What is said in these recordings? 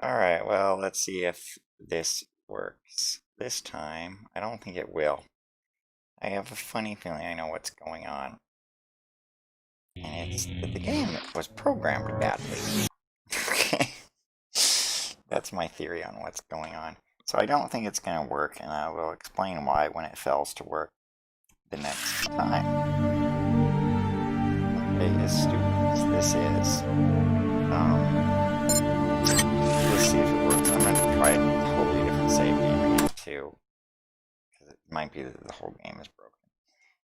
Alright, well, let's see if this works. This time, I don't think it will. I have a funny feeling I know what's going on. And it's that the game was programmed badly. Okay. That's my theory on what's going on. So I don't think it's going to work, and I will explain why when it fails to work the next time. Okay, as stupid as this is. Let's see if it works. I'm going to try a totally different save game again, too. Because it might be that the whole game is broken.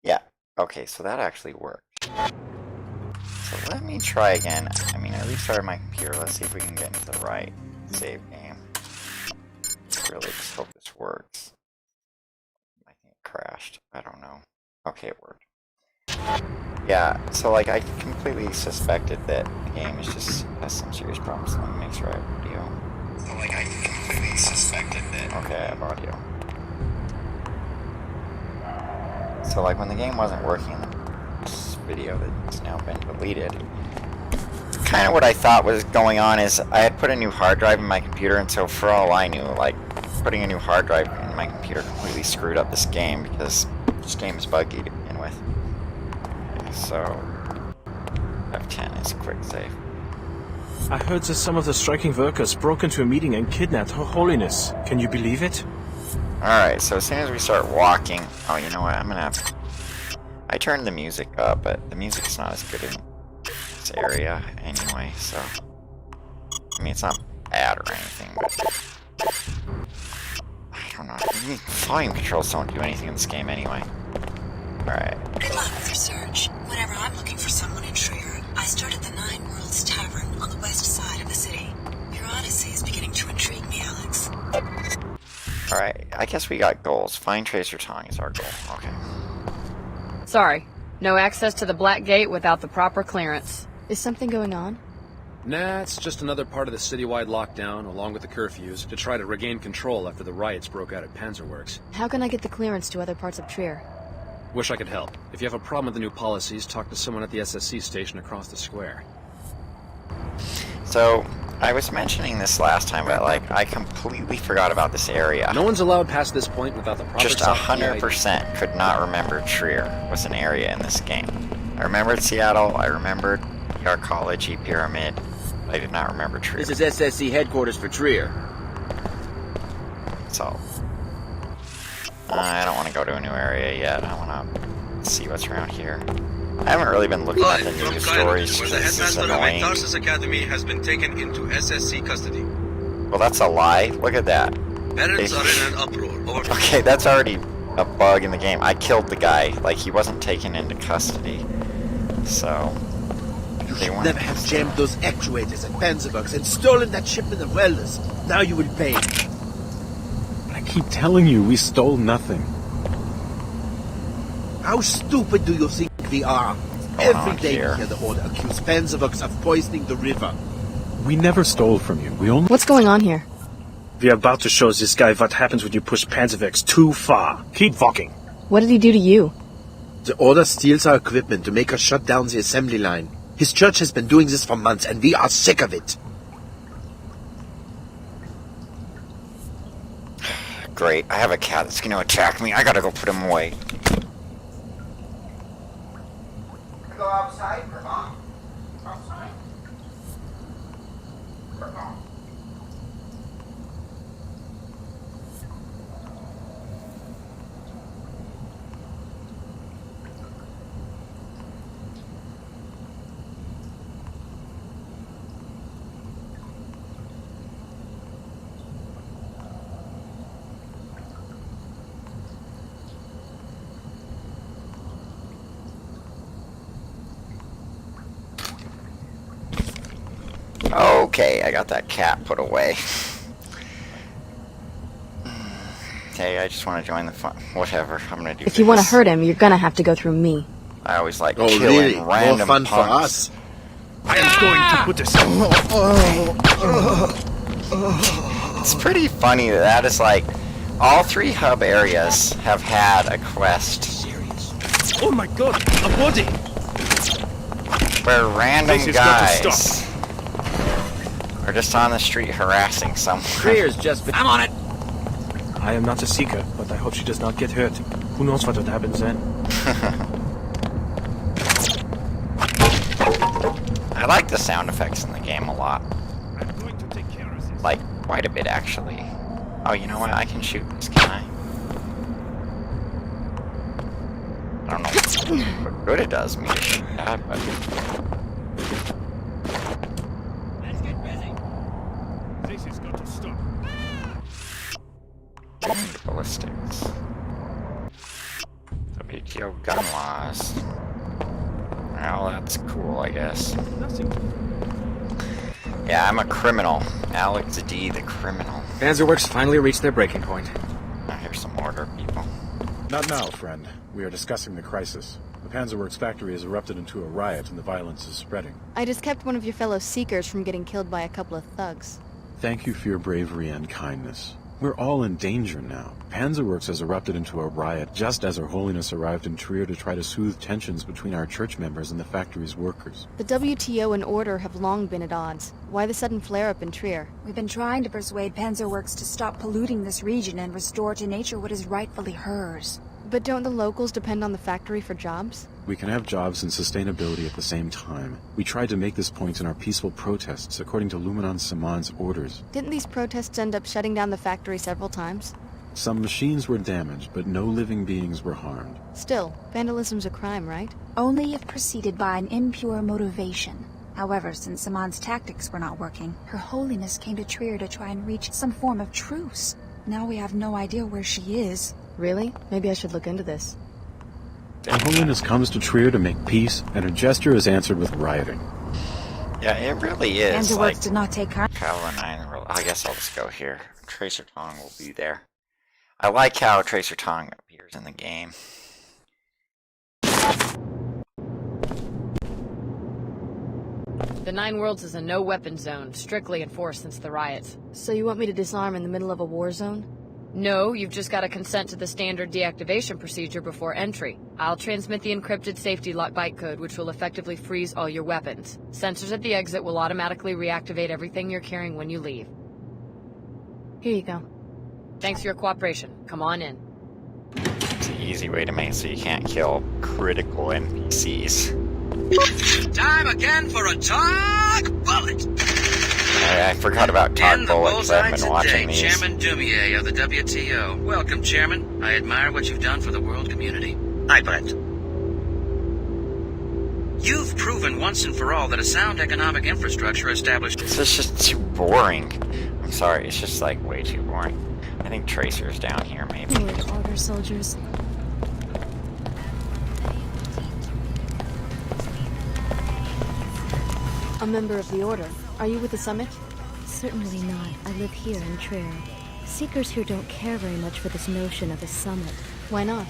Yeah, okay, so that actually worked. So let me try again. I mean, I restarted my computer. Let's see if we can get into the right save game. Really just hope this works. I think it crashed. I don't know. Okay, it worked. Yeah, so like I completely suspected that the game is just has some serious problems. So let me make sure I have video. So like I completely suspected that. Okay, I have audio. So like when the game wasn't working in this video that's now been deleted, kind of what I thought was going on is I had put a new hard drive in my computer, and so for all I knew, like putting a new hard drive in my computer completely screwed up this game because this game is buggy to begin with. Okay, so F10 is a quick save. I heard that some of the striking workers broke into a meeting and kidnapped Her Holiness. Can you believe it? Alright, so as soon as we start walking... Oh, you know what? I'm gonna have... I turned the music up, but the music's not as good in this area anyway, so... I mean, it's not bad or anything, but... I don't know. I mean, volume controls don't do anything in this game anyway. Alright. Good luck with your search. Whenever I'm looking for someone in Trier, I start at the Nine Worlds Tavern on the west side of the city. Your odyssey is beginning to intrigue me, Alex. Alright, I guess we got goals. Find Tracer Tong is our goal. Okay. Sorry. No access to the Black Gate without the proper clearance. Is something going on? Nah, it's just another part of the citywide lockdown, along with the curfews, to try to regain control after the riots broke out at Panzerworks. How can I get the clearance to other parts of Trier? Wish I could help. If you have a problem with the new policies, talk to someone at the SSC station across the square. So, I was mentioning this last time, but like, I completely forgot about this area. No one's allowed past this point without the proper... Just 100% could not remember Trier was an area in this game. I remembered Seattle, I remembered Arcology Pyramid, I did not remember Trier. This is SSC headquarters for Trier. So, I don't want to go to a new area yet. I want to see what's around here. I haven't really been looking at the news stories because this is annoying. Tarsus Academy has been taken into SSC custody. Well, that's a lie. Look at that. Parents are in an uproar. Over. Okay, that's already a bug in the game. I killed the guy. Like, he wasn't taken into custody. So... You should never have jammed those actuators at Panzerworks and stolen that shipment of welders. Now you will pay. I keep telling you, we stole nothing. How stupid do you think we are? Every day we hear the Order accuse Panzerworks of poisoning the river. We never stole from you. We only... What's going on here? We're about to show this guy what happens when you push Panzerworks too far. Keep walking. What did he do to you? The Order steals our equipment to make us shut down the assembly line. His church has been doing this for months, and we are sick of it. Great. I have a cat that's going to attack me. I gotta go put him away. Go outside, Grandma. Outside. Grandma. Okay, I got that cat put away. Hey, I just want to join the fun. Whatever, I'm gonna do If you want to hurt him, you're gonna have to go through me. I always like Oh, killing really? random More fun punks. for us. I am going to put this... It's pretty funny that that is like... All three hub areas have had a quest Oh my god, a body! where random This has got to guys... stop. We're just on the street harassing someone. Trier's just been... I'm on it! I am not a seeker, but I hope she does not get hurt. Who knows what would happen then? I like the sound effects in the game a lot. Like, quite a bit, actually. Oh, you know what? I can shoot this, can I? I don't know what good it does me to shoot that, but... Let's get busy. This has got to stop. Ballistics. WTO gun laws. Well, that's cool, I guess. Yeah, I'm a criminal. Alex D, the criminal. Panzerworks finally reached their breaking point. I hear some order, people. Not now, friend. We are discussing the crisis. The Panzerworks factory has erupted into a riot and the violence is spreading. I just kept one of your fellow Seekers from getting killed by a couple of thugs. Thank you for your bravery and kindness. We're all in danger now. Panzerworks has erupted into a riot just as Her Holiness arrived in Trier to try to soothe tensions between our church members and the factory's workers. The WTO and Order have long been at odds. Why the sudden flare-up in Trier? We've been trying to persuade Panzerworks to stop polluting this region and restore to nature what is rightfully hers. But don't the locals depend on the factory for jobs? We can have jobs and sustainability at the same time. We tried to make this point in our peaceful protests according to Luminon Saman's orders. Didn't these protests end up shutting down the factory several times? Some machines were damaged, but no living beings were harmed. Still, vandalism's a crime, right? Only if preceded by an impure motivation. However, since Saman's tactics were not working, Her Holiness came to Trier to try and reach some form of truce. Now we have no idea where she is. Really? Maybe I should look into this. Her Holiness comes to Trier to make peace, and her gesture is answered with rioting. Yeah, it really is. Panzerworks Like, did not take her. Kyle and I guess I'll just go here. Tracer Tong will be there. I like how Tracer Tong appears in the game. The Nine Worlds is a no-weapon zone, strictly enforced since the riots. So you want me to disarm in the middle of a war zone? No, you've just got to consent to the standard deactivation procedure before entry. I'll transmit the encrypted safety lock bytecode, which will effectively freeze all your weapons. Sensors at the exit will automatically reactivate everything you're carrying when you leave. Here you go. Thanks for your cooperation. Come on in. It's an easy way to make it so you can't kill critical NPCs. Time again for a talk bullet! I forgot about talk In the bullets. I've bullseye been watching today, these. Chairman Dumier of the WTO. Welcome, Chairman. I admire what you've done for the world community. Hi, Brett. You've proven once and for all that a sound economic infrastructure established... This is just too boring. I'm sorry, it's just like way too boring. I think Tracer's down here, maybe. Good order, soldiers. A member of the Order. Are you with the Summit? Certainly not. I live here in Trier. Seekers here don't care very much for this notion of a summit. Why not?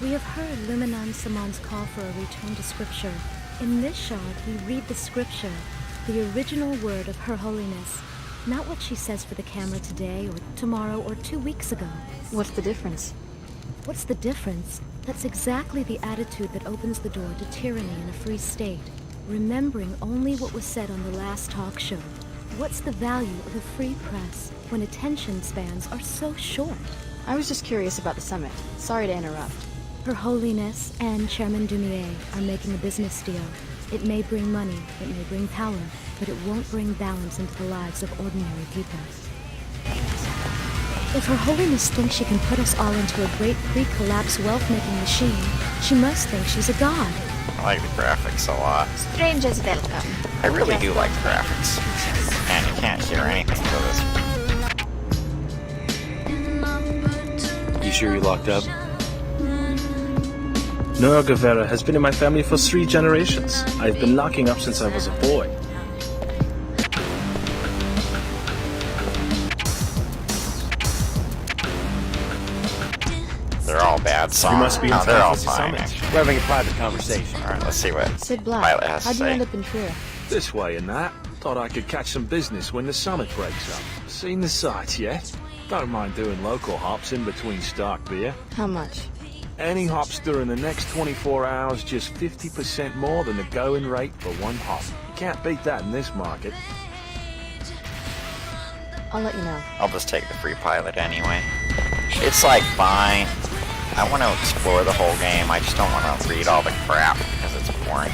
We have heard Luminon Saman's call for a return to scripture. In this shard, we read the scripture, the original word of Her Holiness, not what she says for the camera today or tomorrow or 2 weeks ago. What's the difference? What's the difference? That's exactly the attitude that opens the door to tyranny in a free state. Remembering only what was said on the last talk show. What's the value of a free press when attention spans are so short? I was just curious about the Summit. Sorry to interrupt. Her Holiness and Chairman Dumier are making a business deal. It may bring money, it may bring power, but it won't bring balance into the lives of ordinary people. If Her Holiness thinks she can put us all into a great pre-collapse wealth-making machine, she must think she's a god. I like the graphics a lot. Strangers welcome. I really do like the graphics. And you can't hear anything for this. You sure you're locked up? No, Guevara has been in my family for 3 generations. I've been locking up since I was a boy. They're all bad songs. You must be in no, they're all the fine, Summit. actually. We're having a private conversation. Alright, let's see what Sid Black, Violet has to how'd you say. end up in Trier? This way and that. Thought I could catch some business when the Summit breaks up. Seen the sights yet? Don't mind doing local hops in between stock beer. How much? Any hops during the next 24 hours, just 50% more than the going rate for one hop. You can't beat that in this market. I'll let you know. I'll just take the free pilot anyway. It's like fine. I want to explore the whole game. I just don't want to read all the crap because it's boring.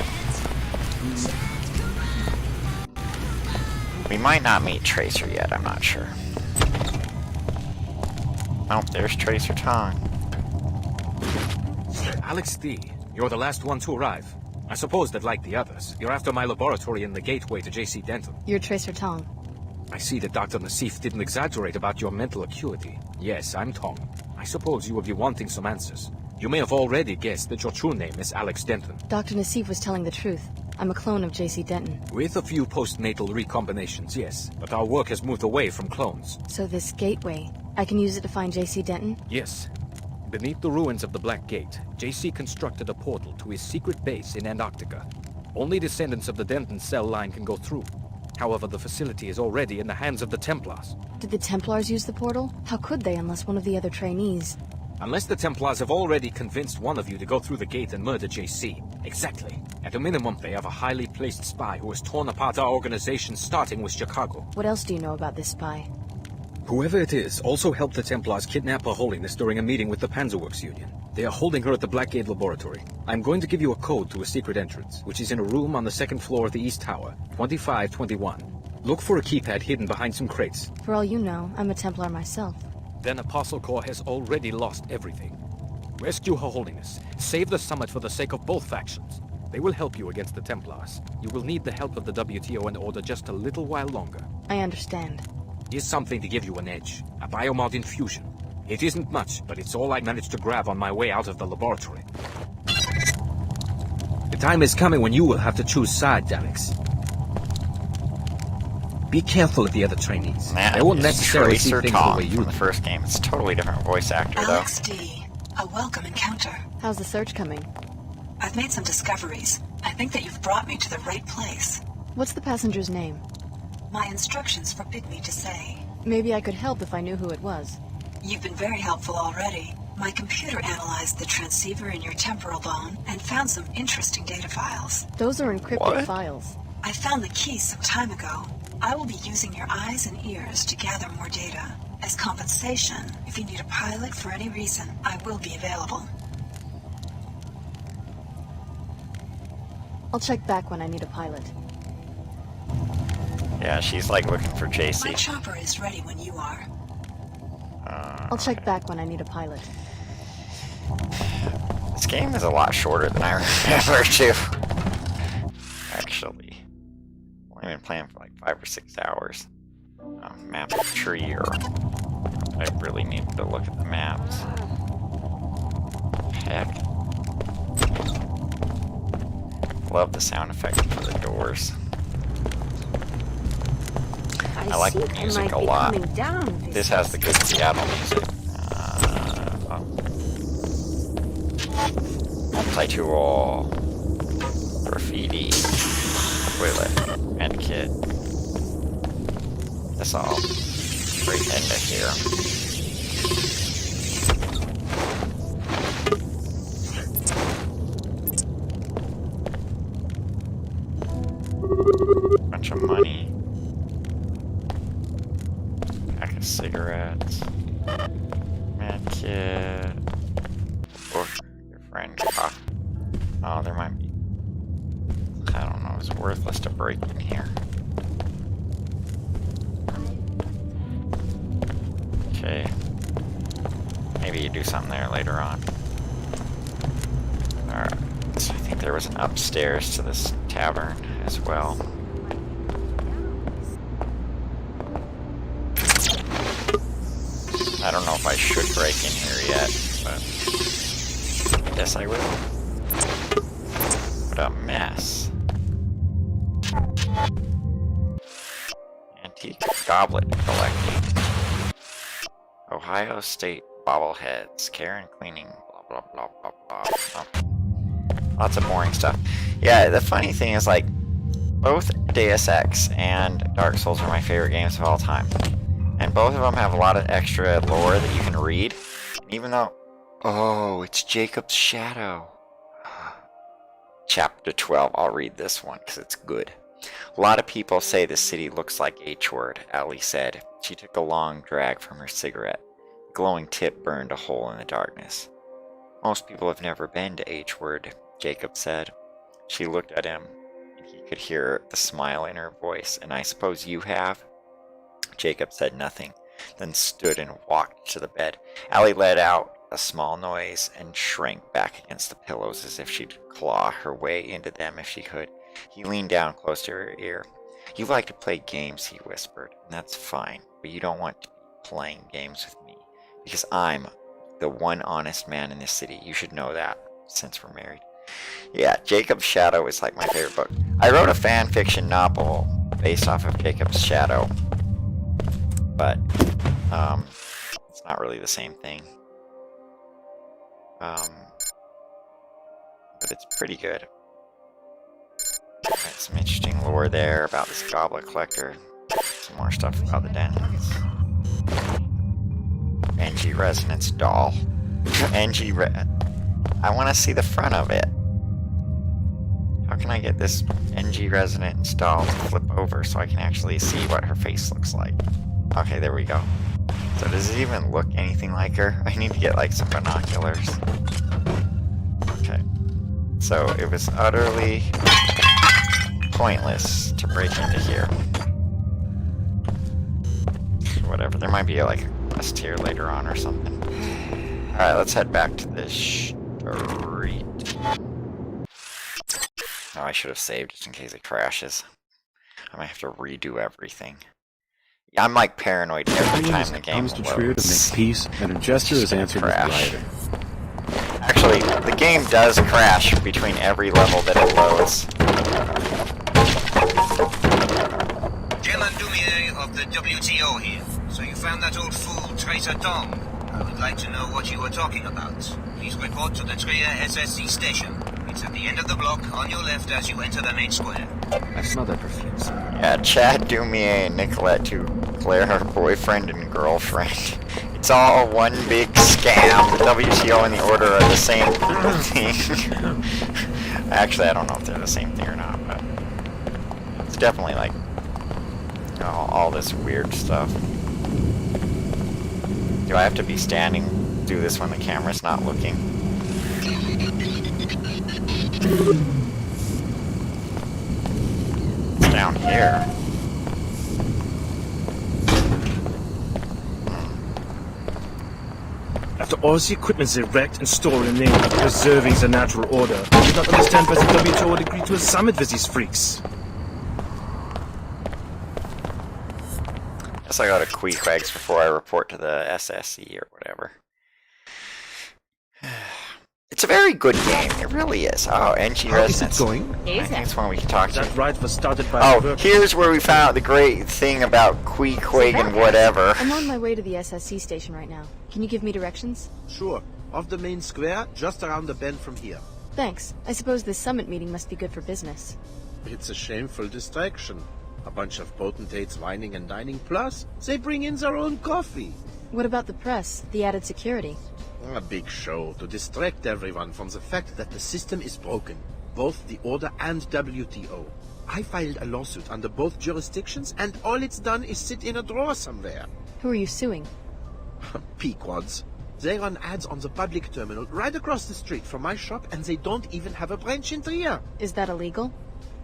We might not meet Tracer yet, I'm not sure. Oh, there's Tracer Tong. Alex D, you're the last one to arrive. I suppose that, like the others, you're after my laboratory in the gateway to J.C. Denton. You're Tracer Tong. I see that Dr. Nassif didn't exaggerate about your mental acuity. Yes, I'm Tong. I suppose you will be wanting some answers. You may have already guessed that your true name is Alex Denton. Dr. Nassif was telling the truth. I'm a clone of J.C. Denton. With a few postnatal recombinations, yes. But our work has moved away from clones. So this gateway, I can use it to find J.C. Denton? Yes. Beneath the ruins of the Black Gate, J.C. constructed a portal to his secret base in Antarctica. Only descendants of the Denton cell line can go through. However, the facility is already in the hands of the Templars. Did the Templars use the portal? How could they unless one of the other trainees? Unless the Templars have already convinced one of you to go through the gate and murder J.C. Exactly. At a minimum, they have a highly placed spy who has torn apart our organization, starting with Chicago. What else do you know about this spy? Whoever it is also helped the Templars kidnap Her Holiness during a meeting with the Panzerworks Union. They are holding her at the Blackgate Laboratory. I'm going to give you a code to a secret entrance, which is in a room on the second floor of the East Tower, 2521. Look for a keypad hidden behind some crates. For all you know, I'm a Templar myself. Then Apostle Corps has already lost everything. Rescue Her Holiness. Save the summit for the sake of both factions. They will help you against the Templars. You will need the help of the WTO and Order just a little while longer. I understand. Here's something to give you an edge. A biomod infusion. It isn't much, but it's all I managed to grab on my way out of the laboratory. The time is coming when you will have to choose sides, Alex. Be careful of the other trainees. They won't necessarily see things the way you do. From the first game. It's a totally different voice actor, though. Alex D, a welcome encounter. How's the search coming? I've made some discoveries. I think that you've brought me to the right place. What's the passenger's name? My instructions forbid me to say. Maybe I could help if I knew who it was. You've been very helpful already. My computer analyzed the transceiver in your temporal bone and found some interesting data files. Those are encrypted files. I found the keys some time ago. I will be using your eyes and ears to gather more data. As compensation, if you need a pilot for any reason, I will be available. I'll check back when I need a pilot. Yeah, she's like looking for JC. My chopper is ready when you are. I'll check back when I need a pilot. This game is a lot shorter than I remember, too. Actually. I've only been playing for like 5 or 6 hours. Map of tree, or... I really need to look at the maps. Heck. Love the sound effect for the doors. I like the music a lot. This has the good Seattle music. Multi-tool, graffiti, toilet, medkit. That's all right into here. Bunch of money. Pack of cigarettes. Medkit. Or your friend. Oh, there might be. I don't know. It's worthless to break in here. Okay. Maybe you do something there later on. Alright. So I think there was an upstairs to this tavern as well. I don't know if I should break in here yet, but I guess I will. What a mess. Antique goblet collecting. Ohio State bobbleheads. Care and cleaning. Blah, blah, blah, blah, blah. Lots of boring stuff. Yeah, the funny thing is, like, both Deus Ex and Dark Souls are my favorite games of all time. And both of them have a lot of extra lore that you can read. Even though... Oh, it's Jacob's Shadow. Chapter 12. I'll read this one because it's good. A lot of people say the city looks like H-word, Allie said. She took a long drag from her cigarette. The glowing tip burned a hole in the darkness. Most people have never been to H-word, Jacob said. She looked at him, and he could hear the smile in her voice. And I suppose you have? Jacob said nothing, then stood and walked to the bed. Allie let out a small noise and shrank back against the pillows as if she'd claw her way into them if she could. He leaned down close to her ear. You like to play games, he whispered, and that's fine, but you don't want to be playing games with me, because I'm the one honest man in this city. You should know that, since we're married. Yeah, Jacob's Shadow is like my favorite book. I wrote a fan fiction novel based off of Jacob's Shadow, but it's not really the same thing. But it's pretty good. Got some interesting lore there about this goblet collector. Some more stuff about the dens. NG Resonance doll. I want to see the front of it. How can I get this NG Resonance doll to flip over so I can actually see what her face looks like? Okay, there we go. So does it even look anything like her? I need to get like some binoculars. Okay. So it was utterly pointless to break into here. Whatever, there might be like a quest here later on or something. Alright, let's head back to the street. Oh, I should have saved just in case it crashes. I might have to redo everything. Yeah, I'm like paranoid every time the game comes to Trier to make peace, and her gesture is answered with rioting. Actually, the game does crash between every level that it loads. Jalen Dumier of the WTO here. So you found that old fool, Tracer Dong. I would like to know what you were talking about. Please report to the Trier SSC station. It's at the end of the block, on your left as you enter the main square. I smell that perfume. Yeah, Chad Dumier and Nicolette, to Claire, her boyfriend and girlfriend. It's all one big scam. The WTO and the Order are the same thing. Actually, I don't know if they're the same thing or not, but it's definitely like, you know, all this weird stuff. Do I have to be standing, do this when the camera's not looking? It's down here. After all the equipment's erect and stored in the name of preserving the natural order, I do not understand why the WTO would agree to a summit with these freaks. Guess I gotta queequegs before I report to the SSC or whatever. It's a very good game. It really is. Oh, NG Resonance. How is it going? I think it's one we can talk to. That ride was started by... Oh, here's where we found out the great thing about queequeg and whatever. I'm on my way to the SSC station right now. Can you give me directions? Sure. Off the main square, just around the bend from here. Thanks. I suppose this summit meeting must be good for business. It's a shameful distraction. A bunch of potentates whining and dining, plus they bring in their own coffee. What about the press? The added security? A big show to distract everyone from the fact that the system is broken. Both the Order and WTO. I filed a lawsuit under both jurisdictions, and all it's done is sit in a drawer somewhere. Who are you suing? Pequods. They run ads on the public terminal right across the street from my shop, and they don't even have a branch in Trier. Is that illegal?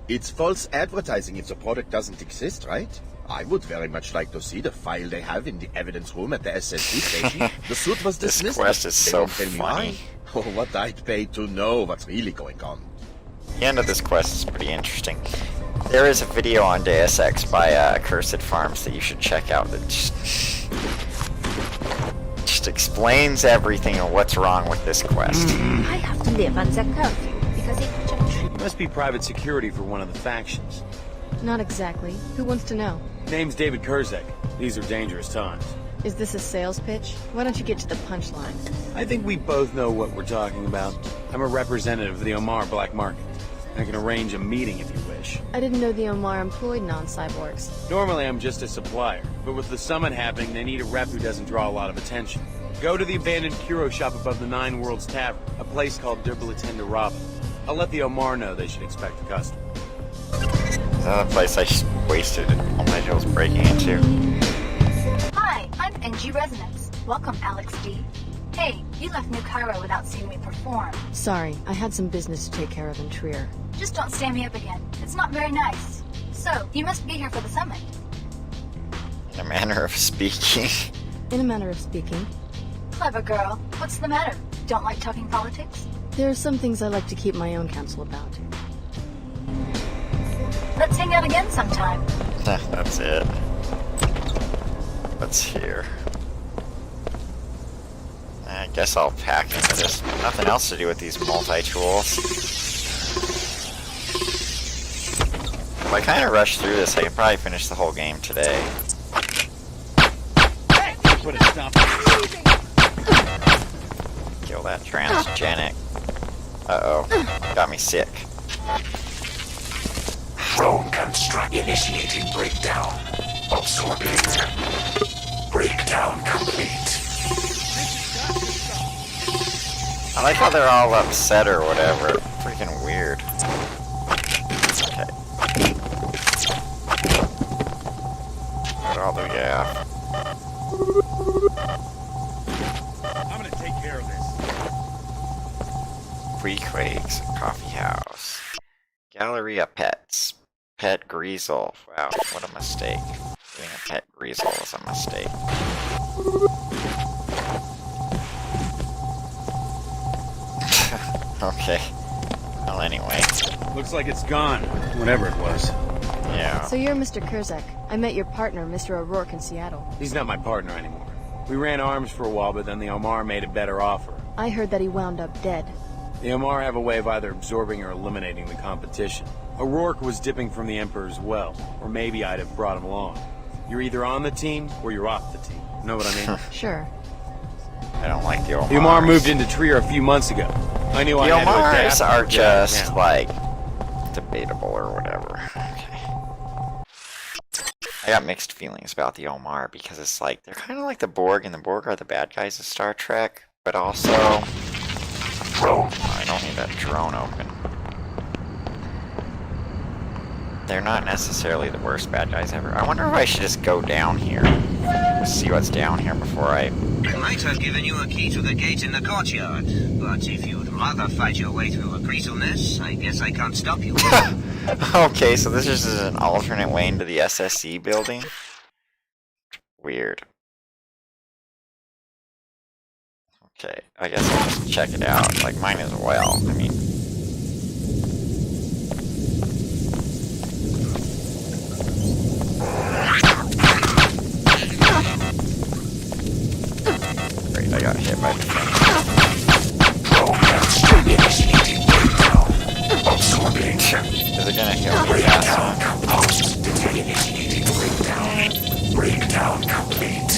It's false advertising if the product doesn't exist, right? I would very much like to see the file they have in the evidence room at the SSC station. The suit was dismissed. This quest is so funny. Oh, what I'd pay to know what's really going on. The end of this quest is pretty interesting. There is a video on Deus Ex by Accursed Farms that you should check out that just explains everything and what's wrong with this quest. I have to live under curfew because it Must be private security for one of the factions. Not exactly. Who wants to know? Name's David Kurzek. These are dangerous times. Is this a sales pitch? Why don't you get to the punchline? I think we both know what we're talking about. I'm a representative of the Omar Black Market. I can arrange a meeting if you wish. I didn't know the Omar employed non-cyborgs. Normally I'm just a supplier, but with the summit happening, they need a rep who doesn't draw a lot of attention. Go to the abandoned Kuro shop above the Nine Worlds Tavern, a place called Derbilatenda Robin. I'll let the Omar know they should expect a customer. Is that the place I just wasted all my hills breaking into? Hi, I'm NG Resonance. Welcome, Alex D. Hey, you left New Cairo without seeing me perform. Sorry, I had some business to take care of in Trier. Just don't stand me up again. It's not very nice. So, you must be here for the summit. In a manner of speaking. In a manner of speaking. Clever girl. What's the matter? Don't like talking politics? There are some things I like to keep my own counsel about. Let's hang out again sometime. That's it. What's here? I guess I'll pack into this. Nothing else to do with these multi-tools. If I kind of rush through this, I can probably finish the whole game today. Put a stop. Kill that transgenic. Uh-oh. Got me sick. Drone construct initiating breakdown. Absorbing. Breakdown complete. I like how they're all upset or whatever. Freaking weird. Okay. What all do we have? I'm gonna take care of this. Freakquakes, coffee house. Galleria pets. Pet Greasel. Wow, what a mistake. Doing a pet Greasel was a mistake. Okay. Well, anyway. Looks like it's gone. Whatever it was. Yeah. So you're Mr. Kurzek. I met your partner, Mr. O'Rourke, in Seattle. He's not my partner anymore. We ran arms for a while, but then the Omar made a better offer. I heard that he wound up dead. The Omar have a way of either absorbing or eliminating the competition. O'Rourke was dipping from the Emperor's well, or maybe I'd have brought him along. You're either on the team, or you're off the team. Know what I mean? Sure. I don't like the Omars. The Omar moved into Trier a few months ago. I knew I had to adapt. The Omars are just, like, debatable or whatever. Okay. I got mixed feelings about the Omar because it's like, they're kind of like the Borg, and the Borg are the bad guys of Star Trek, but also... I don't need that drone open. They're not necessarily the worst bad guys ever. I wonder if I should just go down here. Just see what's down here before I... I might have given you a key to the gate in the courtyard, but if you'd rather fight your way through a greaselness, I guess I can't stop you. Okay, so this is an alternate way into the SSC building? Weird. Okay, I guess I'll just check it out. Like, mine as well. I mean... Great, I got hit by the thing. Is it gonna heal me fast? Breakdown complete.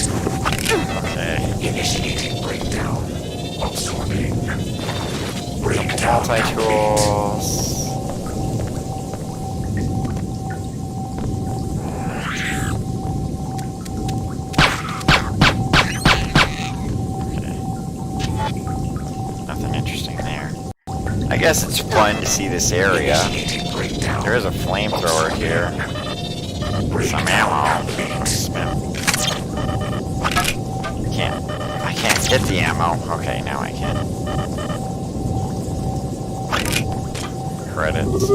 Okay. Initiating breakdown. Absorbing. Multi-tools. Nothing interesting there. I guess it's fun to see this area. There is a flamethrower here. Some ammo. I can't get the ammo. Okay, now I can. Credits.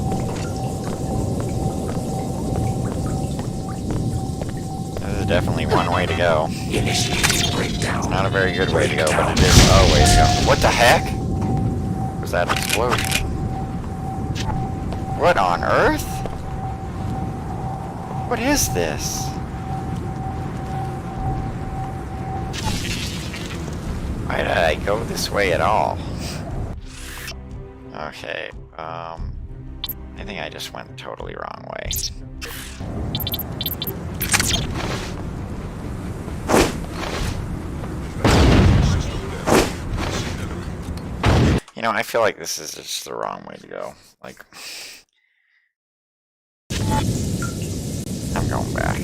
This is definitely one way to go. It's not a very good way to go, but it is a way to go. What the heck? Was that explosion? What on earth? What is this? Why did I go this way at all? Okay, I think I just went the totally wrong way. You know, I feel like this is just the wrong way to go. Like, I'm going back.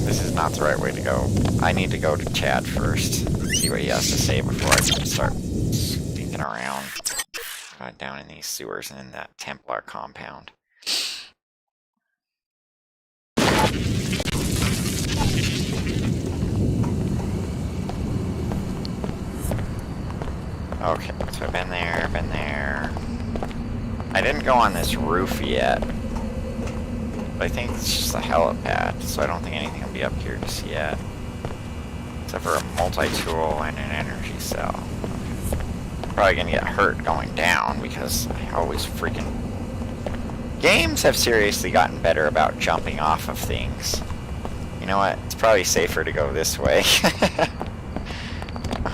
This is not the right way to go. I need to go to Chad first, see what he has to say before I can start sneaking around down in these sewers and in that Templar compound. Okay, so I've been there, I didn't go on this roof yet. But I think it's just a helipad, so I don't think anything will be up here just yet. Except for a multi-tool and an energy cell. Probably gonna get hurt going down because I always freaking... Games have seriously gotten better about jumping off of things. You know what? It's probably safer to go this way.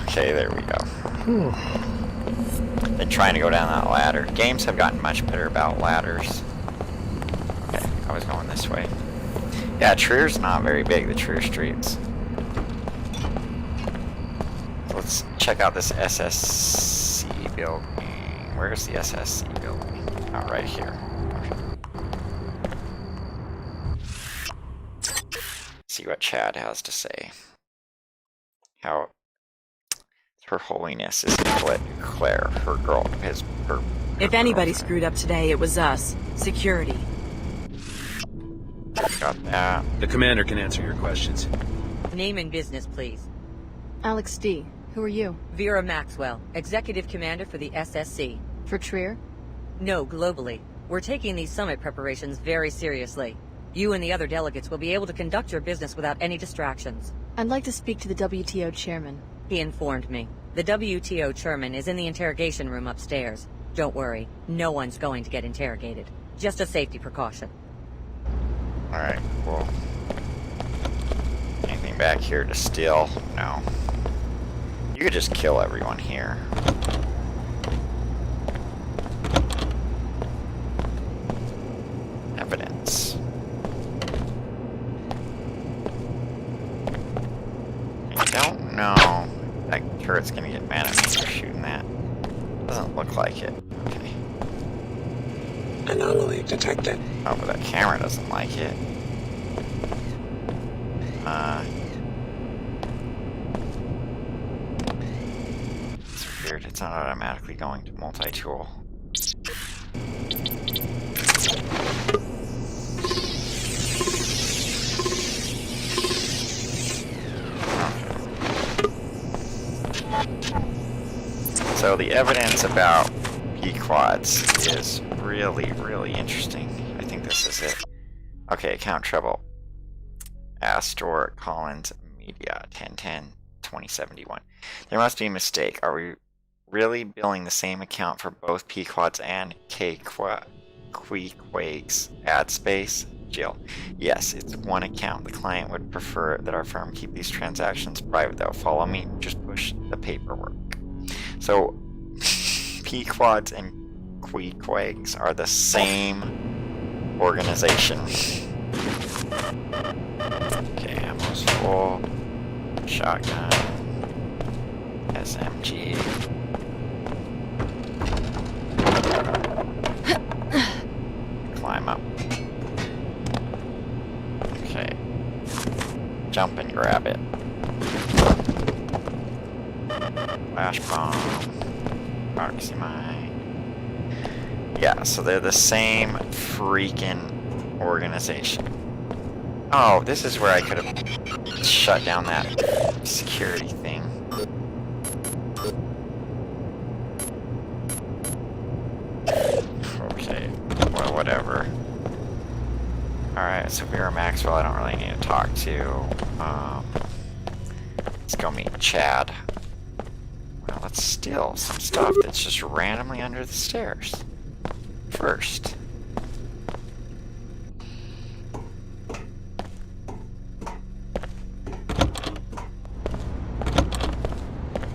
Okay, there we go. Than trying to go down that ladder. Games have gotten much better about ladders. Okay, I was going this way. Yeah, Trier's not very big, the Trier streets. So let's check out this SSC building. Where's the SSC building? Oh, right here. See what Chad has to say. How Her Holiness is Claire, her girl, her If anybody screwed up today, it was us. Security. Got that. The commander can answer your questions. Name and business, please. Alex D. Who are you? Vera Maxwell, Executive Commander for the SSC. For Trier? No, globally. We're taking these summit preparations very seriously. You and the other delegates will be able to conduct your business without any distractions. I'd like to speak to the WTO chairman. He informed me. The WTO chairman is in the interrogation room upstairs. Don't worry, no one's going to get interrogated. Just a safety precaution. Alright, cool. Anything back here to steal? No. You could just kill everyone here. Evidence. I don't know. That turret's gonna get mad at me for shooting that. Doesn't look like it. Okay. Anomaly detected. Oh, but that camera doesn't like it. It's weird. It's not automatically going to multi-tool. So the evidence about P-quads is really, really interesting. I think this is it. Okay, account trouble. Astor Collins Media, 1010-2071. There must be a mistake. Are we really billing the same account for both P-quads and Quakes ad space? Jill. Yes, it's one account. The client would prefer that our firm keep these transactions private though. Follow me, just push the paperwork. So, P-quads and Quakes are the same organization. Okay, ammo's full. Shotgun. SMG. Climb up. Okay. Jump and grab it. Flash bomb. Proxy mine. Yeah, so they're the same freaking organization. Oh, this is where I could have shut down that security thing. Okay, well, whatever. Alright, so Vera Maxwell I don't really need to talk to. Let's go meet Chad. Well, let's steal some stuff that's just randomly under the stairs. First.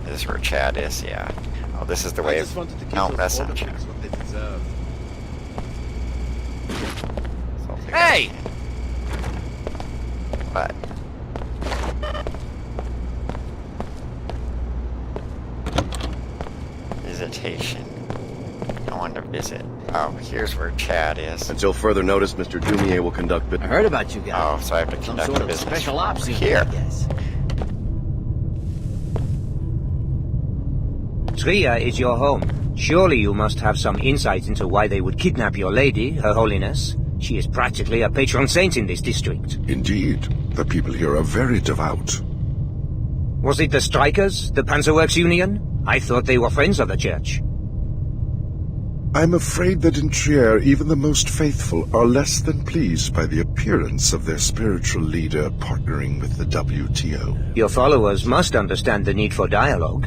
Is this where Chad is? Yeah. Oh, this is the way of... No, that's not Chad. Hey! What? Visitation. No one to visit. Oh, here's where Chad is. Until further notice, Mr. Dumier will conduct business. I heard about you guys. Oh, so I have to conduct Some sort of business special ops unit, here. I guess. Trier is your home. Surely you must have some insight into why they would kidnap your lady, Her Holiness. She is practically a patron saint in this district. Indeed. The people here are very devout. Was it the strikers? The Panzerworks Union? I thought they were friends of the church. I'm afraid that in Trier, even the most faithful are less than pleased by the appearance of their spiritual leader partnering with the WTO. Your followers must understand the need for dialogue.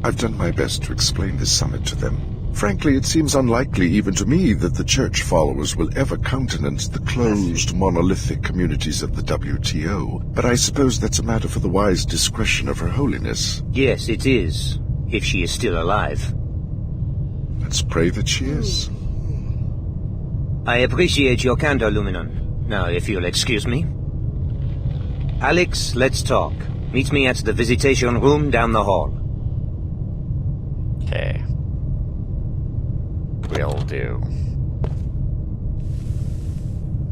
I've done my best to explain this summit to them. Frankly, it seems unlikely even to me that the church followers will ever countenance the closed, monolithic communities of the WTO, but I suppose that's a matter for the wise discretion of Her Holiness. Yes, it is, if she is still alive. Let's pray that she is. I appreciate your candor, Luminon. Now, if you'll excuse me. Alex, let's talk. Meet me at the visitation room down the hall. Okay. Will do.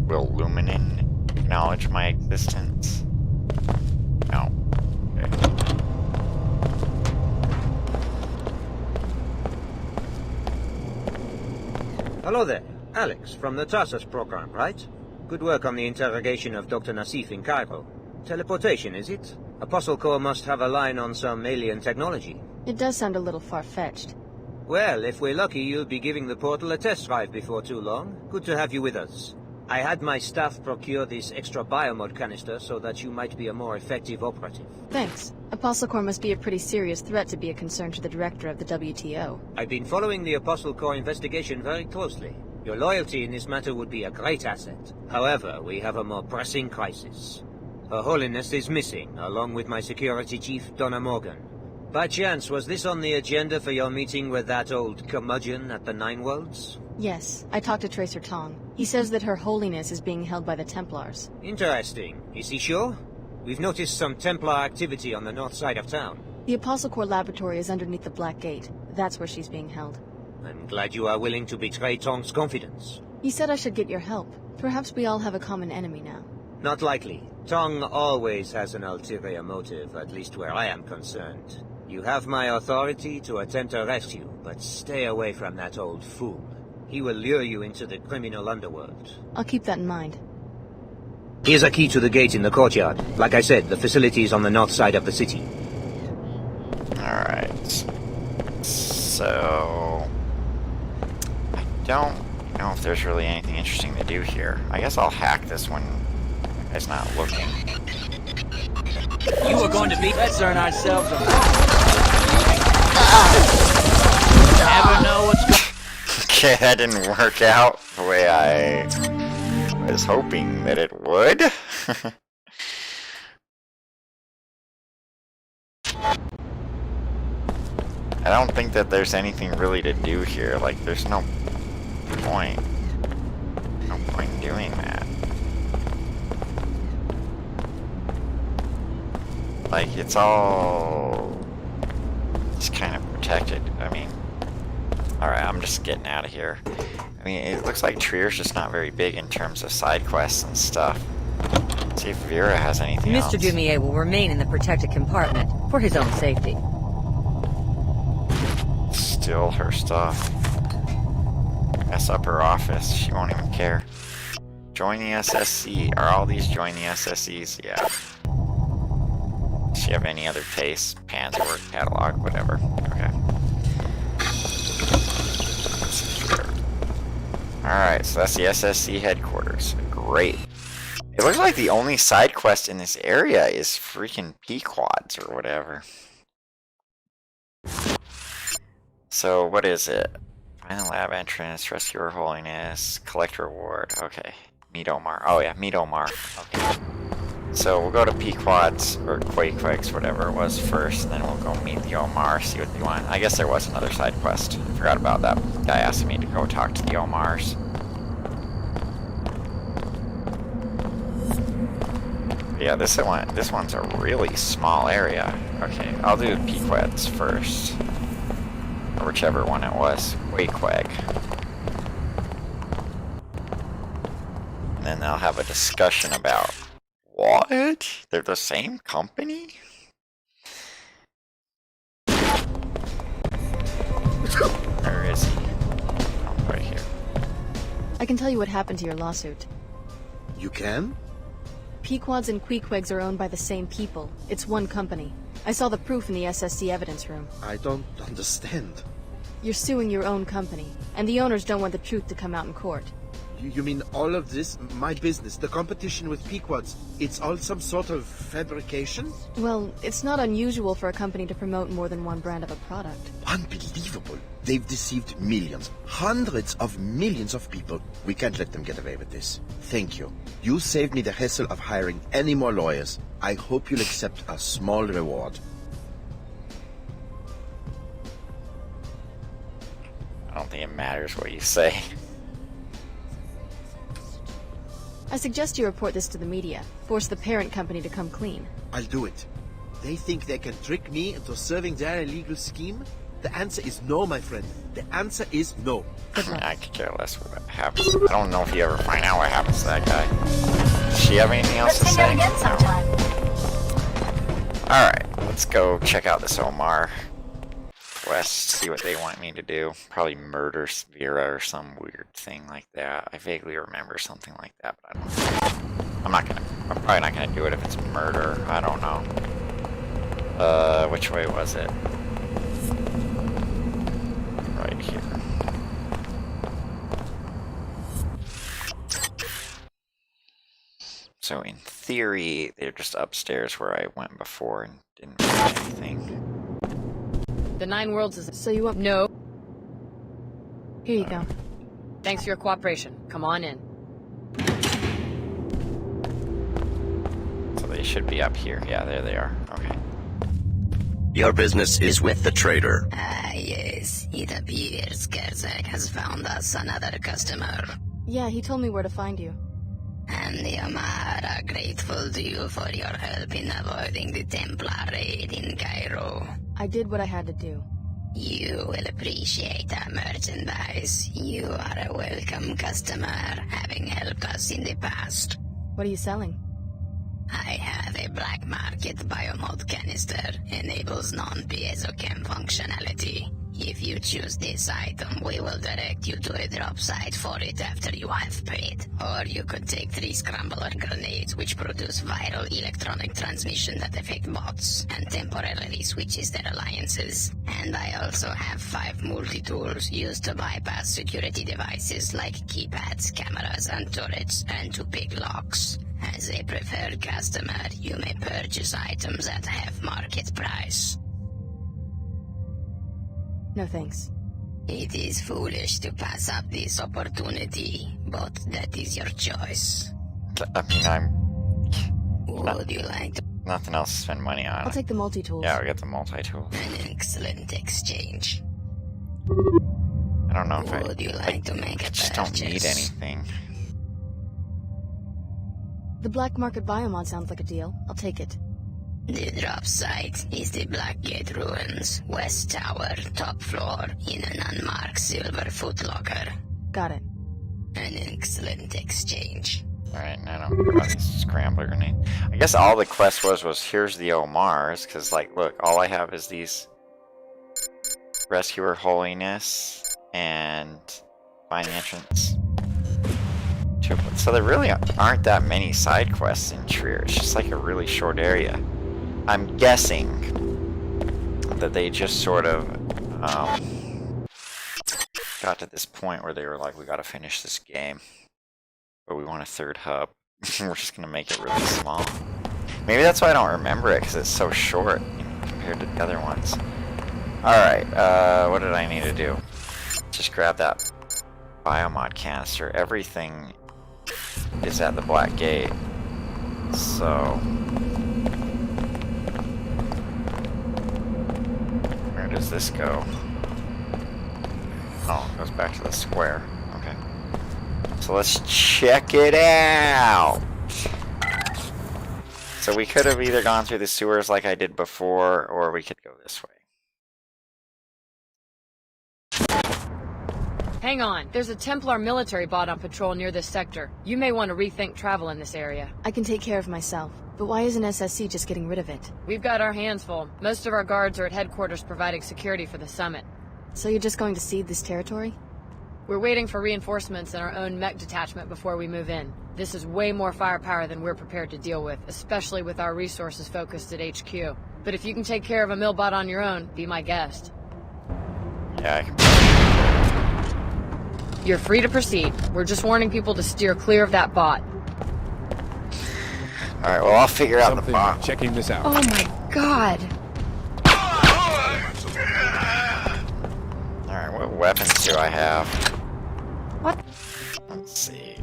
Will Luminon acknowledge my existence? No. Okay. Hello there. Alex, from the Tarsus program, right? Good work on the interrogation of Dr. Nassif in Cairo. Teleportation, is it? Apostle Corps must have a line on some alien technology. It does sound a little far-fetched. Well, if we're lucky, you'll be giving the portal a test drive before too long. Good to have you with us. I had my staff procure this extra biomod canister so that you might be a more effective operative. Thanks. Apostle Corps must be a pretty serious threat to be a concern to the director of the WTO. I've been following the Apostle Corps investigation very closely. Your loyalty in this matter would be a great asset. However, we have a more pressing crisis. Her Holiness is missing, along with my security chief, Donna Morgan. By chance, was this on the agenda for your meeting with that old curmudgeon at the Nine Worlds? Yes, I talked to Tracer Tong. He says that Her Holiness is being held by the Templars. Interesting. Is he sure? We've noticed some Templar activity on the north side of town. The Apostle Corps laboratory is underneath the Black Gate. That's where she's being held. I'm glad you are willing to betray Tong's confidence. He said I should get your help. Perhaps we all have a common enemy now. Not likely. Tong always has an ulterior motive, at least where I am concerned. You have my authority to attempt a rescue, but stay away from that old fool. He will lure you into the criminal underworld. I'll keep that in mind. Here's a key to the gate in the courtyard. Like I said, the facility is on the north side of the city. Alright. So... I don't know if there's really anything interesting to do here. I guess I'll hack this when the guy's not looking. You are going to be... Let's earn ourselves a... Never know what's going... Okay, that didn't work out the way I was hoping that it would. I don't think that there's anything really to do here. Like, there's no point. No point in doing that. Like, it's all just kind of protected. I mean, alright, I'm just getting out of here. I mean, it looks like Trier's just not very big in terms of side quests and stuff. Let's see if Vera has anything else. Mr. Dumier will remain in the protected compartment for his own safety. Steal her stuff. Mess up her office. She won't even care. Join the SSC. Are all these join the SSCs? Yeah. Does she have any other tastes? Panzerwerk, catalog, whatever. Okay. Alright, so that's the SSC headquarters. Great. It looks like the only side quest in this area is freaking Pequods or whatever. So, what is it? Find the lab entrance, rescue Her Holiness, collect reward. Okay. Meet Omar. Oh yeah, meet Omar. Okay. So, we'll go to Pequods, or Quakes, whatever it was first, and then we'll go meet the Omar, see what they want. I guess there was another side quest. I forgot about that. Guy asked me to go talk to the Omars. Yeah, this one's a really small area. Okay, I'll do Pequods first. Or whichever one it was. Quakequag. And then they'll have a discussion about... What? They're the same company? Where is he? Oh, right here. I can tell you what happened to your lawsuit. You can? Pequods and Queequegs are owned by the same people. It's one company. I saw the proof in the SSC evidence room. I don't understand. You're suing your own company, and the owners don't want the truth to come out in court. You mean all of this, my business, the competition with Pequods, it's all some sort of fabrication? Well, it's not unusual for a company to promote more than one brand of a product. Unbelievable. They've deceived millions, hundreds of millions of people. We can't let them get away with this. Thank you. You saved me the hassle of hiring any more lawyers. I hope you'll accept a small reward. I don't think it matters what you say. I suggest you report this to the media. Force the parent company to come clean. I'll do it. They think they can trick me into serving their illegal scheme? The answer is no, my friend. The answer is no. I could care less what happens. I don't know if you ever find out what happens to that guy. Does she have anything else to Let's say? hang out again sometime. Alright, let's go check out this Omar quest, see what they want me to do. Probably murder Vera or some weird thing like that. I vaguely remember something like that, but I don't know. I'm probably not gonna do it if it's murder. I don't know. Which way was it? Right here. So in theory, they're just upstairs where I went before and didn't find anything. The Nine Worlds is... So you want... No. Here you go. Thanks for your cooperation. Come on in. So they should be up here. Yeah, there they are. Okay. Your business is with the trader. Ah, yes. It appears Kerzak has found us another customer. Yeah, he told me where to find you. And the Omar are grateful to you for your help in avoiding the Templar raid in Cairo. I did what I had to do. You will appreciate our merchandise. You are a welcome customer, having helped us in the past. What are you selling? I have a black market biomod canister. Enables non-piezo chem functionality. If you choose this item, we will direct you to a drop site for it after you have paid. Or you could take 3 scrambler grenades which produce viral electronic transmission that affect bots and temporarily switches their alliances. And I also have 5 multi-tools used to bypass security devices like keypads, cameras and turrets and to pick locks. As a preferred customer, you may purchase items at half market price. No thanks. It is foolish to pass up this opportunity, but that is your choice. I mean, Would you like to... Nothing else to spend money on. I'll take the multi-tools. Yeah, I'll get the multi-tools. An excellent exchange. I don't know if Would you like to make a just don't need anything. The black market biomod sounds like a deal. I'll take it. The drop site is the Blackgate Ruins, West Tower, top floor, in an unmarked silver footlocker. Got it. An excellent exchange. Alright, I don't know about this scrambler grenade. I guess all the quest was here's the Omars, because, like, look, all I have is these Rescue Her Holiness and find the entrance. So there really aren't that many side quests in Trier. It's just like a really short area. I'm guessing that they just sort of got to this point where they were like, we gotta finish this game, but we want a 3rd hub. We're just gonna make it really small. Maybe that's why I don't remember it, because it's so short compared to the other ones. Alright, what did I need to do? Just grab that biomod canister. Everything is at the Black Gate. So where does this go? Oh, it goes back to the square. Okay. So let's check it out. So we could have either gone through the sewers like I did before, or we could go this way. Hang on, there's a Templar military bot on patrol near this sector. You may want to rethink travel in this area. I can take care of myself, but why isn't SSC just getting rid of it? We've got our hands full. Most of our guards are at headquarters providing security for the summit. So you're just going to cede this territory? We're waiting for reinforcements and our own mech detachment before we move in. This is way more firepower than we're prepared to deal with, especially with our resources focused at HQ. But if you can take care of a millbot on your own, be my guest. Yeah, I can. You're free to proceed. We're just warning people to steer clear of that bot. Alright, well, I'll figure out the bot. Checking this out. Oh my god. Alright, what weapons do I have? What? Let's see.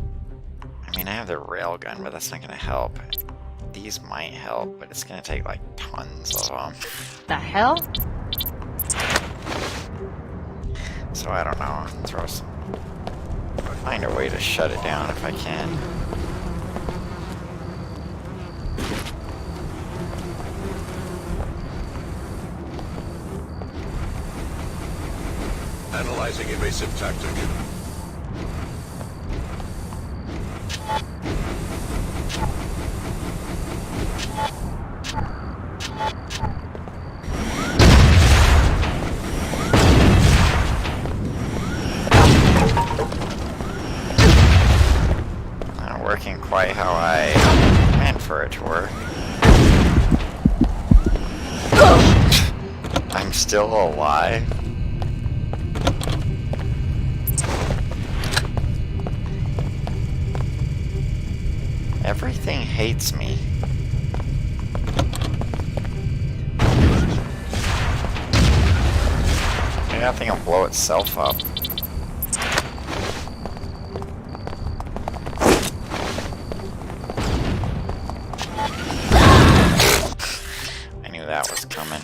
I mean, I have the railgun, but that's not gonna help. These might help, but it's gonna take like tons of them. The hell? So I don't know. Throw some. Find a way to shut it down if I can. Analyzing evasive tactic. Not working quite how I meant for it to work. I'm still alive. Everything hates me. Maybe that thing will blow itself up. I knew that was coming.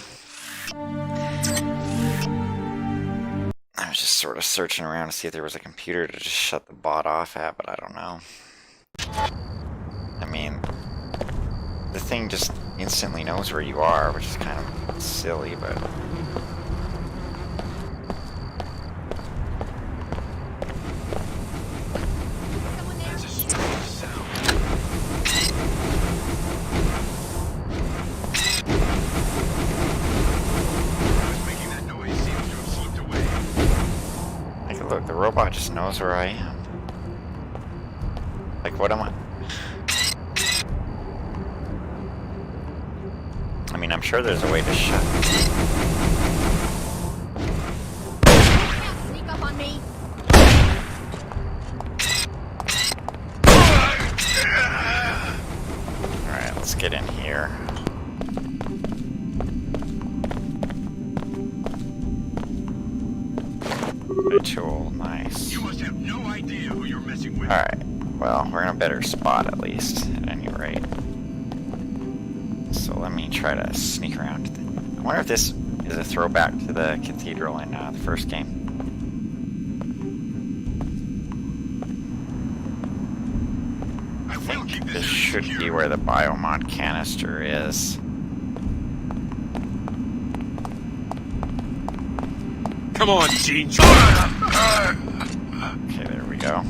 I was just sort of searching around to see if there was a computer to just shut the bot off at, but I don't know. I mean, the thing just instantly knows where you are, which is kind of silly, but... Like, look, the robot just knows where I am. Like, what am I... I mean, I'm sure there's a way to shut. Sneak up on me. Alright, let's get in here. Ritual, nice. You must have no idea who you're messing with. Alright, well, we're in a better spot at least, at any rate. So let me try to sneak around. I wonder if this is a throwback to the cathedral in the first game. I think this should be where the biomod canister is. Come on, Gene. Okay, there we go.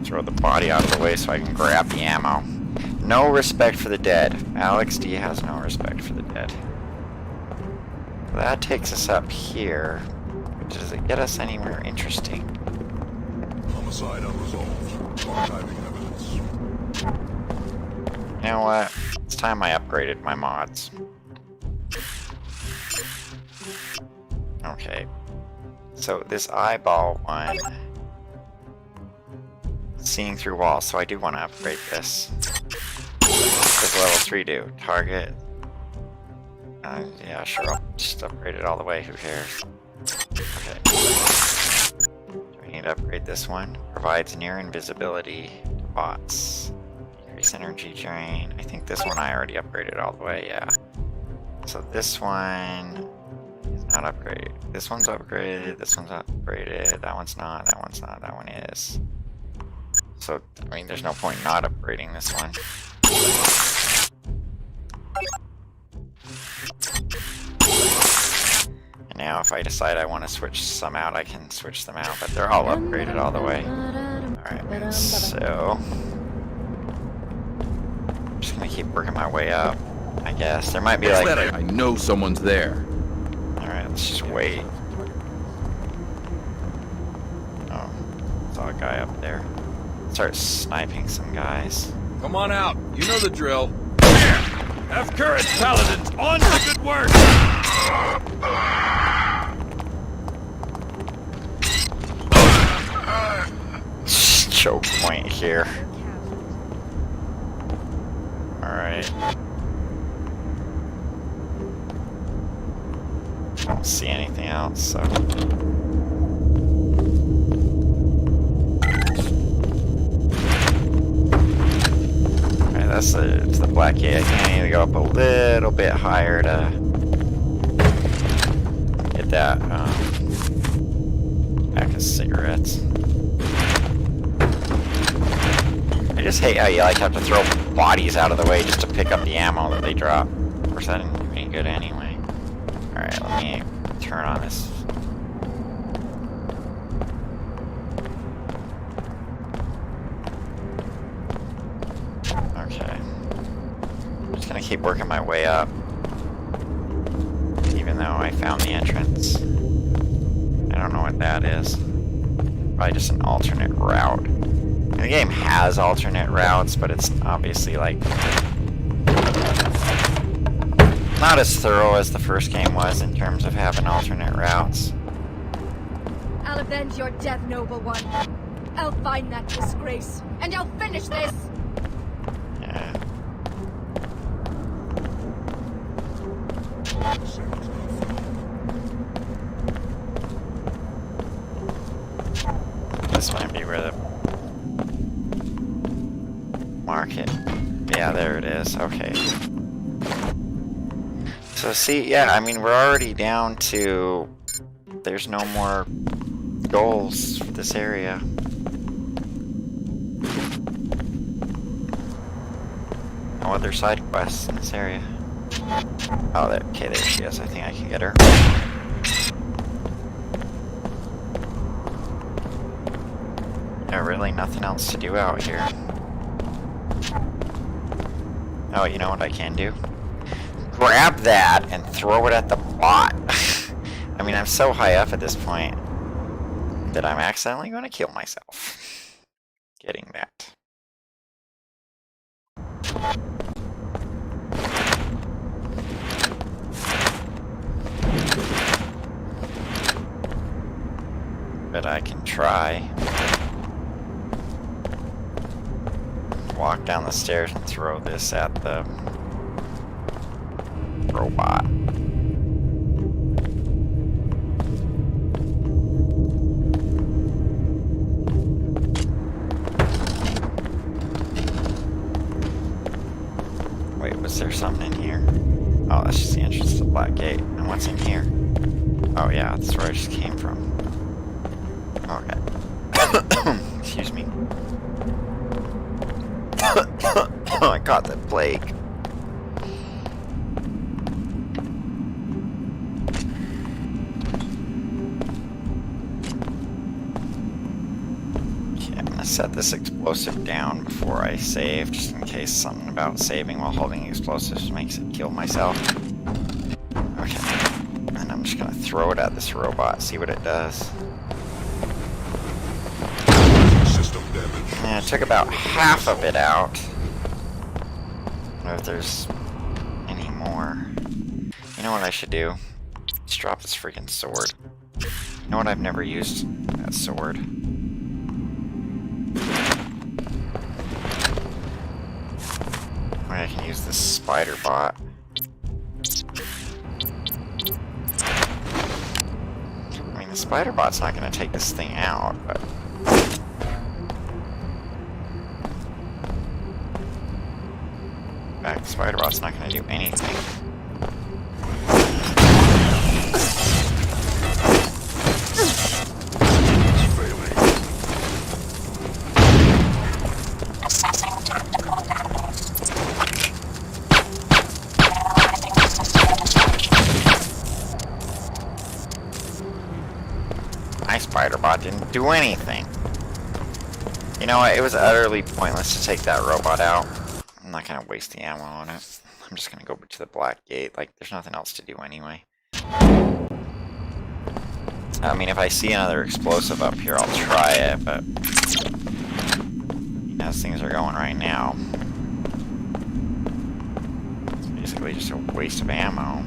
Throw the body out of the way so I can grab the ammo. No respect for the dead. Alex D has no respect for the dead. That takes us up here. Does it get us anywhere interesting? Homicide unresolved. Archiving evidence. You know what? It's time I upgraded my mods. Okay. So this eyeball one... Seeing through walls, so I do want to upgrade this. What does level 3 do? Target. Yeah, sure, I'll just upgrade it all the way, who cares? Okay. Do we need to upgrade this one? Provides near invisibility to bots. Increase energy drain. I think this one I already upgraded all the way, yeah. So this one is not upgraded. This one's upgraded, this one's upgraded, that one's not, that one's not, that one is. So, I mean, there's no point not upgrading this one. And now if I decide I want to switch some out, I can switch them out, but they're all upgraded all the way. Alright, so... I'm just gonna keep working my way up, I guess. There might be like... I know someone's there. Alright, let's just wait. Oh, saw a guy up there. Start sniping some guys. Come on out. You know the drill. Have courage, Paladins! On to good work! Choke point here. Alright. Don't see anything else, so... Alright, that's the black gate. I think I need to go up a little bit higher to get that pack of cigarettes. I just hate how you like have to throw bodies out of the way just to pick up the ammo that they drop. Of course, that didn't do any good anyway. Alright, let me turn on this. Okay. I'm just gonna keep working my way up. Even though I found the entrance. I don't know what that is. Probably just an alternate route. The game has alternate routes, but it's obviously like not as thorough as the first game was in terms of having alternate routes. I'll avenge your death, noble one. I'll find that disgrace, and I'll finish this! Yeah. This might be where the market. Yeah, there it is. Okay. So see, yeah, I mean, we're already down to... There's no more goals for this area. No other side quests in this area. Oh, there, okay, there she is. I think I can get her. Yeah, really nothing else to do out here. Oh, you know what I can do? Grab that and throw it at the bot. I mean, I'm so high up at this point that I'm accidentally going to kill myself getting that. But I can try. Walk down the stairs and throw this at the robot. Wait, was there something in here? Oh, that's just the entrance to the black gate. And what's in here? Oh yeah, that's where I just came from. Okay. Excuse me. I caught the plague. Okay, I'm gonna set this explosive down before I save, just in case something about saving while holding explosives makes it kill myself. Okay, and I'm just gonna throw it at this robot, see what it does. Yeah, it took about half of it out. I don't know if there's any more. You know what I should do? Let's drop this freaking sword. You know what? I've never used that sword. I can use this spider bot. I mean, the spider bot's not going to take this thing out, but... In fact, the spider bot's not going to do anything. My spider bot didn't do anything. You know what? It was utterly pointless to take that robot out. I'm not gonna waste the ammo on it. I'm just gonna go to the black gate. Like, there's nothing else to do anyway. I mean, if I see another explosive up here, I'll try it, but... as things are going right now... basically just a waste of ammo.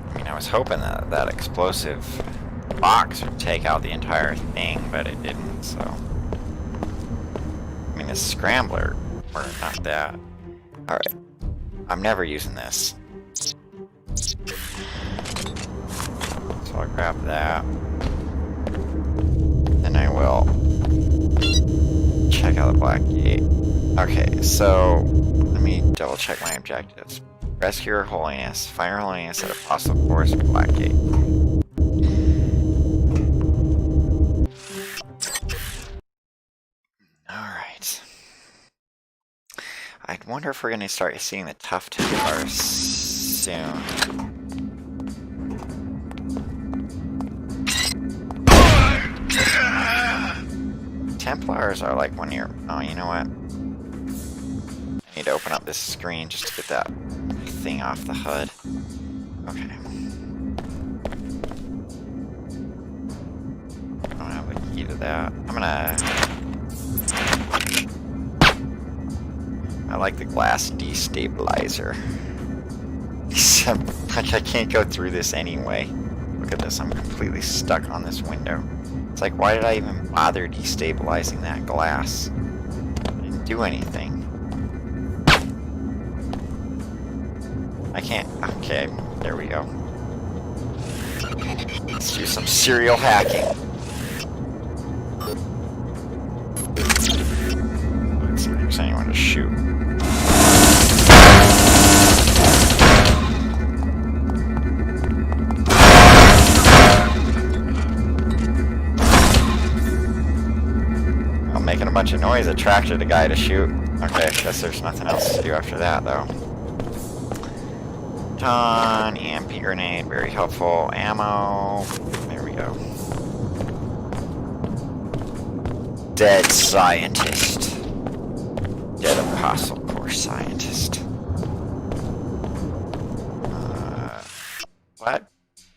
I mean, I was hoping that that explosive box would take out the entire thing, but it didn't, so... I mean, the scrambler, or not that. Alright. I'm never using this. So I'll grab that. Then I will check out the Black Gate. Okay, so let me double check my objectives. Rescue Her Holiness. Find Her Holiness at Apostle Forest Black Gate. Alright. I wonder if we're going to start seeing the tough Templars soon. Templars are like when you're... Oh, you know what? I need to open up this screen just to get that thing off the HUD. Okay. I don't have a key to that. I'm gonna... I like the glass destabilizer. Except, like, I can't go through this anyway. Look at this, I'm completely stuck on this window. It's like, why did I even bother destabilizing that glass? I didn't do anything. I can't... Okay, there we go. Let's do some serial hacking. Let's see if there's anyone to shoot. Making a bunch of noise attracted a guy to shoot. Okay, I guess there's nothing else to do after that, though. Ton, EMP grenade, very helpful. Ammo. There we go. Dead scientist. Dead Apostle Corps scientist.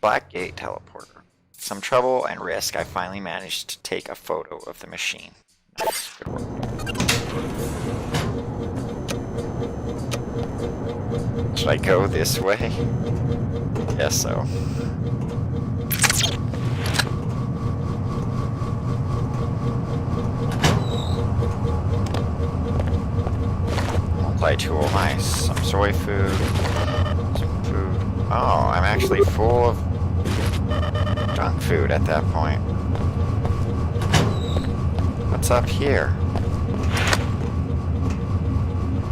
Black Gate teleporter. Some trouble and risk, I finally managed to take a photo of the machine. Nice, good work. Should I go this way? Guess so. Multi-tool, nice. Some soy food. Some food. Oh, I'm actually full of junk food at that point. What's up here?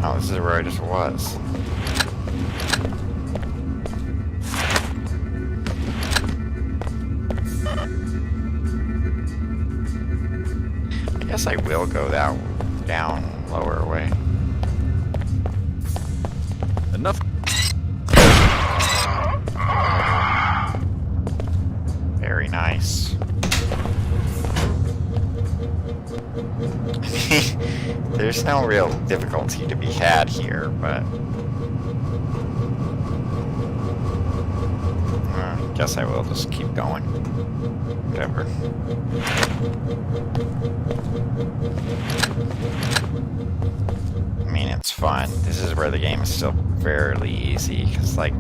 Oh, this is where I just was. I guess I will go that down lower way. Enough. Very nice. There's no real difficulty to be had here, but... I guess I will just keep going. Whatever. I mean, it's fun. This is where the game is still fairly easy, because, like...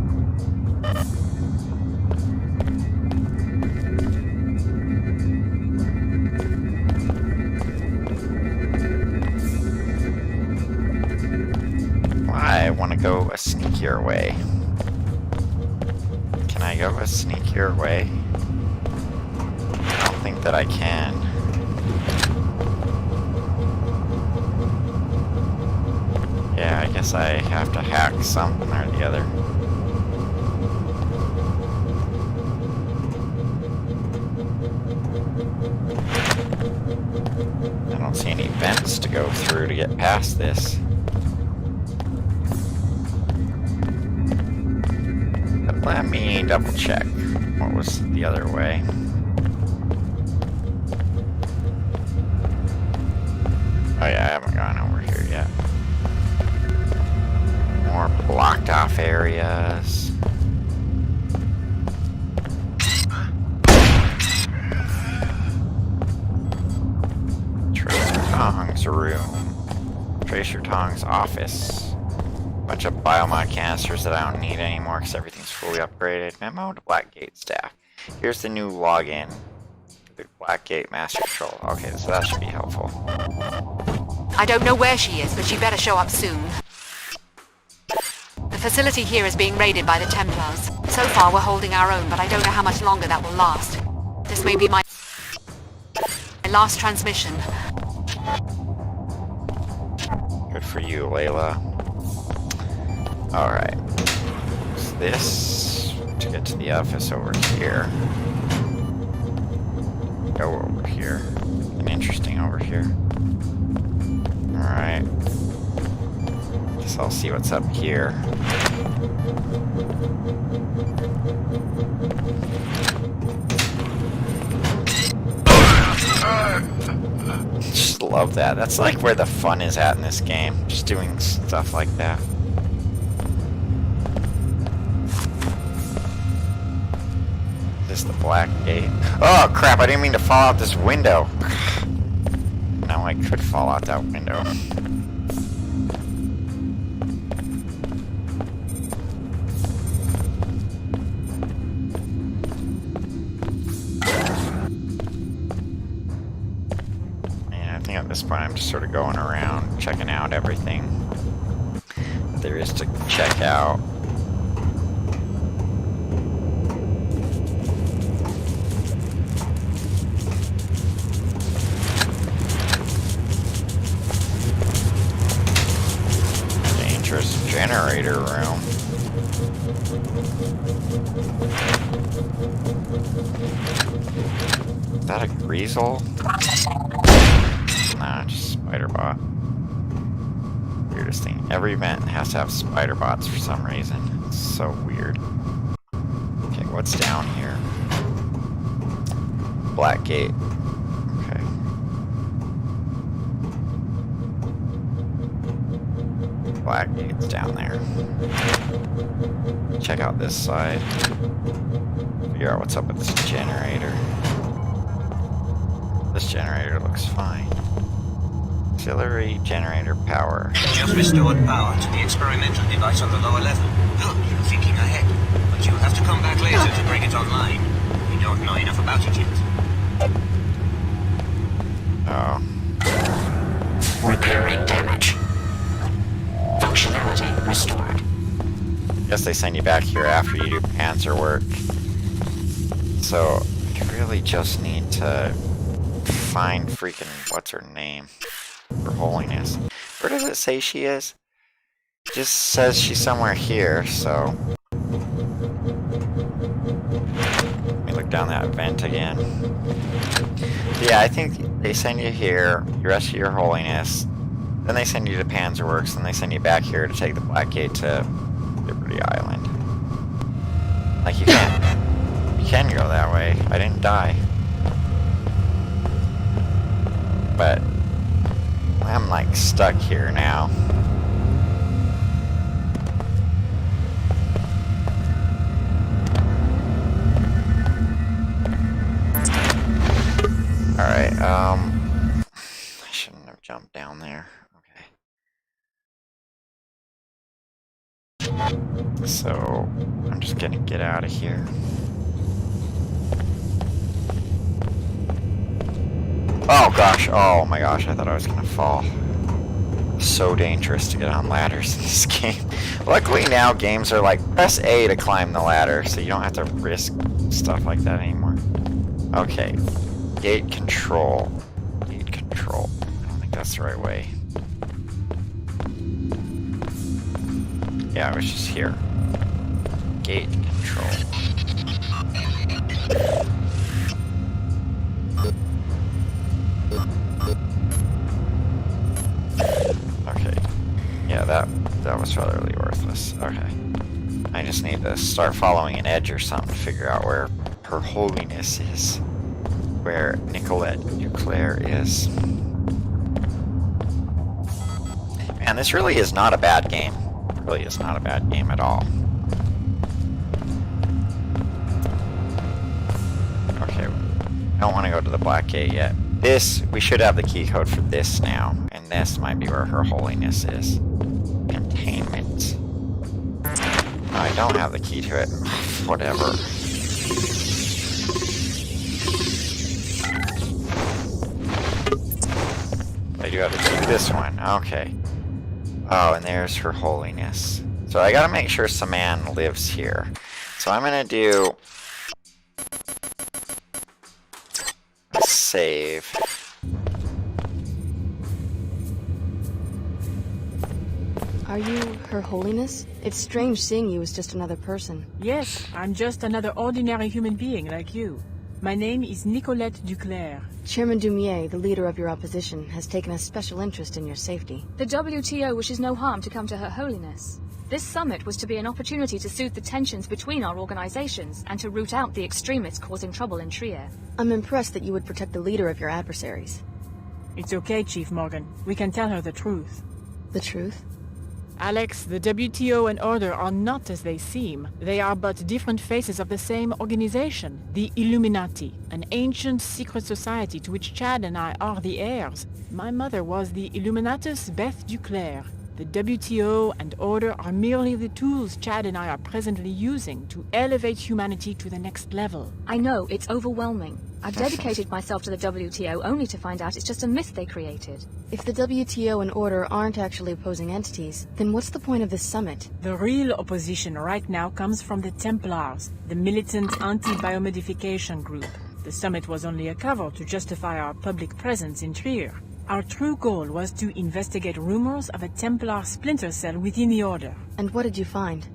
I want to go a sneakier way. Can I go a sneakier way? I don't think that I can. Yeah, I guess I have to hack something or the other. I don't see any vents to go through to get past this. Let me double check what was the other way. Oh yeah, I haven't gone over here yet. More blocked off areas. Trader Kong's room. Tracer Tong's office. Bunch of biomod canisters that I don't need anymore because everything's fully upgraded. Memo to Blackgate staff. Here's the new login. The Blackgate Master Control. Okay, so that should be helpful. I don't know where she is, but she better show up soon. The facility here is being raided by the Templars. So far we're holding our own, but I don't know how much longer that will last. This may be my last transmission. Good for you, Layla. Alright. So this, to get to the office over here. Go over here. An interesting over here. Alright. Guess I'll see what's up here. Just love that. That's like where the fun is at in this game. Just doing stuff like that. Is this the black gate? Oh crap, I didn't mean to fall out this window. Now I could fall out that window. At this point, I'm just sort of going around, checking out everything that there is to check out. Dangerous generator room. Is that a greasel? Nah, just spider bot. Weirdest thing. Every event has to have spider bots for some reason. It's so weird. Okay, what's down here? Black gate. Okay. Black gate's down there. Check out this side. Figure out what's up with this generator. This generator looks fine. Auxiliary generator power. Just restored power to the experimental device on the lower level. Good, you're thinking ahead. But you'll have to come back later to bring it online. We don't know enough about it yet. Oh. Repairing damage. Functionality restored. Guess they send you back here after you do panzer work. So, I really just need to find freaking, what's her name? Her Holiness. Where does it say she is? It just says she's somewhere here, so... Let me look down that vent again. Yeah, I think they send you here, you rescue your Holiness, then they send you to Panzerworks, then they send you back here to take the Black Gate to Liberty Island. Like, you can go that way. I didn't die. But I'm like stuck here now. Alright, I shouldn't have jumped down there. Okay. So, I'm just gonna get out of here. Oh gosh, oh my gosh, I thought I was gonna fall. So dangerous to get on ladders in this game. Luckily now games are like, press A to climb the ladder, so you don't have to risk stuff like that anymore. Okay, gate control. Gate control. I don't think that's the right way. Yeah, I was just here. Gate control. Okay. Yeah, that was utterly worthless. Okay. I just need to start following an edge or something to figure out where Her Holiness is. Where Nicolette Duclair is. Man, this really is not a bad game. It really is not a bad game at all. Okay. I don't want to go to the Black Gate yet. this, we should have the key code for this now, and this might be where Her Holiness is. Containment. No, I don't have the key to it. Whatever. I do have to keep this one. Okay. Oh, and there's Her Holiness. So I gotta make sure Saman lives here. So I'm gonna do... save. Are you Her Holiness? It's strange seeing you as just another person. Yes, I'm just another ordinary human being like you. My name is Nicolette Duclair. Chairman Dumier, the leader of your opposition, has taken a special interest in your safety. The WTO wishes no harm to come to Her Holiness. This summit was to be an opportunity to soothe the tensions between our organizations and to root out the extremists causing trouble in Trier. I'm impressed that you would protect the leader of your adversaries. It's okay, Chief Morgan. We can tell her the truth. The truth? Alex, the WTO and Order are not as they seem. They are but different faces of the same organization, the Illuminati, an ancient secret society to which Chad and I are the heirs. My mother was the Illuminatus Beth Duclair. The WTO and Order are merely the tools Chad and I are presently using to elevate humanity to the next level. I know, it's overwhelming. I've dedicated myself to the WTO only to find out it's just a myth they created. If the WTO and Order aren't actually opposing entities, then what's the point of this summit? The real opposition right now comes from the Templars, the militant anti-biomodification group. The summit was only a cover to justify our public presence in Trier. Our true goal was to investigate rumors of a Templar splinter cell within the Order. And what did you find?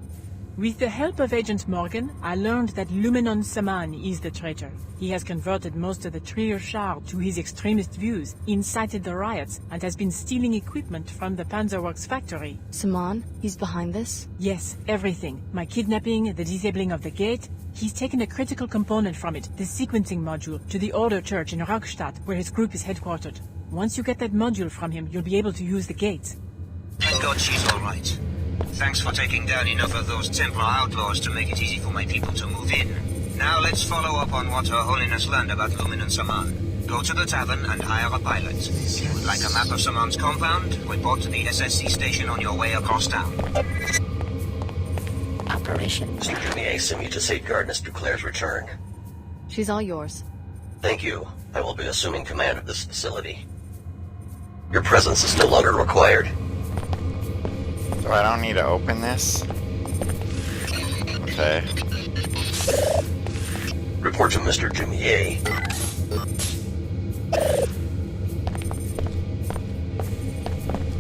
With the help of Agent Morgan, I learned that Lumenon Saman is the traitor. He has converted most of the Trier Shard to his extremist views, incited the riots, and has been stealing equipment from the Panzerworks factory. Saman? He's behind this? Yes, everything. My kidnapping, the disabling of the gate. He's taken a critical component from it, the sequencing module, to the Order Church in Rockstadt, where his group is headquartered. Once you get that module from him, you'll be able to use the gate. Thank God she's all right. Thanks for taking down enough of those Templar outlaws to make it easy for my people to move in. Now let's follow up on what Her Holiness learned about Lumen Saman. Go to the tavern and hire a pilot. If you would like a map of Saman's compound, report to the SSC station on your way across town. Operation. Mr. Dumier sent me to safeguard Mr. Duclair's return. She's all yours. Thank you. I will be assuming command of this facility. Your presence is no longer required. So I don't need to open this? Okay. Report to Mr. Dumier.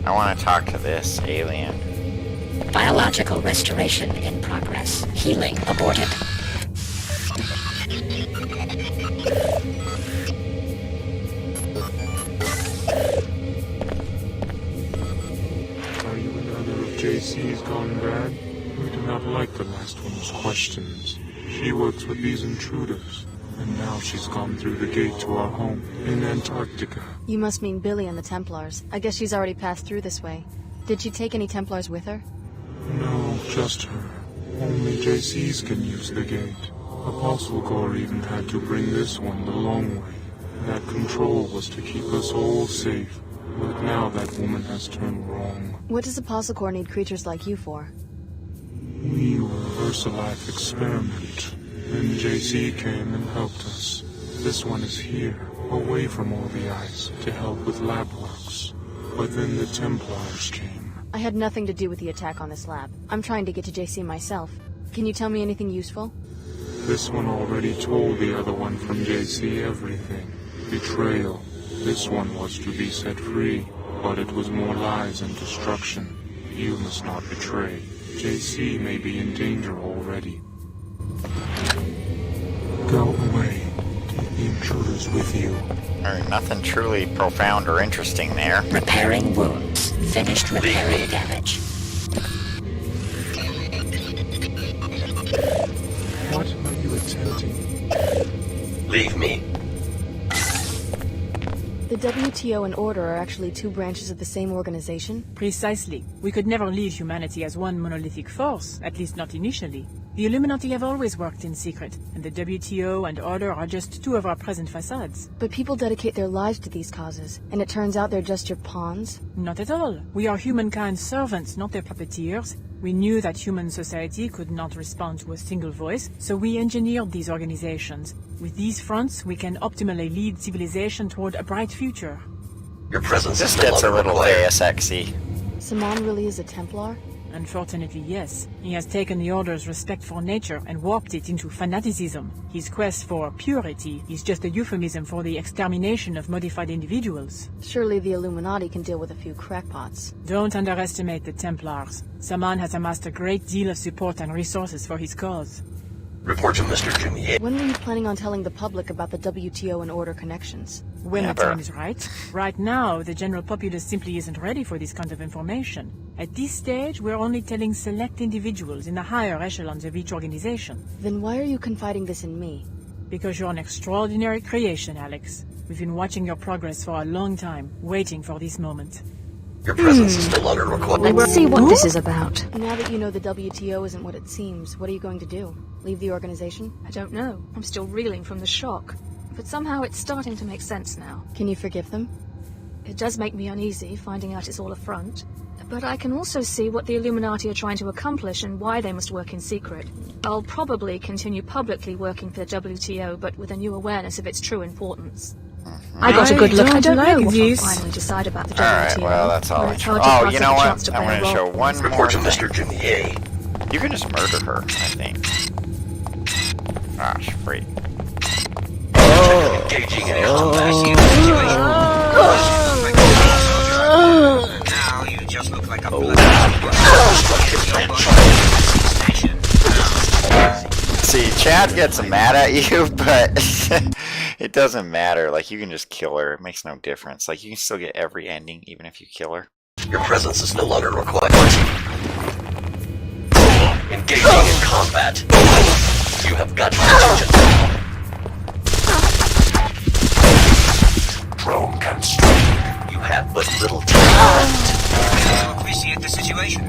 I want to talk to this alien. Biological restoration in progress. Healing aborted. JC's gone bad? We do not like the last one's questions. She works with these intruders, and now she's gone through the gate to our home in Antarctica. You must mean Billy and the Templars. I guess she's already passed through this way. Did she take any Templars with her? No, just her. Only JC's can use the gate. Apostle Gore even had to bring this one the long way. That control was to keep us all safe. But now that woman has turned wrong. What does Apostle Corps need creatures like you for? We were a VersaLife experiment. Then JC came and helped us. This one is here, away from all the ice, to help with lab works. But then the Templars came. I had nothing to do with the attack on this lab. I'm trying to get to JC myself. Can you tell me anything useful? This one already told the other one from JC everything. Betrayal. This one was to be set free, but it was more lies and destruction. You must not betray. JC may be in danger already. Go away. Take the intruders with you. There's nothing truly profound or interesting there. Repairing wounds. Finished repairing damage. What are you attempting? Leave me. The WTO and Order are actually two branches of the same organization? Precisely. We could never lead humanity as one monolithic force, at least not initially. The Illuminati have always worked in secret, and the WTO and Order are just two of our present facades. But people dedicate their lives to these causes, and it turns out they're just your pawns? Not at all. We are humankind's servants, not their puppeteers. We knew that human society could not respond to a single voice, so we engineered these organizations. With these fronts, we can optimally lead civilization toward a bright future. Your presence This is no gets a longer little required. Deus Ex-y. Saman really is a Templar? Unfortunately, yes. He has taken the Order's respect for nature and warped it into fanaticism. His quest for purity is just a euphemism for the extermination of modified individuals. Surely the Illuminati can deal with a few crackpots. Don't underestimate the Templars. Saman has amassed a great deal of support and resources for his cause. Report to Mr. Dumier. When were you planning on telling the public about the WTO and Order connections? When Never. the time is right. Right now, the general populace simply isn't ready for this kind of information. At this stage, we're only telling select individuals in the higher echelons of each organization. Then why are you confiding this in me? Because you're an extraordinary creation, Alex. We've been watching your progress for a long time, waiting for this moment. Your presence is no longer required. Let's see what this is about. Now that you know the WTO isn't what it seems, what are you going to do? Leave the organization? I don't know. I'm still reeling from the shock. But somehow it's starting to make sense now. Can you forgive them? It does make me uneasy, finding out it's all a front. But I can also see what the Illuminati are trying to accomplish and why they must work in secret. I'll probably continue publicly working for the WTO, but with a new awareness of its true importance. I got a good look. I don't know what I'll finally decide about the WTO. Alright, well, that's all. It's hard to Oh, pass you up know a what? chance to I'm play a going to role. show one more Report to thing. Mr. Dumier. You can just murder her, I think. Gosh, freak. Engaging in combat. Now you just look like a See, Chad gets mad at you, but it doesn't matter. Like, you can just kill her. It makes no difference. Like, you can still get every ending, even if you kill her. Your presence is no longer required. Engaging in combat. You have got my attention. Drone constructed. You have but little time left. You appreciate the situation.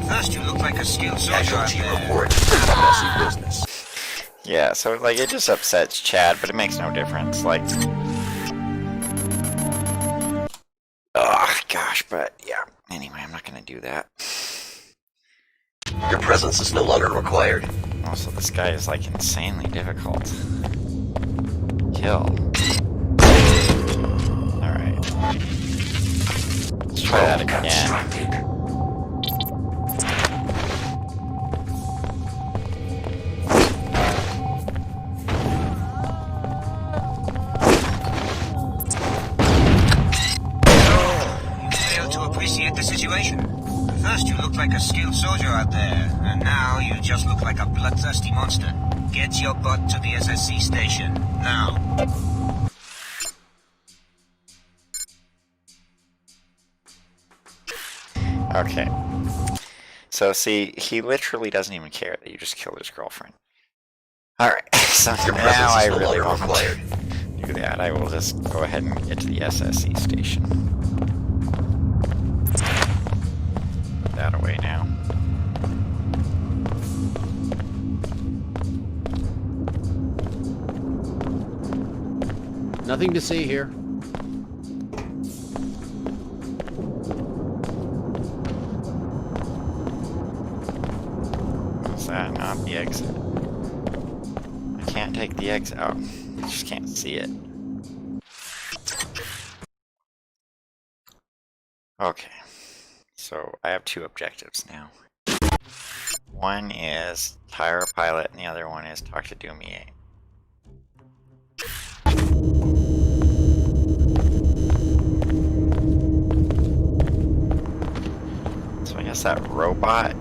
First you look like a skilled soldier out Casualty there. report. Messy business. Yeah, so, like, it just upsets Chad, but it makes no difference. Like... Oh, gosh, but, yeah. Anyway, I'm not gonna do that. Your presence is no longer required. Also, this guy is, like, insanely difficult. Kill. Alright. Let's try that again. Fail to appreciate the situation. First you looked like a skilled soldier out there, and now you just look like a bloodthirsty monster. Get your butt to the SSC station, now. Okay. So, see, he literally doesn't even care that you just killed his girlfriend. Alright, so now I really want to do that. I will just go ahead and get to the SSC station. Put that away now. Nothing to see here. Is that not the exit? I can't take the exit. Oh, I just can't see it. Okay. So I have two objectives now. One is hire a pilot, and the other one is talk to Dumier. So I guess that robot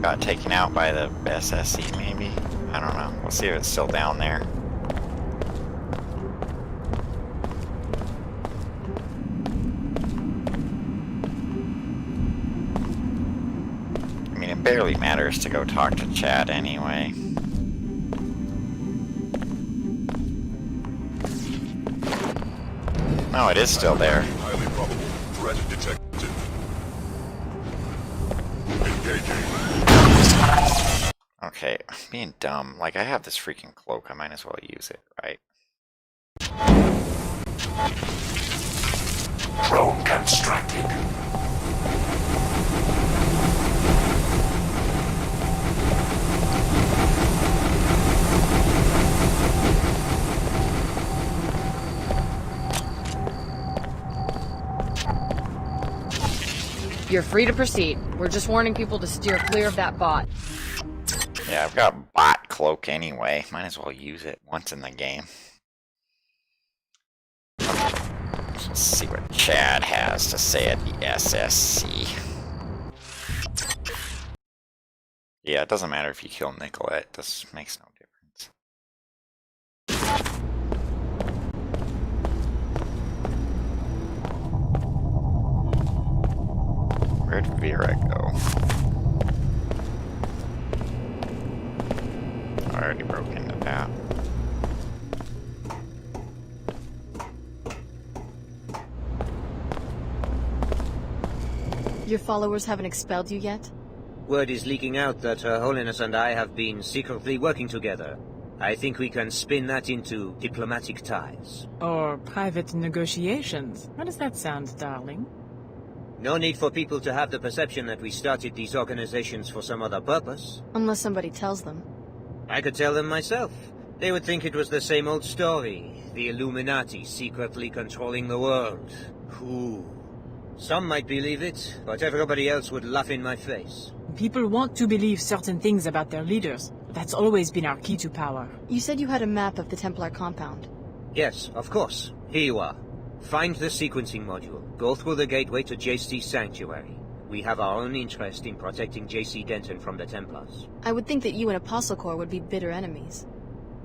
got taken out by the SSC, maybe? I don't know. We'll see if it's still down there. I mean, it barely matters to go talk to Chad anyway. No, it is still there. Highly probable. Threat detected. Engaging. Okay, I'm being dumb. Like, I have this freaking cloak. I might as well use it, right? Drone constructed. You're free to proceed. We're just warning people to steer clear of that bot. Yeah, I've got bot cloak anyway. Might as well use it once in the game. Let's see what Chad has to say at the SSC. Yeah, it doesn't matter if you kill Nicolette. This makes no difference. Where'd Vera go? I already broke into that. Your followers haven't expelled you yet? Word is leaking out that Her Holiness and I have been secretly working together. I think we can spin that into diplomatic ties. Or private negotiations. How does that sound, darling? No need for people to have the perception that we started these organizations for some other purpose. Unless somebody tells them. I could tell them myself. They would think it was the same old story. The Illuminati secretly controlling the world. Who? Some might believe it, but everybody else would laugh in my face. People want to believe certain things about their leaders. That's always been our key to power. You said you had a map of the Templar compound. Yes, of course. Here you are. Find the sequencing module. Go through the gateway to JC Sanctuary. We have our own interest in protecting JC Denton from the Templars. I would think that you and Apostle Corps would be bitter enemies.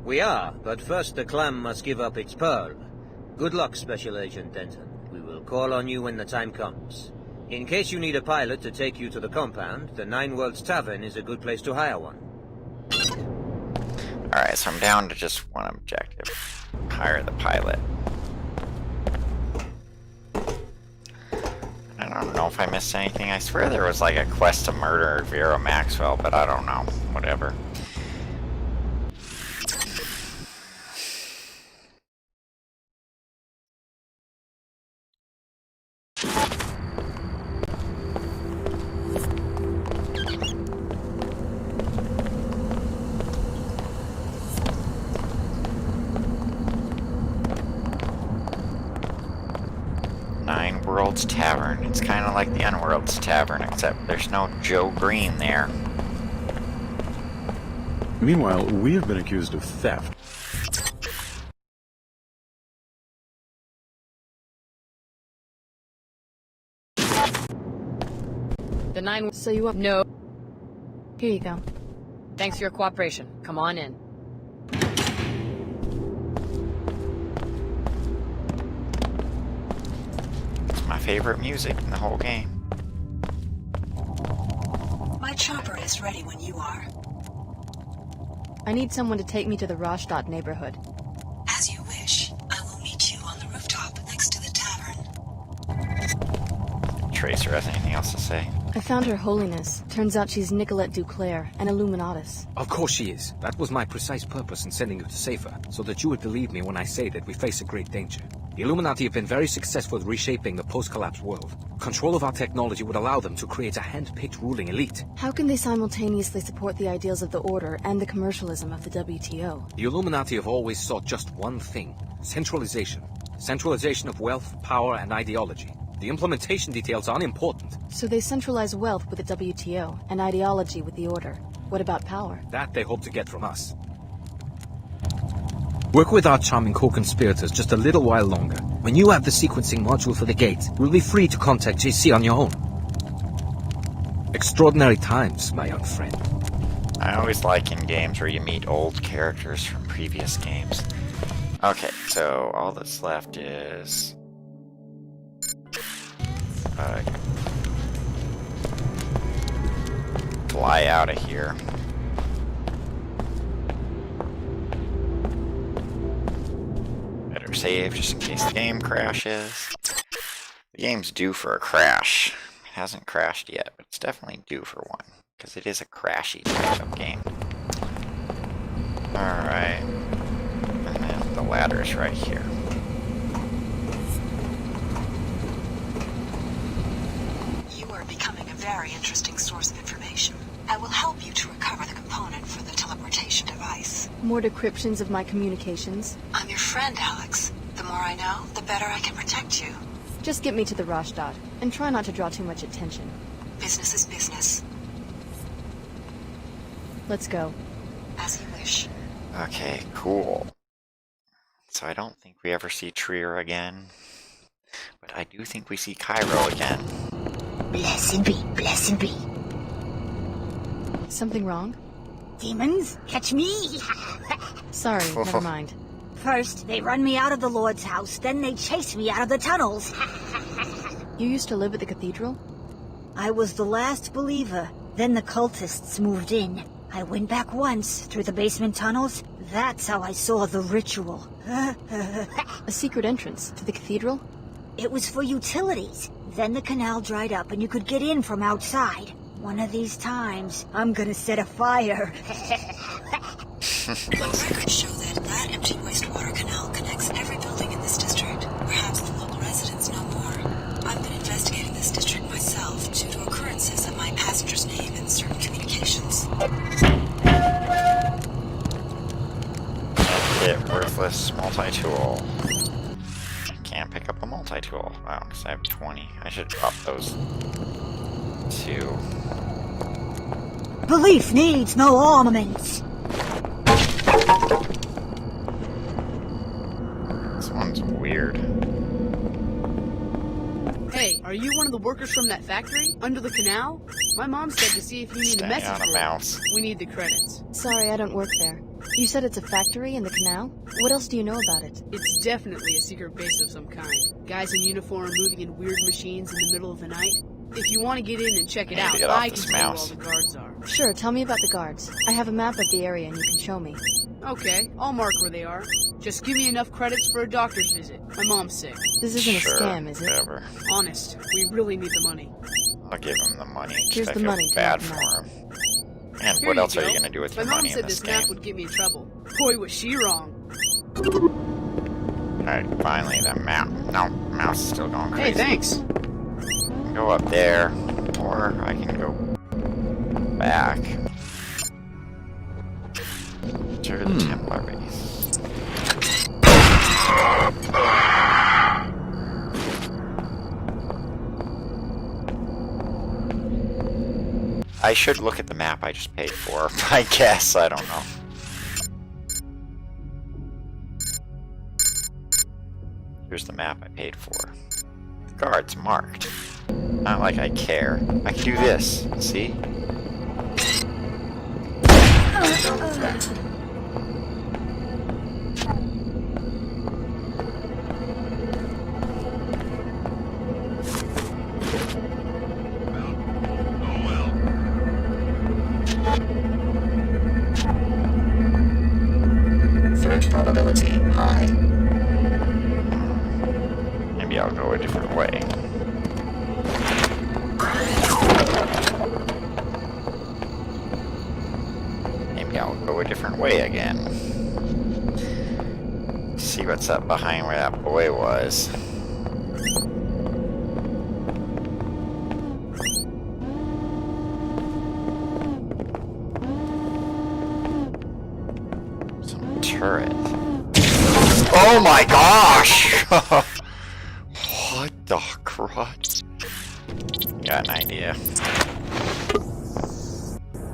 We are, but first the clam must give up its pearl. Good luck, Special Agent Denton. We will call on you when the time comes. In case you need a pilot to take you to the compound, the Nine Worlds Tavern is a good place to hire one. Alright, so I'm down to just one objective. Hire the pilot. I don't know if I missed anything. I swear there was like a quest to murder Vera Maxwell, but I don't know. Whatever. Nine Worlds Tavern. It's kind of like the Unworlds Tavern, except there's no Joe Green there. Meanwhile, we have been accused of theft. The nine... So you up? No. Here you go. Thanks for your cooperation. Come on in. It's my favorite music in the whole game. My chopper is ready when you are. I need someone to take me to the Rashtat neighborhood. As you wish. I will meet you on the rooftop next to the tavern. Tracer has anything else to say? I found Her Holiness. Turns out she's Nicolette Duclair, an Illuminatus. Of course she is. That was my precise purpose in sending you to save her, so that you would believe me when I say that we face a great danger. The Illuminati have been very successful at reshaping the post-collapse world. Control of our technology would allow them to create a hand-picked ruling elite. How can they simultaneously support the ideals of the Order and the commercialism of the WTO? The Illuminati have always sought just one thing: centralization. Centralization of wealth, power, and ideology. The implementation details are unimportant. So they centralize wealth with the WTO, and ideology with the Order. What about power? That they hope to get from us. Work with our charming co-conspirators just a little while longer. When you have the sequencing module for the gate, we'll be free to contact JC on your own. Extraordinary times, my young friend. I always like in games where you meet old characters from previous games. Okay, so all that's left is... fly out of here. Better save just in case the game crashes. The game's due for a crash. It hasn't crashed yet, but it's definitely due for one, because it is a crashy type of game. Alright. And then the ladder's right here. You are becoming a very interesting source of information. I will help you to recover the component for the teleportation device. More decryptions of my communications. I'm your friend, Alex. The more I know, the better I can protect you. Just get me to the Rashdat, and try not to draw too much attention. Business is business. Let's go. As you wish. Okay, cool. So I don't think we ever see Trier again. But I do think we see Cairo again. Blessed be, blessed be. Something wrong? Demons, catch me! Sorry, never mind. First, they run me out of the Lord's house, then they chase me out of the tunnels. You used to live at the cathedral? I was the last believer. Then the cultists moved in. I went back once, through the basement tunnels. That's how I saw the ritual. A secret entrance to the cathedral? It was for utilities. Then the canal dried up and you could get in from outside. One of these times, I'm gonna set a fire. My records show that empty wastewater canal connects every building in this district. Perhaps the local residents know more. I've been investigating this district myself due to occurrences of my passenger's name in certain communications. Hit worthless multi-tool. Can't pick up a multi-tool. Wow, because I have 20. I should drop those 2. Belief needs no armaments. This one's weird. Hey, are you one of the workers from that factory? Under the canal? My mom said to see if you need Stay a message on a board. mouse. We need the credits. Sorry, I don't work there. You said it's a factory in the canal? What else do you know about it? It's definitely a secret base of some kind. Guys in uniform moving in weird machines in the middle of the night. If you want to get in and check it I need out, to get off I can this tell you all mouse. the guards are. Sure, tell me about the guards. I have a map of the area and you can show me. Okay, I'll mark where they are. Just give me enough credits for a doctor's visit. My mom's sick. This isn't Sure, a scam, is it? whatever. Honest, we really need the money. I'll give him the money. 'Cause Here's I the feel money to bad make for the map. him. And Here what else you are go. you going to do with My your mom money in said this this map game? would get me in trouble. Boy, was she wrong. Alright, finally the map. No, mouse is still going crazy. Hey, thanks. Go up there, or I can go back to the Templar base. I should look at the map I just paid for, I guess, I don't know. Here's the map I paid for. The guard's marked. Not like I care. I can do this, see? Threat probability high. Maybe I'll go a different way. Maybe I'll go a different way again. See what's up behind where that boy was. Some turret. Oh my gosh! What the crud? Got an idea.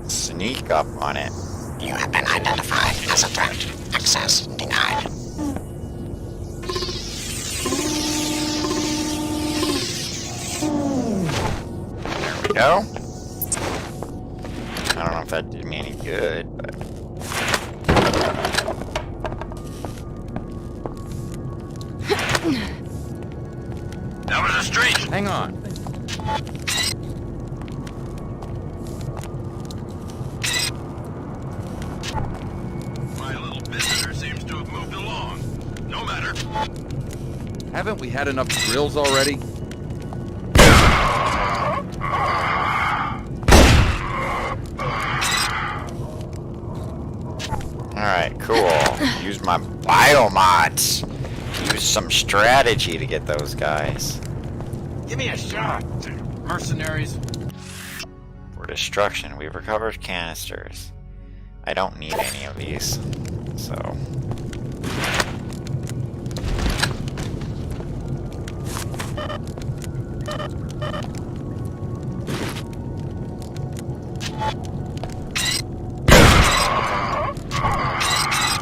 Sneak up on it. You have been identified as a threat. Access denied. There we go. I don't know if that did me any good, but... Down to the street! Hang on. My little visitor seems to have moved along. No matter. Haven't we had enough drills already? Alright, use my biomods. Use some strategy to get those guys. Give me a shot, mercenaries. For destruction, we've recovered canisters. I don't need any of these, so...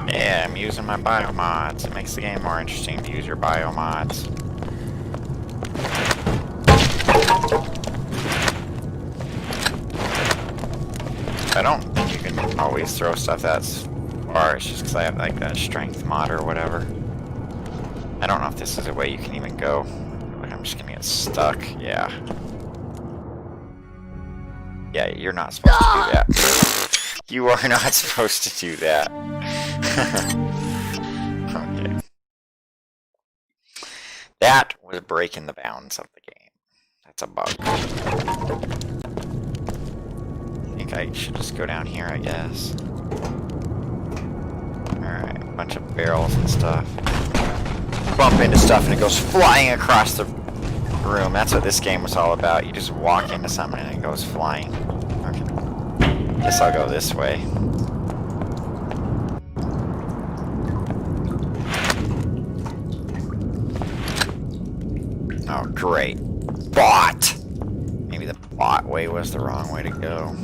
Yeah, I'm using my biomods. It makes the game more interesting to use your biomods. I don't think you can always throw stuff that's far. It's just because I have like that strength mod or whatever. I don't know if this is a way you can even go. Like I'm just gonna get stuck. Yeah. Yeah, you're not supposed to do that. You are not supposed to do that. Okay. That was breaking the bounds of the game. That's a bug. I think I should just go down here, I guess. Alright, a bunch of barrels and stuff. Bump into stuff and it goes flying across the room. That's what this game was all about. You just walk into something and it goes flying. Okay. Guess I'll go this way. Oh, great. Bot! Maybe the bot way was the wrong way to go.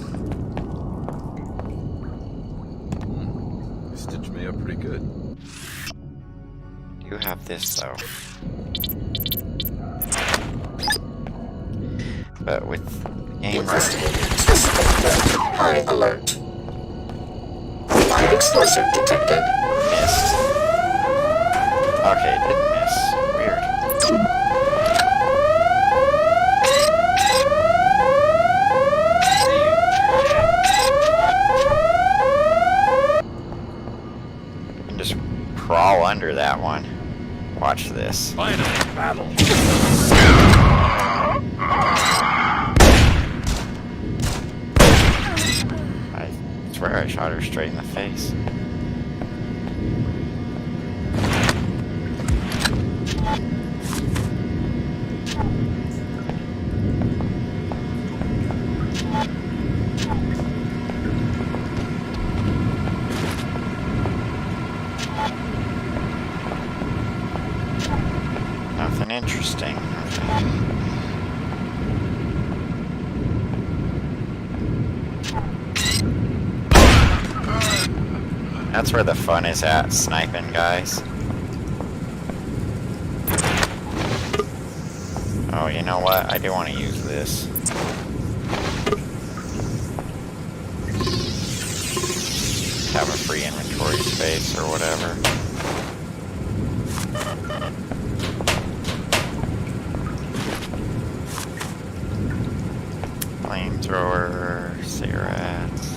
You stitched me up pretty good. You have this, though. But with game High alert. Live explosive detected. Missed. Okay, it didn't miss. Weird. You can just crawl under that one. Watch this. Finally, battle. I swear I shot her straight in the face. Nothing interesting. That's where the fun is at, sniping guys. Oh, you know what? I do want to use this. Have a free inventory space or whatever. Flamethrower, cigarettes.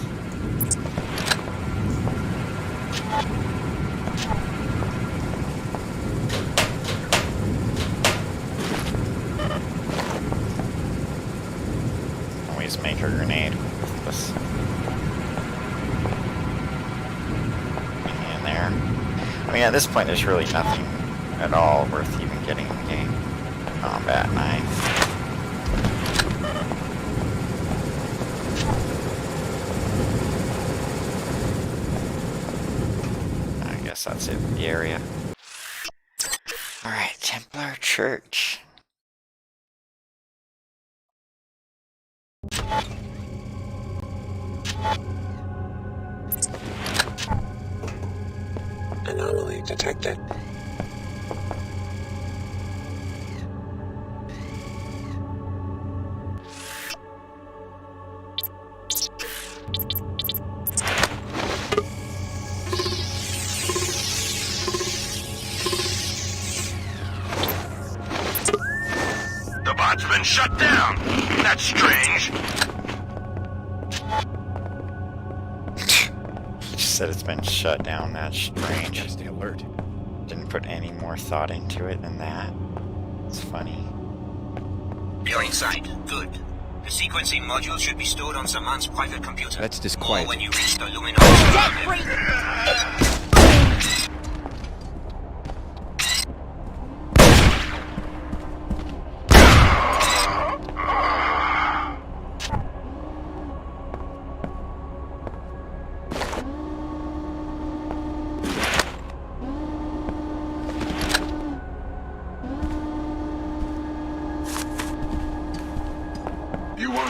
Always make a grenade with this in there. I mean, at this point, there's really nothing at all worth even getting in the game. Combat knife. That's it, the area. Alright, Templar Church. Anomaly detected. Bot's been shut down. That's strange. Just said it's been shut down. That's strange. Gotta stay alert. Didn't put any more thought into it than that. It's funny. You're inside. Good. The sequencing module should be stored on Saman's private computer. Let's disquiet. Or when you reach the luminous...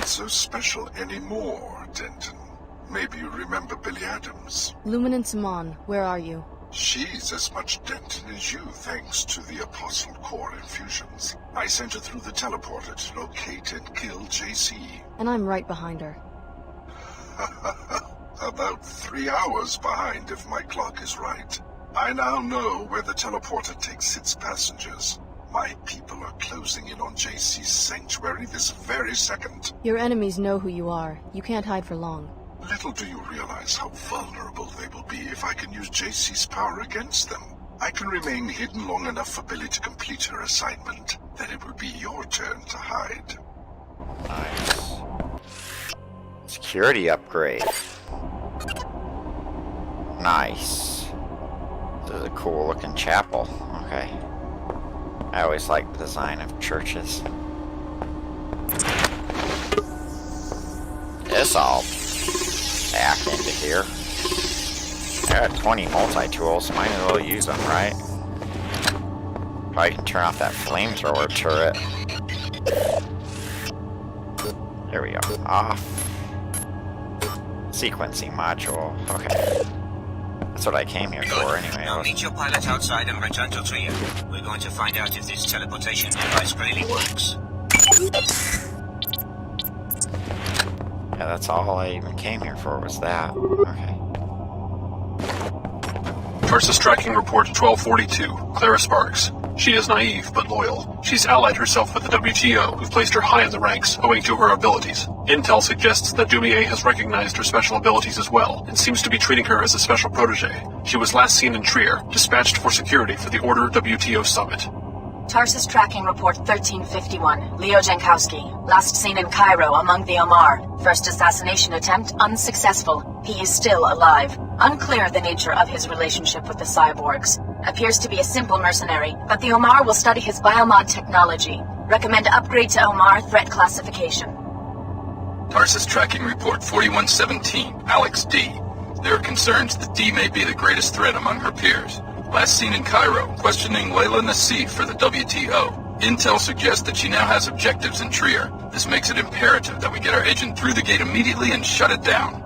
not so special anymore, Denton. Maybe you remember Billy Adams. Luminance Mon, where are you? She's as much Denton as you, thanks to the Apostle Core infusions. I sent her through the teleporter to locate and kill JC. And I'm right behind her. About 3 hours behind, if my clock is right. I now know where the teleporter takes its passengers. My people are closing in on JC's sanctuary this very second. Your enemies know who you are. You can't hide for long. Little do you realize how vulnerable they will be if I can use JC's power against them. I can remain hidden long enough for Billy to complete her assignment. Then it will be your turn to hide. Nice. Security upgrade. Nice. This is a cool looking chapel. Okay. I always like the design of churches. This all back into here. I got 20 multi-tools, might as well use them, right? Probably can turn off that flamethrower turret. There we go. Off. Sequencing module. Okay. That's what I came here for anyway. Now meet your pilot outside and return to Trio. We're going to find out if this teleportation device really works. Yeah, that's all I even came here for was that. Okay. Tarsus tracking report 1242. Clara Sparks. She is naive, but loyal. She's allied herself with the WTO, who've placed her high in the ranks, owing to her abilities. Intel suggests that Dumier has recognized her special abilities as well, and seems to be treating her as a special protege. She was last seen in Trier, dispatched for security for the Order WTO Summit. Tarsus tracking report 1351. Leo Jankowski. Last seen in Cairo among the Omar. First assassination attempt unsuccessful. He is still alive. Unclear the nature of his relationship with the cyborgs. Appears to be a simple mercenary, but the Omar will study his biomod technology. Recommend upgrade to Omar threat classification. Tarsus tracking report 4117. Alex D. There are concerns that D may be the greatest threat among her peers. Last seen in Cairo, questioning Layla Nassif for the WTO. Intel suggests that she now has objectives in Trier. This makes it imperative that we get our agent through the gate immediately and shut it down.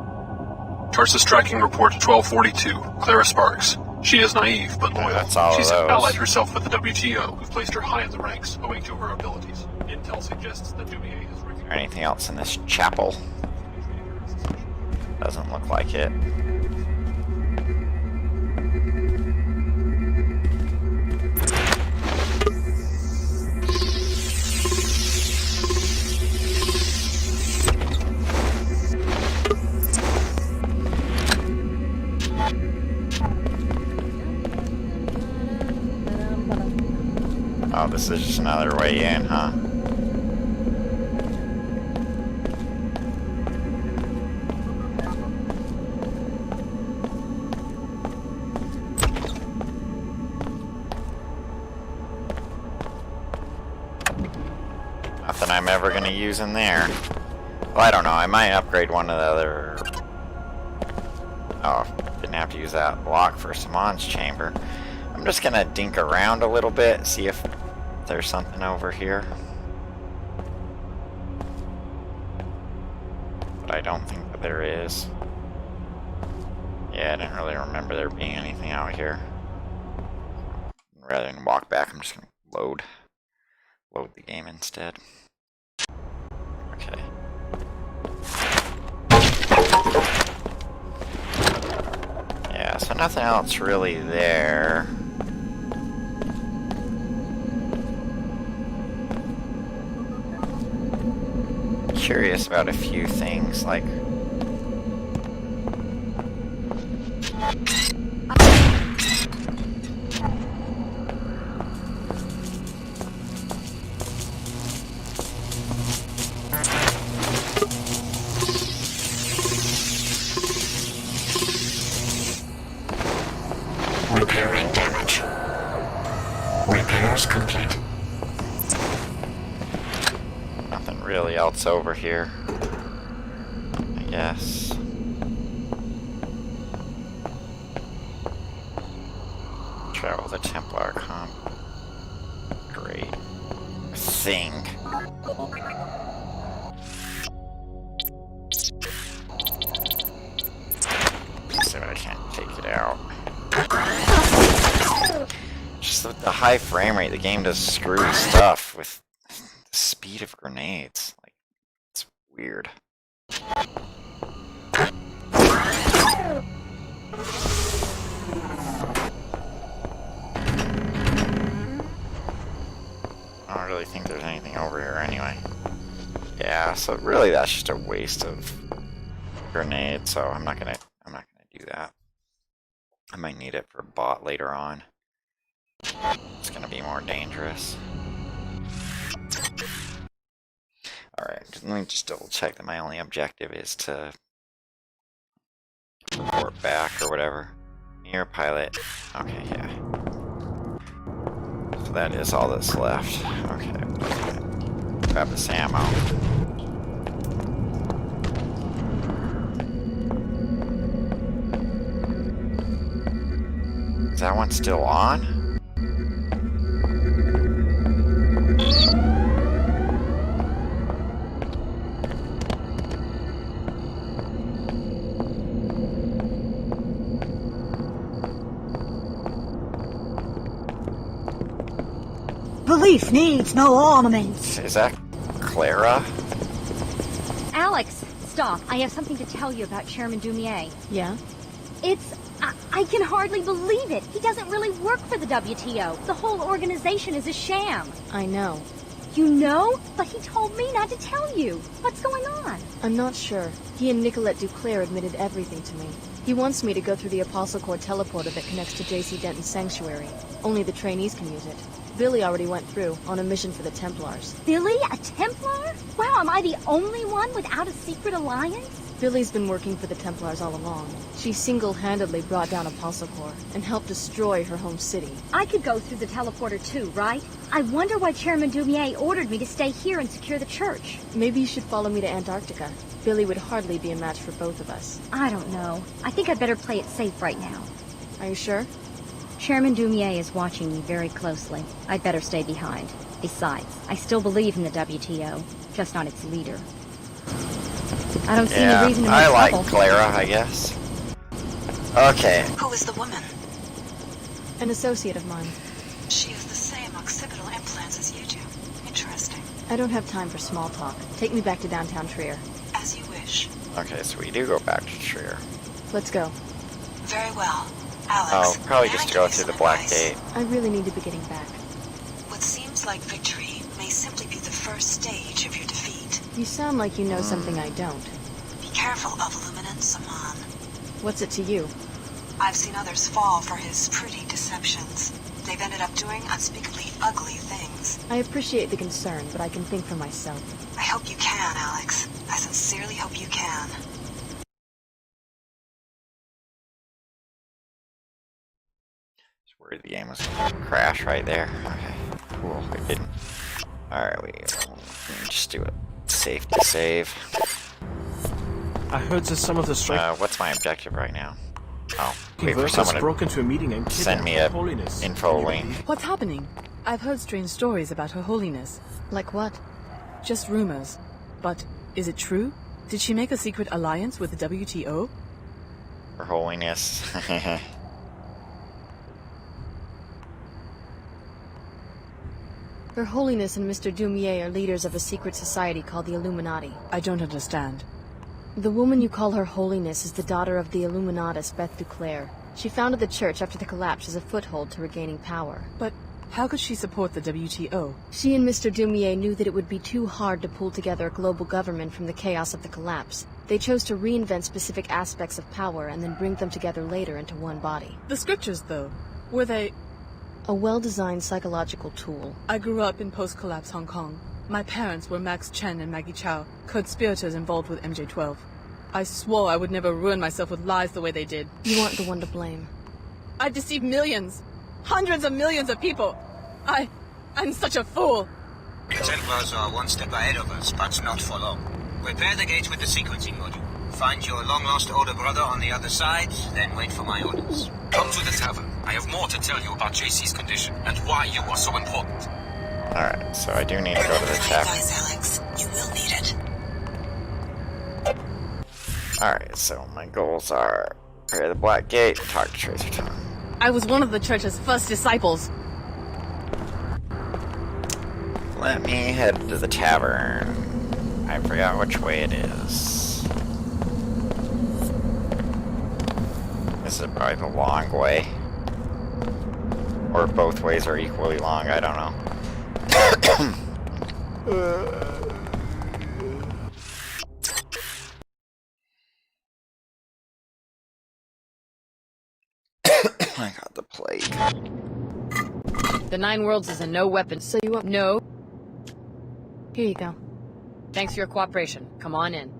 Tarsus tracking report 1242. Clara Sparks. She is naive, but loyal. She's allied herself with the WTO, who've placed her high in the ranks, owing to her abilities. Intel suggests that Dumier has recognized... Anything else in this chapel? Doesn't look like it. Oh, this is just another way in, huh? Nothing I'm ever gonna use in there. Well, I don't know, I might upgrade one of the other... Oh, didn't have to use that lock for Simon's chamber. I'm just gonna dink around a little bit, see if there's something over here. But I don't think that there is. Yeah, I didn't really remember there being anything out here. Rather than walk back, I'm just gonna load the game instead. Okay. Yeah, so nothing else really there. Curious about a few things, like repairing damage. Repairs complete. nothing really else over here, I guess. Travel the Templar comp. Great thing. high frame rate, the game does screwy stuff with the speed of grenades. Like, it's weird. I don't really think there's anything over here anyway. Yeah, so really that's just a waste of grenades, so I'm not gonna do that. I might need it for a bot later on. It's gonna be more dangerous. Alright, let me just double check that my only objective is to report back or whatever. Near pilot. Okay, yeah. So that is all that's left. Okay. Grab this ammo. Is that one still on? Belief needs no armaments. Is that Clara? Alex, stop. I have something to tell you about Chairman Dumier. Yeah? I can hardly believe it. He doesn't really work for the WTO. The whole organization is a sham. I know. You know? But he told me not to tell you. What's going on? I'm not sure. He and Nicolette Duclair admitted everything to me. He wants me to go through the Apostle Corps teleporter that connects to J.C. Denton's sanctuary. Only the trainees can use it. Billy already went through, on a mission for the Templars. Billy? A Templar? Wow, am I the only one without a secret alliance? Billy's been working for the Templars all along. She single-handedly brought down Apostle Corps and helped destroy her home city. I could go through the teleporter too, right? I wonder why Chairman Dumier ordered me to stay here and secure the church. Maybe you should follow me to Antarctica. Billy would hardly be a match for both of us. I don't know. I think I'd better play it safe right now. Are you sure? Chairman Dumier is watching me very closely. I'd better stay behind. Besides, I still believe in the WTO, just not its leader. I don't see any reason to make I trouble. like Clara, I guess. Okay. Who is the woman? An associate of mine. She has the same occipital implants as you do. Interesting. I don't have time for small talk. Take me back to downtown Trier. As you wish. Okay, so we do go back to Trier. Let's go. Very well. Alex, oh, probably just go through the Black Gate. I really need to be getting back. What seems like victory may simply be the first stage of your defeat. You sound like you know something I don't. Be careful of Luminant Saman. What's it to you? I've seen others fall for his pretty deceptions. They've ended up doing unspeakably ugly things. I appreciate the concern, but I can think for myself. I hope you can, Alex. I sincerely hope you can. Where the game was gonna crash right there. Okay, cool. It didn't. Alright, we just do it. Safe to save. I heard that some of the strike. What's my objective right now? Oh, wait for Converse someone has broken to a meeting and send me a Holiness. info link. What's happening? I've heard strange stories about Her Holiness. Like what? Just rumors. But is it true? Did she make a secret alliance with the WTO? Her Holiness. Her Holiness and Mr. Dumier are leaders of a secret society called the Illuminati. I don't understand. The woman you call Her Holiness is the daughter of the Illuminatus Beth Duclair. She founded the church after the collapse as a foothold to regaining power. But how could she support the WTO? She and Mr. Dumier knew that it would be too hard to pull together a global government from the chaos of the collapse. They chose to reinvent specific aspects of power and then bring them together later into one body. The scriptures, though, were they... A well-designed psychological tool. I grew up in post-collapse Hong Kong. My parents were Max Chen and Maggie Chow, co-conspirators involved with MJ-12. I swore I would never ruin myself with lies the way they did. You aren't the one to blame. I've deceived millions, hundreds of millions of people. I'm such a fool. The Templars are one step ahead of us, but not for long. Repair the gates with the sequencing module. Find your long-lost older brother on the other side, then wait for my orders. Come to the tavern. I have more to tell you about JC's condition and why you are so important. Alright, so I do need to go to the tavern. Alex. You will need it. Alright, so my goals are repair the Black Gate, talk to Tracer Tom. I was one of the church's first disciples. Let me head to the tavern. I forgot which way it is. This is probably the long way. Or both ways are equally long, I don't know. I got the plague. The Nine Worlds is a no-weapon. So you want... No. Here you go. Thanks for your cooperation. Come on in.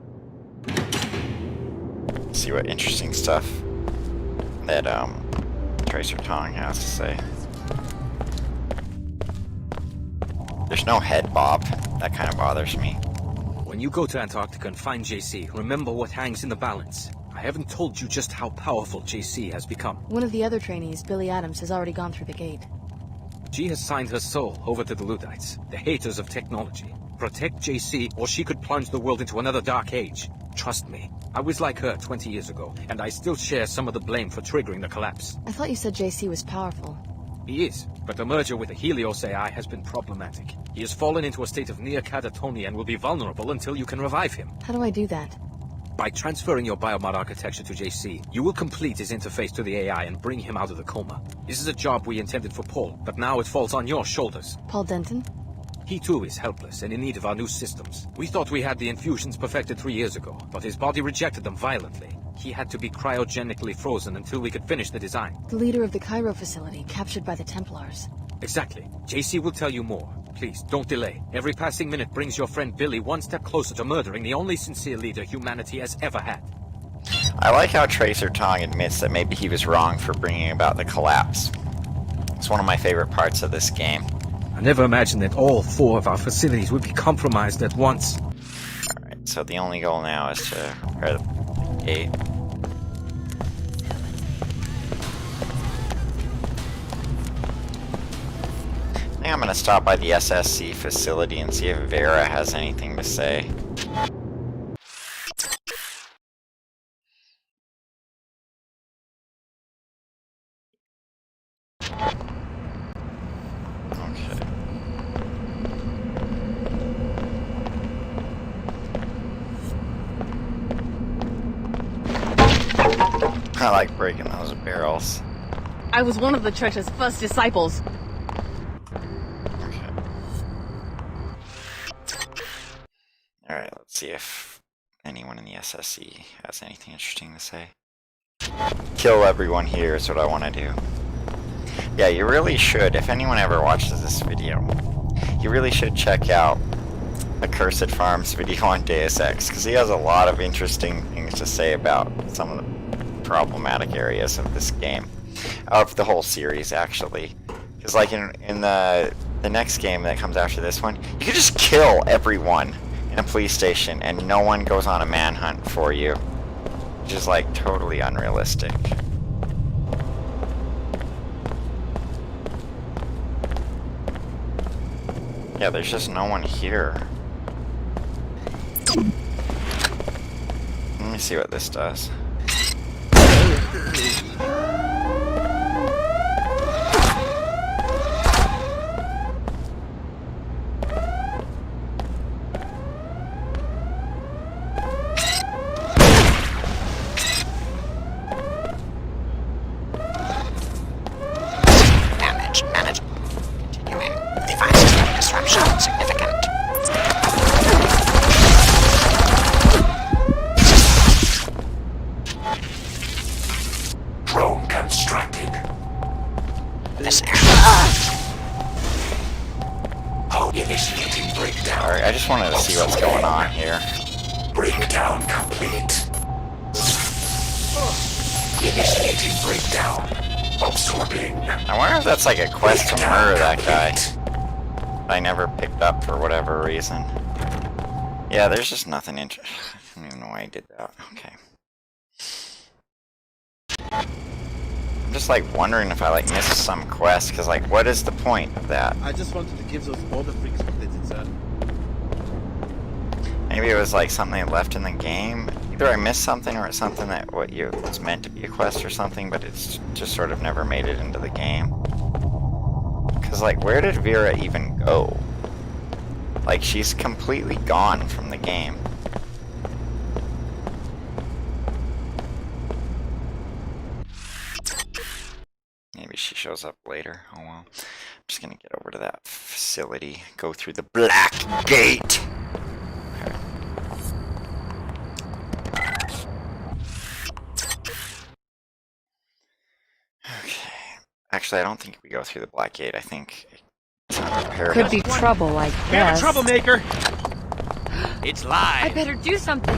See what interesting stuff that Tracer Tong has to say. There's no head bob. That kind of bothers me. When you go to Antarctica and find JC, remember what hangs in the balance. I haven't told you just how powerful JC has become. One of the other trainees, Billy Adams, has already gone through the gate. She has signed her soul over to the Luddites, the haters of technology. Protect JC, or she could plunge the world into another dark age. Trust me, I was like her 20 years ago, and I still share some of the blame for triggering the collapse. I thought you said JC was powerful. He is, but the merger with the Helios AI has been problematic. He has fallen into a state of near catatonia and will be vulnerable until you can revive him. How do I do that? By transferring your biomod architecture to JC, you will complete his interface to the AI and bring him out of the coma. This is a job we intended for Paul, but now it falls on your shoulders. Paul Denton? He too is helpless and in need of our new systems. We thought we had the infusions perfected 3 years ago, but his body rejected them violently. He had to be cryogenically frozen until we could finish the design. The leader of the Cairo facility, captured by the Templars. Exactly. JC will tell you more. Please, don't delay. Every passing minute brings your friend Billy one step closer to murdering the only sincere leader humanity has ever had. I like how Tracer Tong admits that maybe he was wrong for bringing about the collapse. It's one of my favorite parts of this game. I never imagined that all 4 of our facilities would be compromised at once. Alright, so the only goal now is to repair the gate. I think I'm gonna stop by the SSC facility and see if Vera has anything to say. I like breaking those barrels. I was one of the Church's first disciples. Okay. Alright, let's see if anyone in the SSC has anything interesting to say. Kill everyone here is what I want to do. Yeah, you really should, if anyone ever watches this video, you really should check out Accursed Farm's video on Deus Ex, because he has a lot of interesting things to say about some of the problematic areas of this game. Of the whole series, actually. Because like in the next game that comes after this one, you can just kill everyone in a police station and no one goes on a manhunt for you. Which is like totally unrealistic. Yeah, there's just no one here. Let me see what this does. Damage manageable. Continuing. Device system disruption significant. Drone constructed. This area. Oh, initiating breakdown. Alright, I just wanted to see what's going on here. Breakdown complete. Initiating breakdown. Absorbing. I wonder if that's like a quest to murder that guy. I never picked up for whatever reason. Yeah, there's just nothing interesting. I don't even know why I did that. Okay. I'm just like wondering if I like missed some quest, because like what is the point of that? I just wanted to give those other freaks what they deserve. Maybe it was like something left in the game. Either I missed something or it's something that it's meant to be a quest or something, but it's just sort of never made it into the game. Because like where did Vera even go? Like, she's completely gone from the game. Maybe she shows up later. Oh well. I'm just gonna get over to that facility. Go through the black gate. Okay. Actually, I don't think we go through the black gate. I think it's unprepared. Could be trouble, I guess. You're a troublemaker! It's live. I better do something.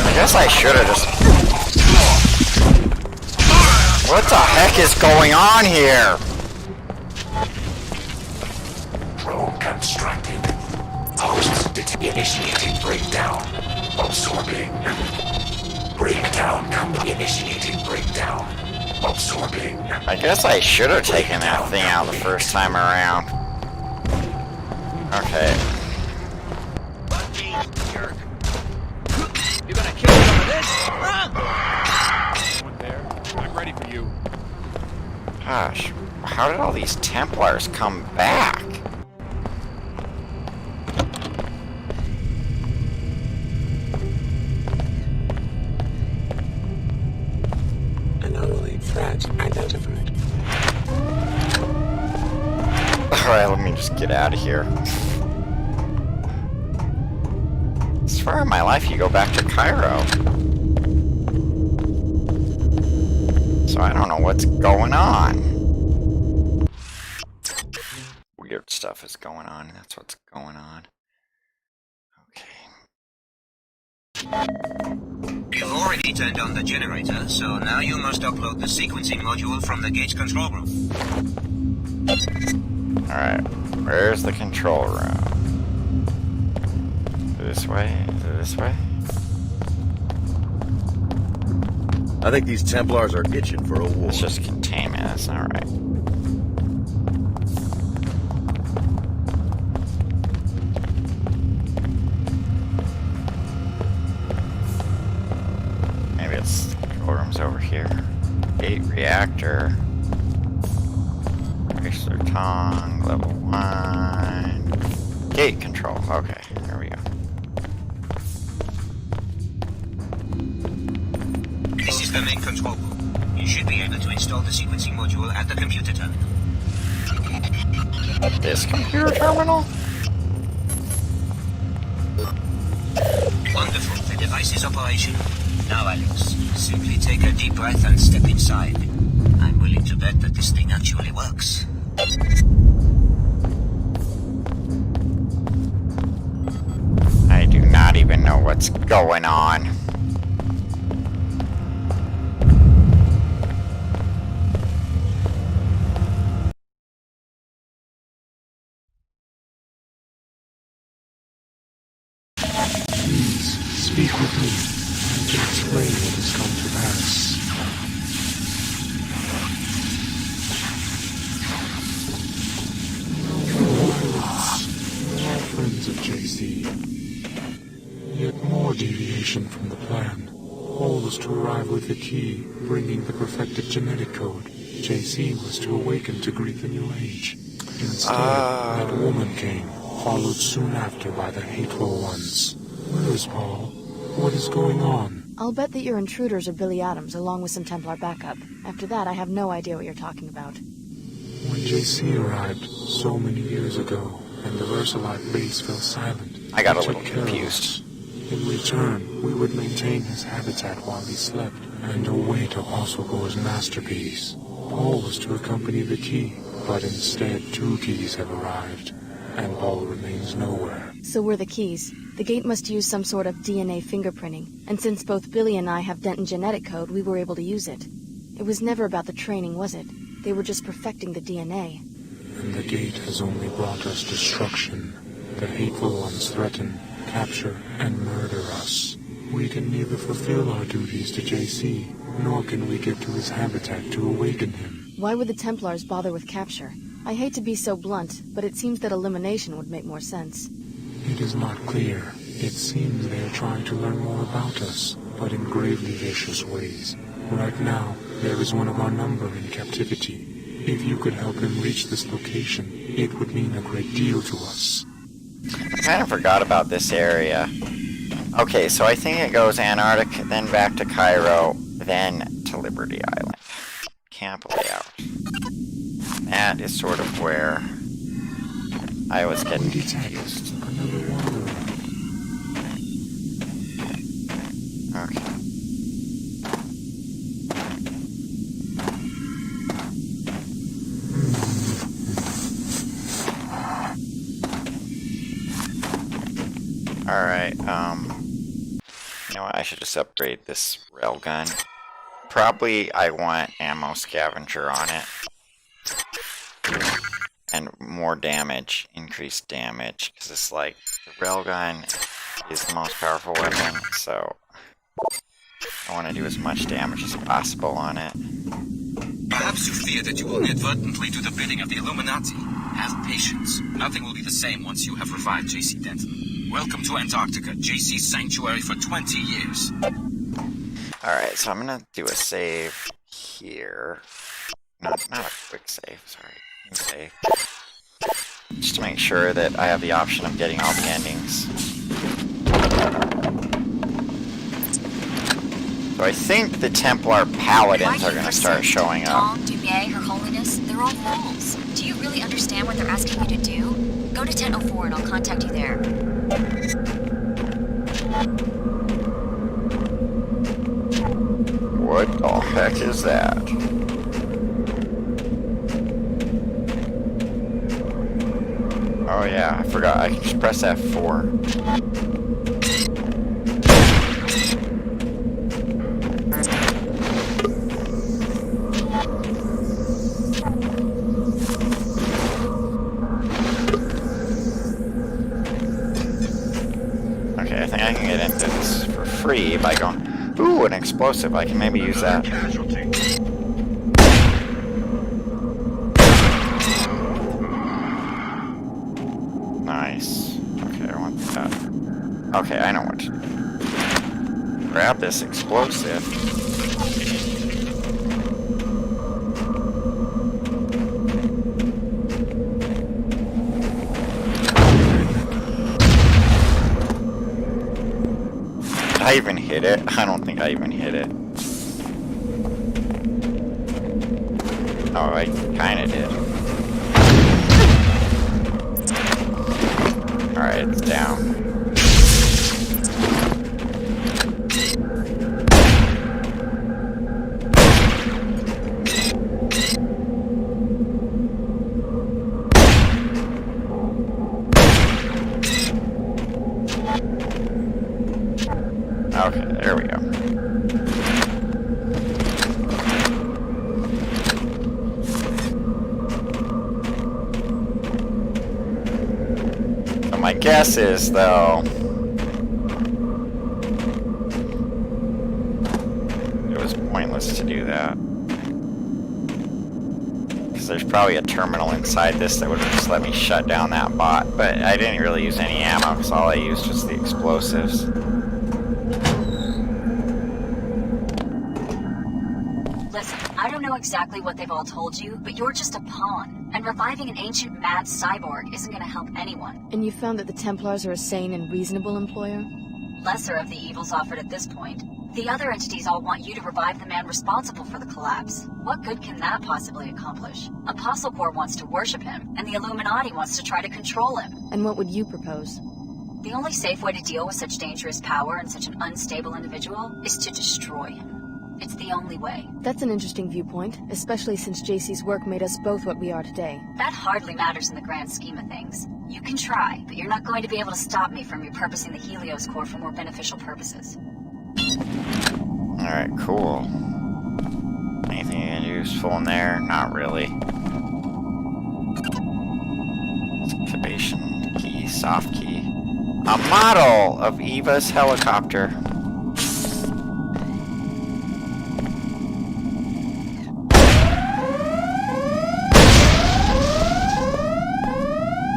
I guess I should have just... What the heck is going on here? Probe constructed. Hosts initiating breakdown. Absorbing. Breakdown complete. Initiating breakdown. Absorbing. I guess I should have taken that thing out the first time around. Okay. You gonna kill some of this? Someone there? I'm ready for you. Gosh, how did all these Templars come back? Anomaly threat identified. Alright, let me just get out of here. I swear in my life you go back to Cairo. So I don't know what's going on. Weird stuff is going on. That's what's going on. You've already turned on the generator, so now you must upload the sequencing module from the gate control room. Alright, where's the control room? This way? Is it this way? I think these Templars are itching for a war. It's just containment, that's not right. Maybe it's the control room's over here. Gate reactor. Racer tongue, level 1. Gate control, okay, there we go. This is the main control room. You should be able to install the sequencing module at the computer terminal. This computer terminal? Wonderful, the device is operational. Now, Alex, simply take a deep breath and step inside. I'm willing to bet that this thing actually works. I do not even know what's going on. Please, speak with me. I can explain what has come to pass. More friends of JC. Yet more deviation from the plan. All was to arrive with the key, bringing the perfected genetic code. JC was to awaken to greet the new age. Instead, that woman came, followed soon after by the hateful ones. Where is Paul? What is going on? I'll bet that your intruders are Billy Adams, along with some Templar backup. After that, I have no idea what you're talking about. When JC arrived, so many years ago, and the Versalite base fell silent, I got a he little took care of confused. us. In return, we would maintain his habitat while he slept, and await Apostle Gore's masterpiece. Paul was to accompany the key, but instead 2 keys have arrived, and Paul remains nowhere. So we're the keys. The gate must use some sort of DNA fingerprinting, and since both Billy and I have Denton genetic code, we were able to use it. It was never about the training, was it? They were just perfecting the DNA. And the gate has only brought us destruction. The hateful ones threaten, capture, and murder us. We can neither fulfill our duties to JC, nor can we get to his habitat to awaken him. Why would the Templars bother with capture? I hate to be so blunt, but it seems that elimination would make more sense. It is not clear. It seems they are trying to learn more about us, but in gravely vicious ways. Right now, there is one of our number in captivity. If you could help him reach this location, it would mean a great deal to us. I kind of forgot about this area. Okay, so I think it goes Antarctica, then back to Cairo, then to Liberty Island. Camp layout. That is sort of where I was getting confused. Okay. Alright, you know what, I should just upgrade this railgun. Probably I want ammo scavenger on it. And more damage, increased damage, because it's like, the railgun is the most powerful weapon, so I want to do as much damage as possible on it. Perhaps you fear that you will inadvertently do the bidding of the Illuminati. Have patience. Nothing will be the same once you have revived J.C. Denton. Welcome to Antarctica, J.C.'s sanctuary for 20 years. Alright, so I'm gonna do a save here. No, not a quick save, sorry. New save. Just to make sure that I have the option of getting all the endings. So I think the Templar Paladins are gonna start showing up. Tom, Dumier, Her Holiness, they're all fools. Do you really understand what they're asking you to do? Go to 1004 and I'll contact you there. What the heck is that? Oh yeah, I forgot. I can just press F4. Okay, I think I can get into this for free by going... Ooh, an explosive. I can maybe use that. Nice. Okay, I want that. Okay, I know what to do. Grab this explosive. Did I even hit it? I don't think I even hit it. Oh, I kinda did. Alright, it's down. Okay, there we go. So my guess is, though, it was pointless to do that. Because there's probably a terminal inside this that would have just let me shut down that bot. But I didn't really use any ammo, because all I used was the explosives. Listen, I don't know exactly what they've all told you, but you're just a pawn. And reviving an ancient mad cyborg isn't gonna help anyone. And you found that the Templars are a sane and reasonable employer? Lesser of the evils offered at this point. The other entities all want you to revive the man responsible for the collapse. What good can that possibly accomplish? Apostle Corps wants to worship him, and the Illuminati wants to try to control him. And what would you propose? The only safe way to deal with such dangerous power and such an unstable individual is to destroy him. It's the only way. That's an interesting viewpoint, especially since JC's work made us both what we are today. That hardly matters in the grand scheme of things. You can try, but you're not going to be able to stop me from repurposing the Helios core for more beneficial purposes. Alright, cool. Anything useful in there? Not really. Activation key, soft key. A model of Eva's helicopter.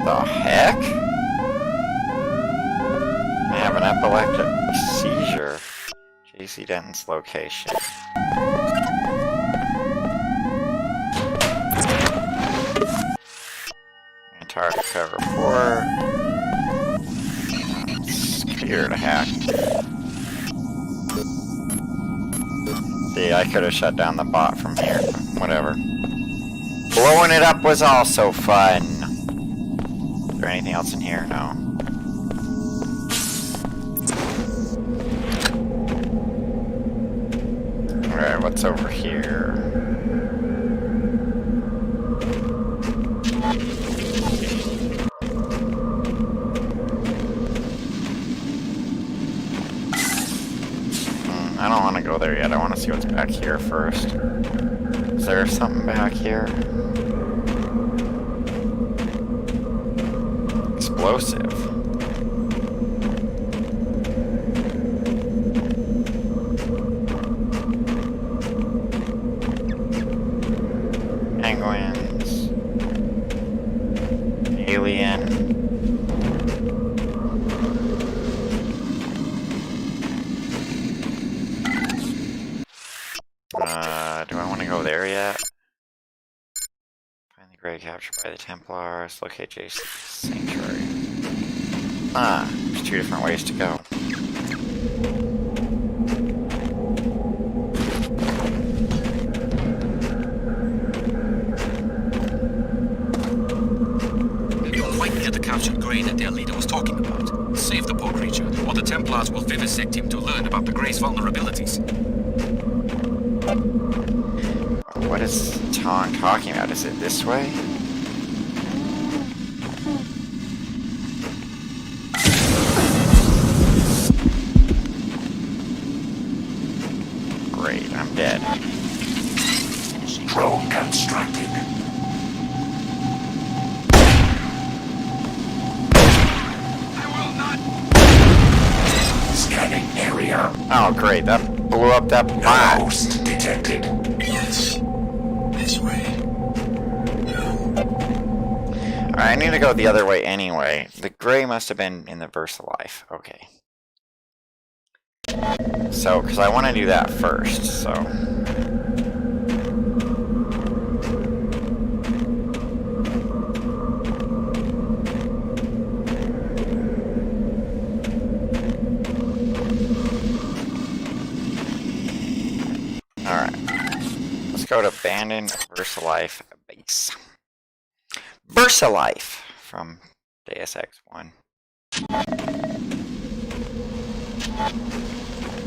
The heck? I have an epileptic seizure. J.C. Denton's location. archive report. It's clear to hack. See, I could have shut down the bot from here. Whatever. Blowing it up was also fun. Is there anything else in here? No. Alright, what's over here? I don't want to go there yet. I want to see what's back here first. Is there something back here? Explosive. Penguins. Alien. Do I want to go there yet? Find the Grey captured by the Templars. Locate JC Sanctuary. Ah, there's 2 different ways to go. You're quite near the captured Grey that their leader was talking about. Save the poor creature, or the Templars will vivisect him to learn about the Grey's vulnerabilities. What is Tong talking about? Is it this way? Great, I'm dead. Drone constructed. I will not. Scanning area. Oh, great, that blew up that bot. Host detected. Yes. This way. Alright, I need to go the other way anyway. The Grey must have been in the VersaLife. Okay. So, because I want to do that first, so... Alright. Let's go to Abandoned VersaLife Base. VersaLife from Deus Ex 1.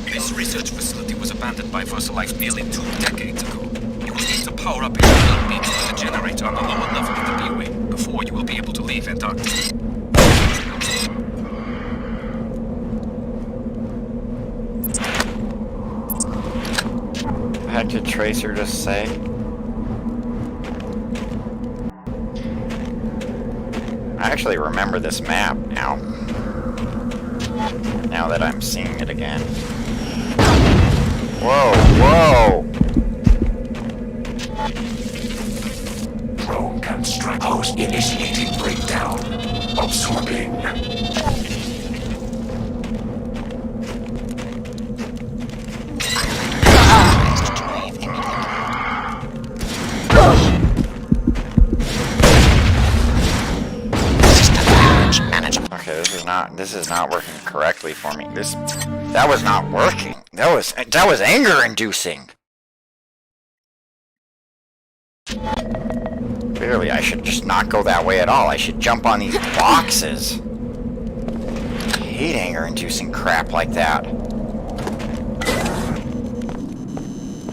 This research facility was abandoned by VersaLife nearly 2 decades ago. You will need to power up your blood beam with the generator on the lower level of the B-Wing before you will be able to leave Antarctica. What the heck did Tracer just say? I actually remember this map now. Now that I'm seeing it again. Whoa, whoa! Drone construct. Host initiating breakdown. Absorbing. Okay, this is not working correctly for me. That was not working. That was anger inducing. Clearly, I should just not go that way at all. I should jump on these boxes. I hate anger inducing crap like that.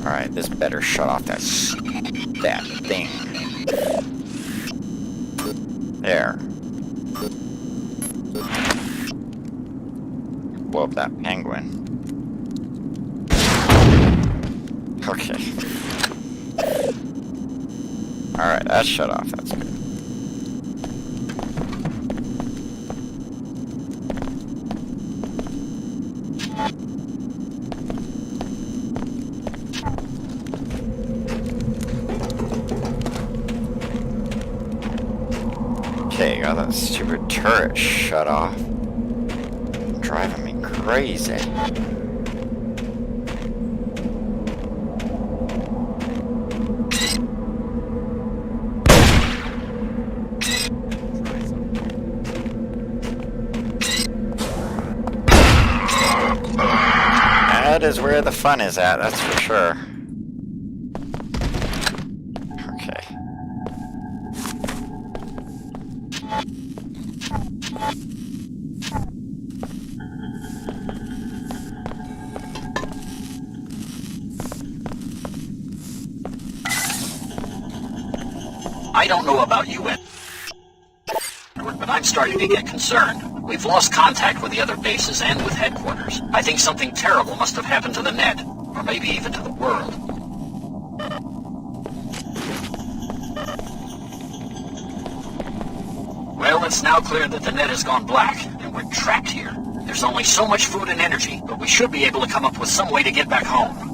Alright, this better shut off that thing. There. Blow up that penguin. Okay. Alright, that's shut off. That's good. Okay, got that stupid turret shut off. Driving me crazy. is where the fun is at, that's for sure. Okay. I don't know about you, Edward, but I'm starting to get concerned. We've lost contact with the other bases and with headquarters. I think something terrible must have happened to the net, or maybe even to the world. Well, it's now clear that the net has gone black, and we're trapped here. There's only so much food and energy, but we should be able to come up with some way to get back home.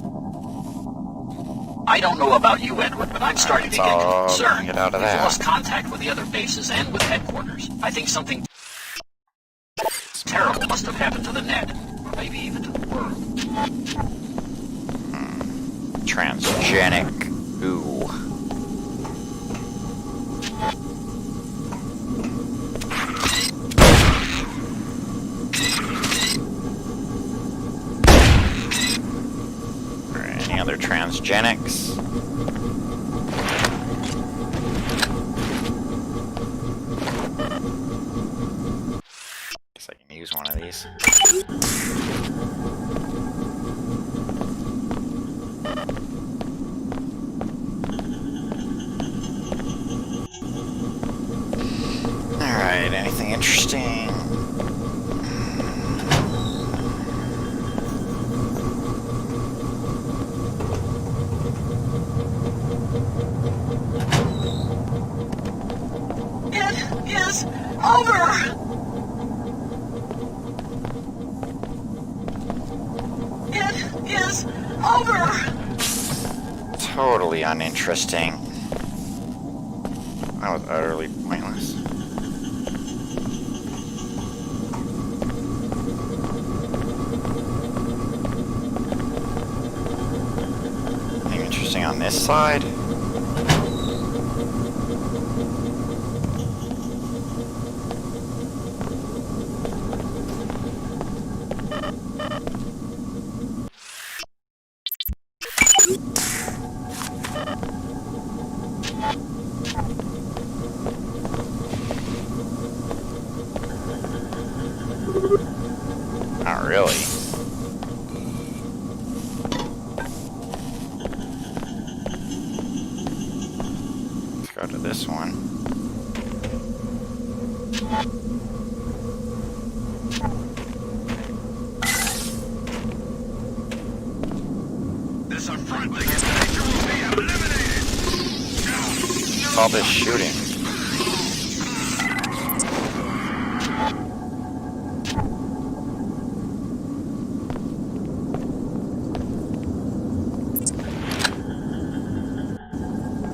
I don't know about you, Edward, but I'm starting to get concerned. Get out of We've that. lost contact with the other bases and with headquarters. I think something terrible must have happened to the net, or maybe even to the world. Transgenic goo. Any other transgenics? Guess I can use one of these. Alright, anything interesting? It is over! It is over! Totally uninteresting. That was utterly pointless. Anything interesting on this side? Not really. Let's go to this one. This unfriendly individual will be eliminated. What's all this shooting?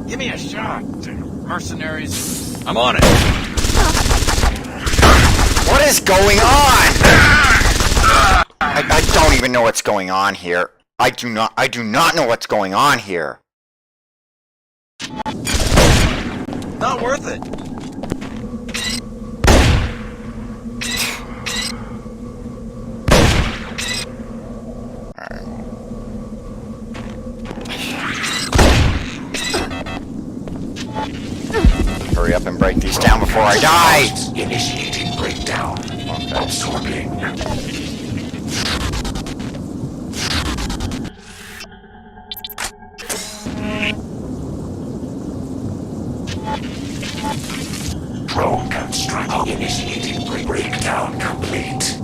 Give me a shot, mercenaries. I'm on it. What is going on? I don't even know what's going on here. I do not know what's going on here. Not worth it. Hurry up and break these down before I die! Initiating breakdown. Absorbing. Drone construct. Initiating breakdown complete.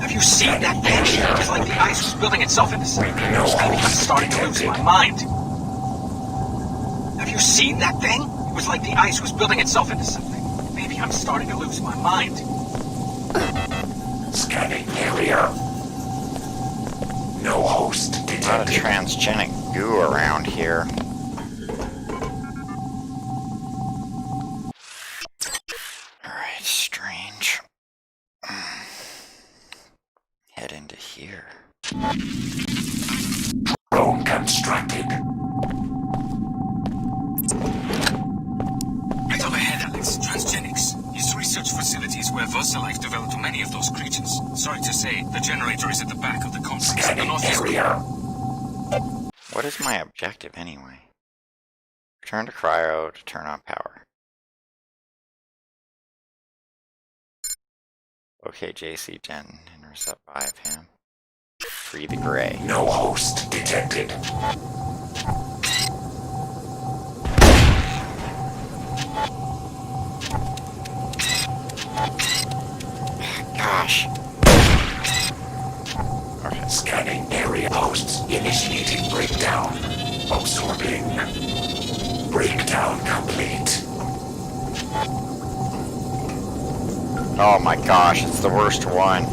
Have you seen that thing? It's like the ice was building itself into something. I'm starting to lose my mind. Have you seen that thing? It was like the ice was building itself into something. Maybe I'm starting to lose my mind. Scanning area. No host detected. A lot of transgenic goo around here. Alright, strange. Head into here. Drone constructed. facilities where Vosselife developed many of those creatures. Sorry to say, the generator is at the back of the complex in the northeast. What is my objective anyway? Return to cryo to turn on power. Okay, JC Gen, intercept 5 him. Free the gray. No host detected. Gosh. Okay. Scanning area hosts. Initiating breakdown. Absorbing. Breakdown complete. Oh my gosh, it's the worst one.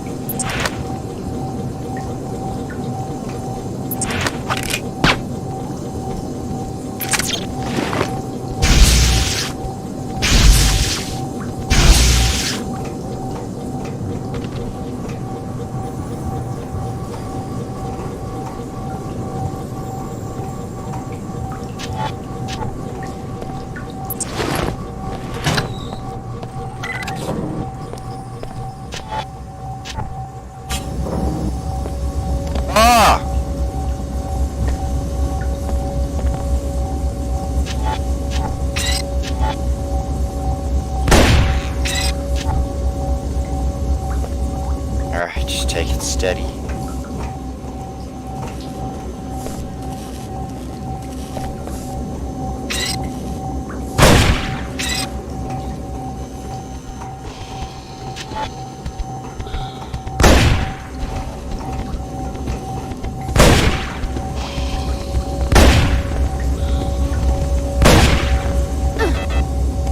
Alright, just take it steady.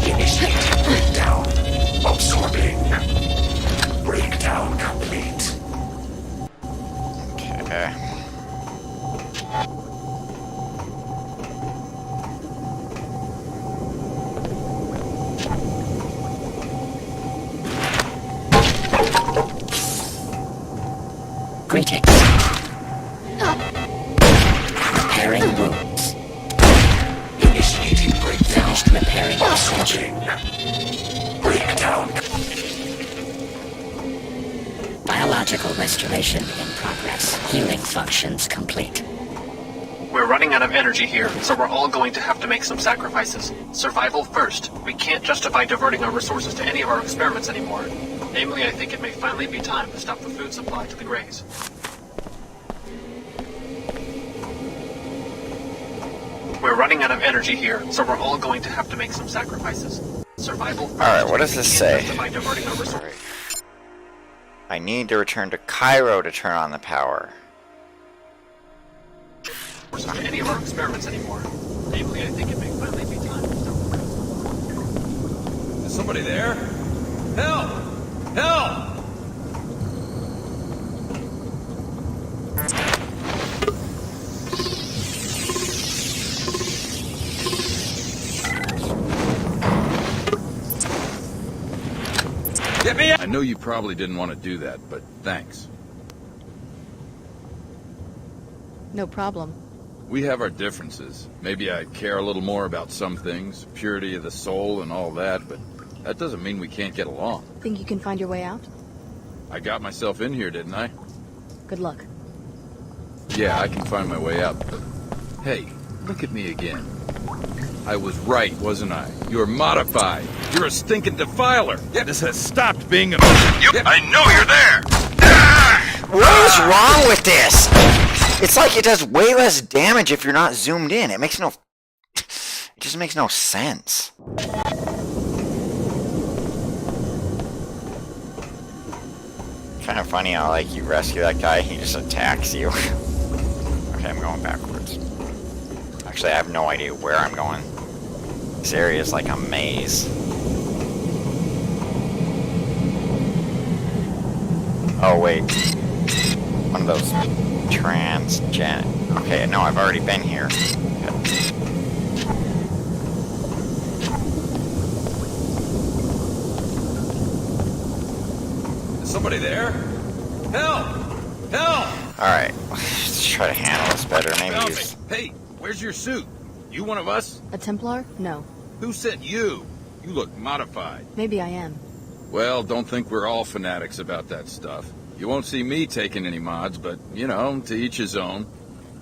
Initiating breakdown. Absorbing. Breakdown complete. Okay. Greetings. Repairing wounds. Initiating breakdown. Repairing absorption. Breakdown. Biological restoration in progress. Healing functions complete. We're running out of energy here, so we're all going to have to make some sacrifices. Survival first. We can't justify diverting our resources to any of our experiments anymore. Namely, I think it may finally be time to stop the food supply to the Greys. We're running out of energy here, so we're all going to have to make some sacrifices. Survival first. Alright, what does this say? Justify diverting our resources. I need to return to Cairo to turn on the power. To any of our experiments anymore. Namely, I think it may finally be time to stop. Is somebody there? Help! Help! Get me out! I know you probably didn't want to do that, but thanks. No problem. We have our differences. Maybe I care a little more about some things, purity of the soul and all that, but that doesn't mean we can't get along. Think you can find your way out? I got myself in here, didn't I? Good luck. Yeah, I can find my way out, but hey, look at me again. I was right, wasn't I? You're modified. You're a stinking defiler. Yeah, this has stopped being a... I know you're there! What is wrong with this? It's like it does way less damage if you're not zoomed in. It makes no... It just makes no sense. Kind of funny how, like, you rescue that guy, he just attacks you. Okay, I'm going backwards. Actually, I have no idea where I'm going. This area is like a maze. Oh, wait. One of those transgen... Okay, no, I've already been here. Is somebody there? Help! Help! Alright, let's try to handle this better. Maybe use... Hey, where's your suit? You one of us? A Templar? No. Who sent you? You look modified. Maybe I am. Well, don't think we're all fanatics about that stuff. You won't see me taking any mods, but, you know, to each his own.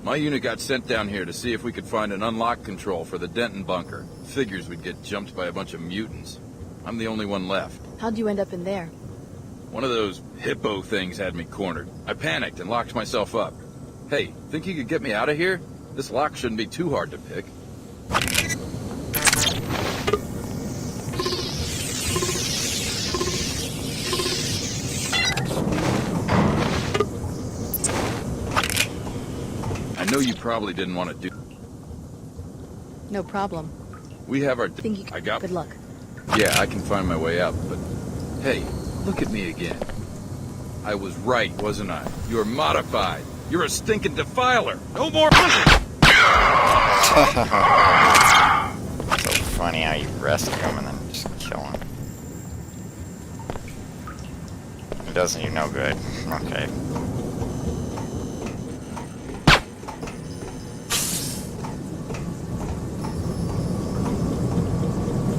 My unit got sent down here to see if we could find an unlock control for the Denton bunker. Figures we'd get jumped by a bunch of mutants. I'm the only one left. How'd you end up in there? One of those hippo things had me cornered. I panicked and locked myself up. Hey, think you could get me out of here? This lock shouldn't be too hard to pick. I know you probably didn't want to do... No problem. We have our... Think you can... I got... Good luck. Yeah, I can find my way out, but... Hey, look at me again. I was right, wasn't I? You're modified. You're a stinking defiler. No more... So funny how you rescue him and then just kill him. It doesn't you no good. Okay.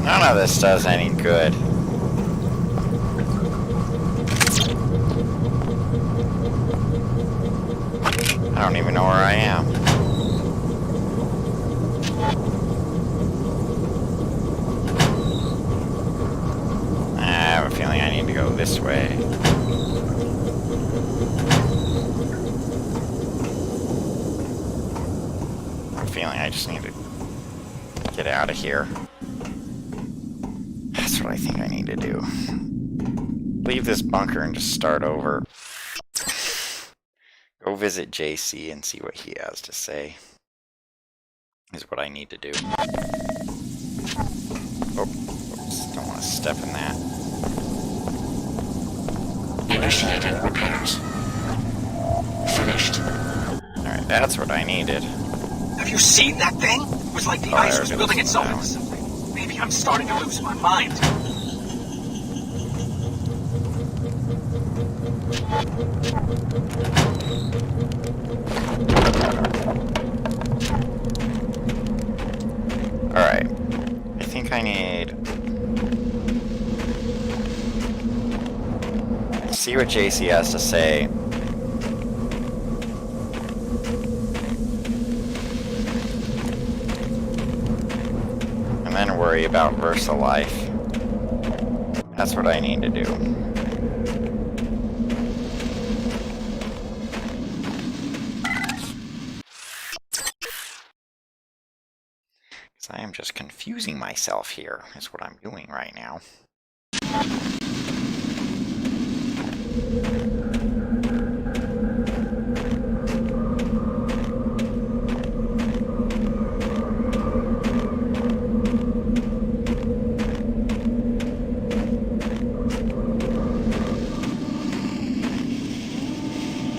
None of this does any good. I don't even know where I am. I have a feeling I need to go this way. I have a feeling I just need to get out of here. That's what I think I need to do. Leave this bunker and just start over. Go visit JC and see what he has to say. Is what I need to do. Oh, oops, don't want to step in that. Initiating repairs. Finished. Alright, that's what I needed. Have you seen that thing? It was like the ice was building itself into something. Maybe I'm starting to lose my mind. Alright. I think I need... see what JC has to say. And then worry about Versa life. That's what I need to do. I am just confusing myself here, is what I'm doing right now.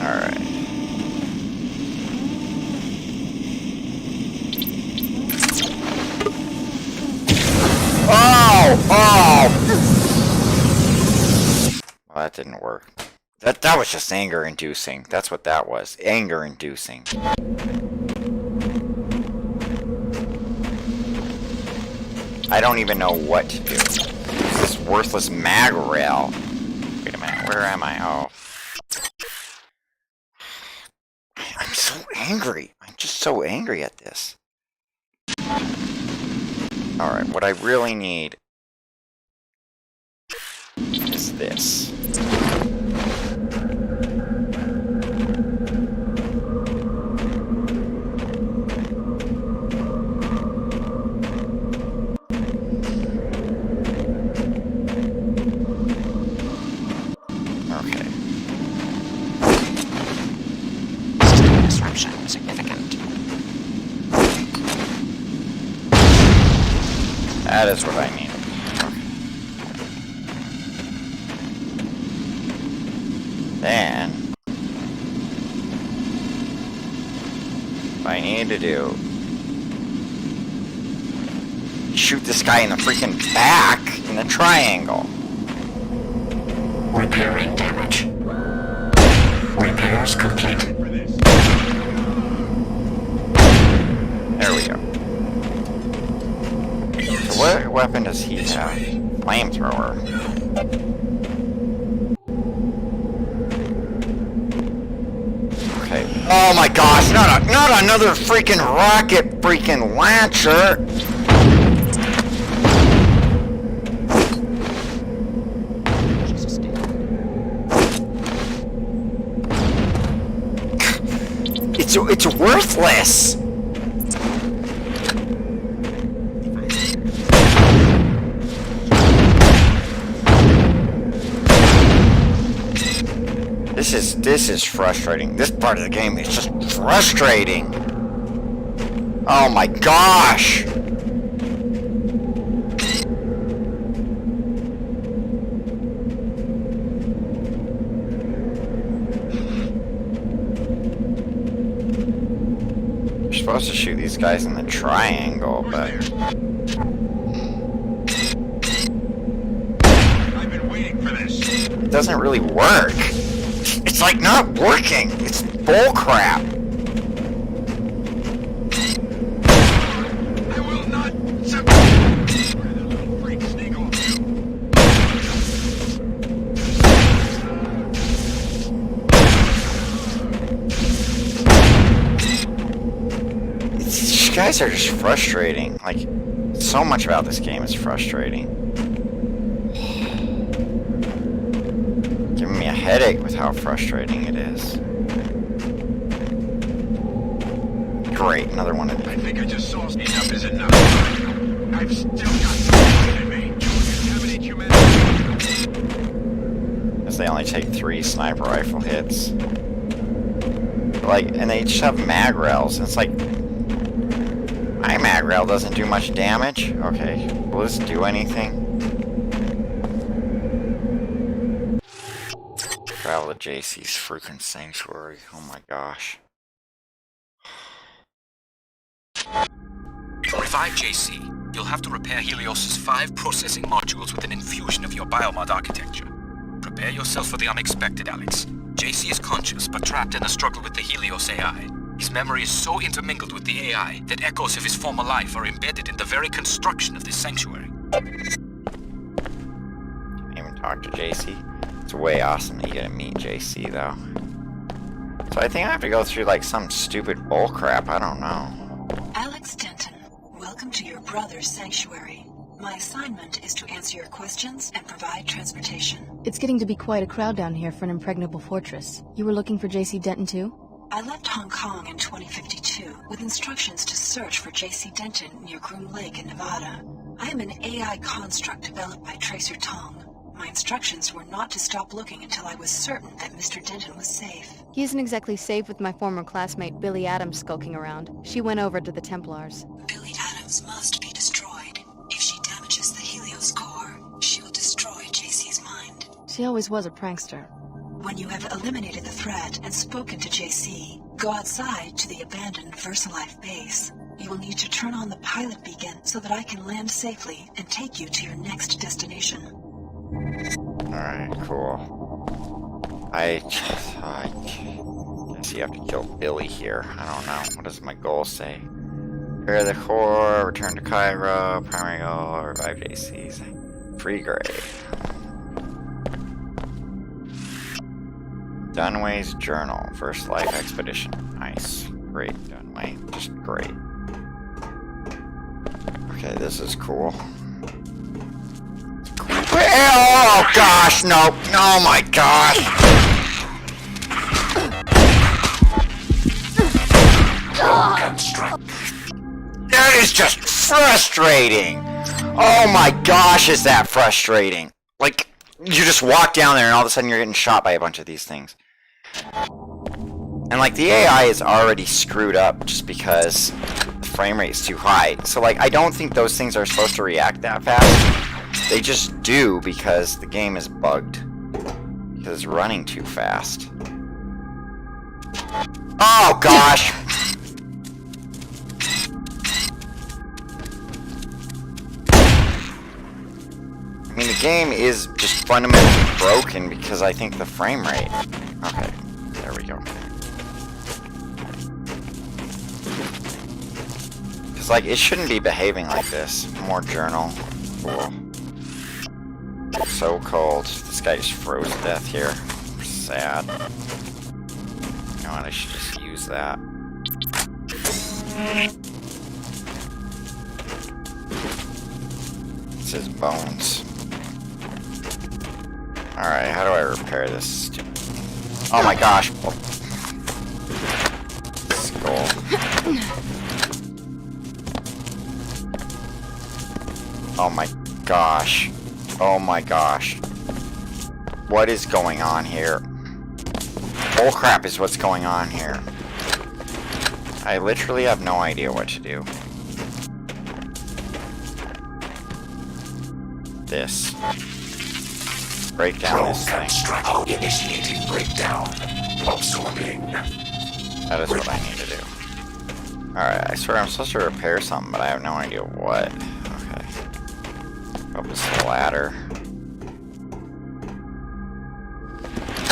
Alright. Oh! Well, that didn't work. That was just anger-inducing. That's what that was. Anger-inducing. I don't even know what to do. This worthless mag rail. Wait a minute, where am I? Oh. I'm so angry. I'm just so angry at this. Alright, what I really need is this. Okay. System disruption significant. That is what I need. Okay. Then, what I need to do, shoot this guy in the freaking back in the triangle. Repairing damage. Repairs complete. There we go. So what weapon does he have? Flamethrower. Oh my gosh, not another freaking rocket freaking launcher! It's worthless! This is frustrating. This part of the game is just frustrating. Oh my gosh! You're supposed to shoot these guys in the triangle, but I've been waiting for this. it doesn't really work. It's like not working. It's bull crap. I will not freak sneak off These guys are just frustrating. Like, so much about this game is frustrating. Giving me a headache with how frustrating it is. Great, another one of these. I think I just saw enough is enough. I've still got something in me. Contaminate humanity. Because they only take 3 sniper rifle hits. Like, and they each have mag rails. And it's like, my mag rail doesn't do much damage. Okay, will this do anything? Travel to JC's freaking sanctuary. Oh my gosh. To revive JC, you'll have to repair Helios's 5 processing modules with an infusion of your biomod architecture. Prepare yourself for the unexpected, Alex. JC is conscious, but trapped in a struggle with the Helios AI. His memory is so intermingled with the AI that echoes of his former life are embedded in the very construction of this sanctuary. Can't even talk to JC. It's way awesome that you get to meet JC, though. So I think I have to go through, like, some stupid bullcrap. I don't know. Alex Denton, welcome to your brother's sanctuary. My assignment is to answer your questions and provide transportation. It's getting to be quite a crowd down here for an impregnable fortress. You were looking for JC Denton too? I left Hong Kong in 2052 with instructions to search for JC Denton near Groom Lake in Nevada. I am an AI construct developed by Tracer Tong. My instructions were not to stop looking until I was certain that Mr. Denton was safe. He isn't exactly safe with my former classmate Billy Adams skulking around. She went over to the Templars. Billy Adams must be destroyed. If she damages the Helios core, she will destroy JC's mind. She always was a prankster. When you have eliminated the threat and spoken to JC, go outside to the abandoned VersaLife base. You will need to turn on the pilot beacon so that I can land safely and take you to your next destination. Alright, cool. I guess you have to kill Billy here. I don't know. What does my goal say? Repair the core, return to Cairo, primary goal, revive JC's. Free grade. Dunway's journal. First life expedition. Nice. Great, Dunway. Just great. Okay, this is cool. Oh gosh, no. Oh my gosh. That is just frustrating. Oh my gosh, is that frustrating. Like, you just walk down there and all of a sudden you're getting shot by a bunch of these things. And like, the AI is already screwed up just because the frame rate is too high. So like, I don't think those things are supposed to react that fast. They just do because the game is bugged. Because it's running too fast. Oh gosh! I mean, the game is just fundamentally broken because I think the frame rate... Okay, there we go. Because, like, it shouldn't be behaving like this. More journal. Cool. So cold. This guy just froze to death here. Sad. You know what, I should just use use that. This is bones. Alright, how do I repair this? Oh my gosh! Oh. Skull. Oh my gosh. Oh my gosh. What is going on here? Bull crap is what's going on here. I literally have no idea what to do. This. Break down this thing. Initiating breakdown. Absorbing. That is what I need to do. Alright, I swear I'm supposed to repair something, but I have no idea what. Okay. Hope it's the ladder.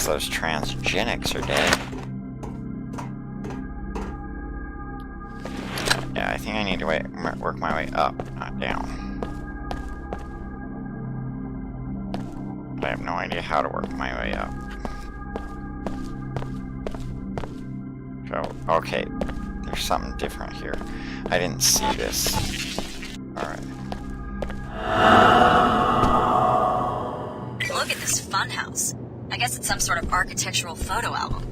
So those transgenics are dead. Yeah, I think I need to work my way up, not down. I have no idea how to work my way up. So, okay, there's something different here. I didn't see this. Alright. Look at this funhouse. I guess it's some sort of architectural photo album.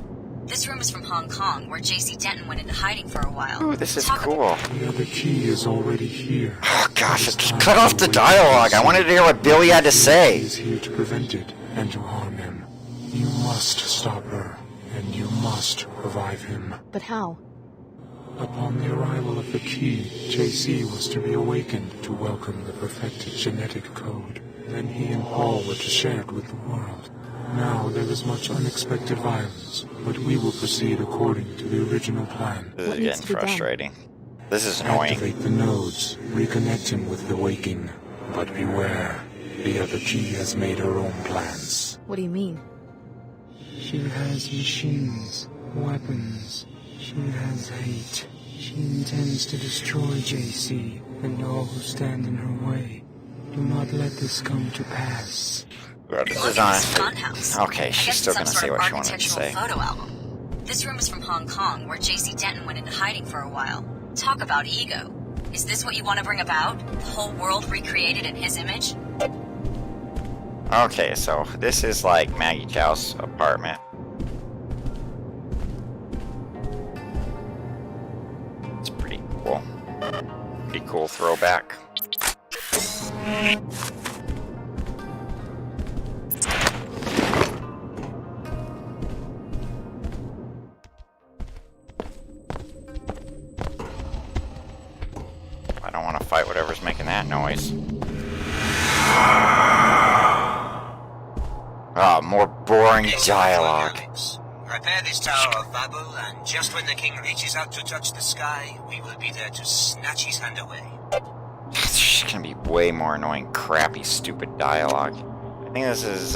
This room is from Hong Kong, where J.C. Denton went into hiding for a while. Ooh, this is cool. The other key is already here. Oh gosh, it just cut off the dialogue. I wanted to hear what Billy had to say. She is here to prevent it and to harm him. You must stop her, and you must revive him. But how? Upon the arrival of the key, J.C. was to be awakened to welcome the perfected genetic code. Then he and Paul were to share it with the world. Now there is much unexpected violence, but we will proceed according to the original plan. This is getting frustrating. This is annoying. Activate the nodes, reconnect him with the waking. But beware, the other key has made her own plans. What do you mean? She has machines, weapons. She has hate. She intends to destroy JC and all who stand in her way. Do not let this come to pass. This is honestly... Okay, she's still gonna say what she wanted to say. Photo album. This room is from Hong Kong, where J.C. Denton went into hiding for a while. Talk about ego. Is this what you want to bring about? The whole world recreated in his image? Okay, so this is like Maggie Chow's apartment. It's pretty cool. Pretty cool throwback. I don't want to fight whatever's making that noise. Ah, more boring dialogue. Repair this Tower of Babel, and just when the king reaches out to touch the sky, we will be there to snatch his hand away. It's just gonna be way more annoying, crappy, stupid dialogue. I think this is,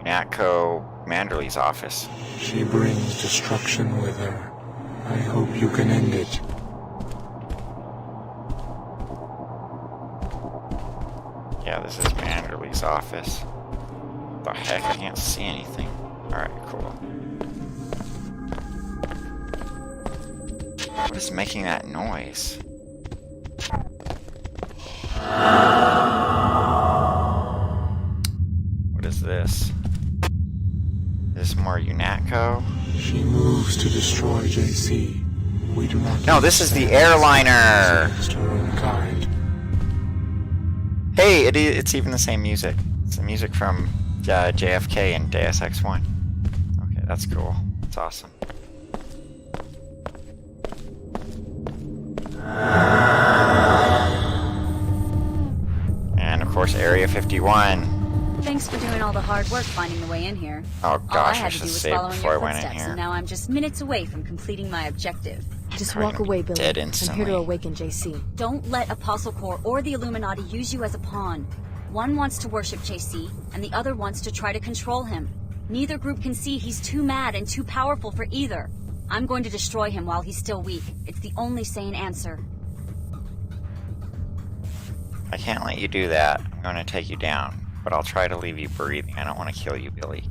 Natco Manderley's office. She brings destruction with her. I hope you can end it. Yeah, this is Manderley's office. What the heck? I can't see anything. Alright, cool. What is making that noise? What is this? Is this more UNATCO? She moves to destroy JC. We do not... No, this is the airliner! Hey, it's even the same music. It's the music from JFK and Deus Ex 1. Okay, that's cool. That's awesome. And of course, Area 51. Thanks for doing all the hard work finding the way in here. Oh gosh, all I I had to should do was save follow in before I your went in footsteps, here. and now I'm just minutes away from completing my objective. Just walk away, Billy. Dead I'm instantly. here to awaken JC. Don't let Apostle Corps or the Illuminati use you as a pawn. One wants to worship JC, and the other wants to try to control him. Neither group can see he's too mad and too powerful for either. I'm going to destroy him while he's still weak. It's the only sane answer. I can't let you do that. I'm going to take you down. But I'll try to leave you breathing. I don't want to kill you, Billy.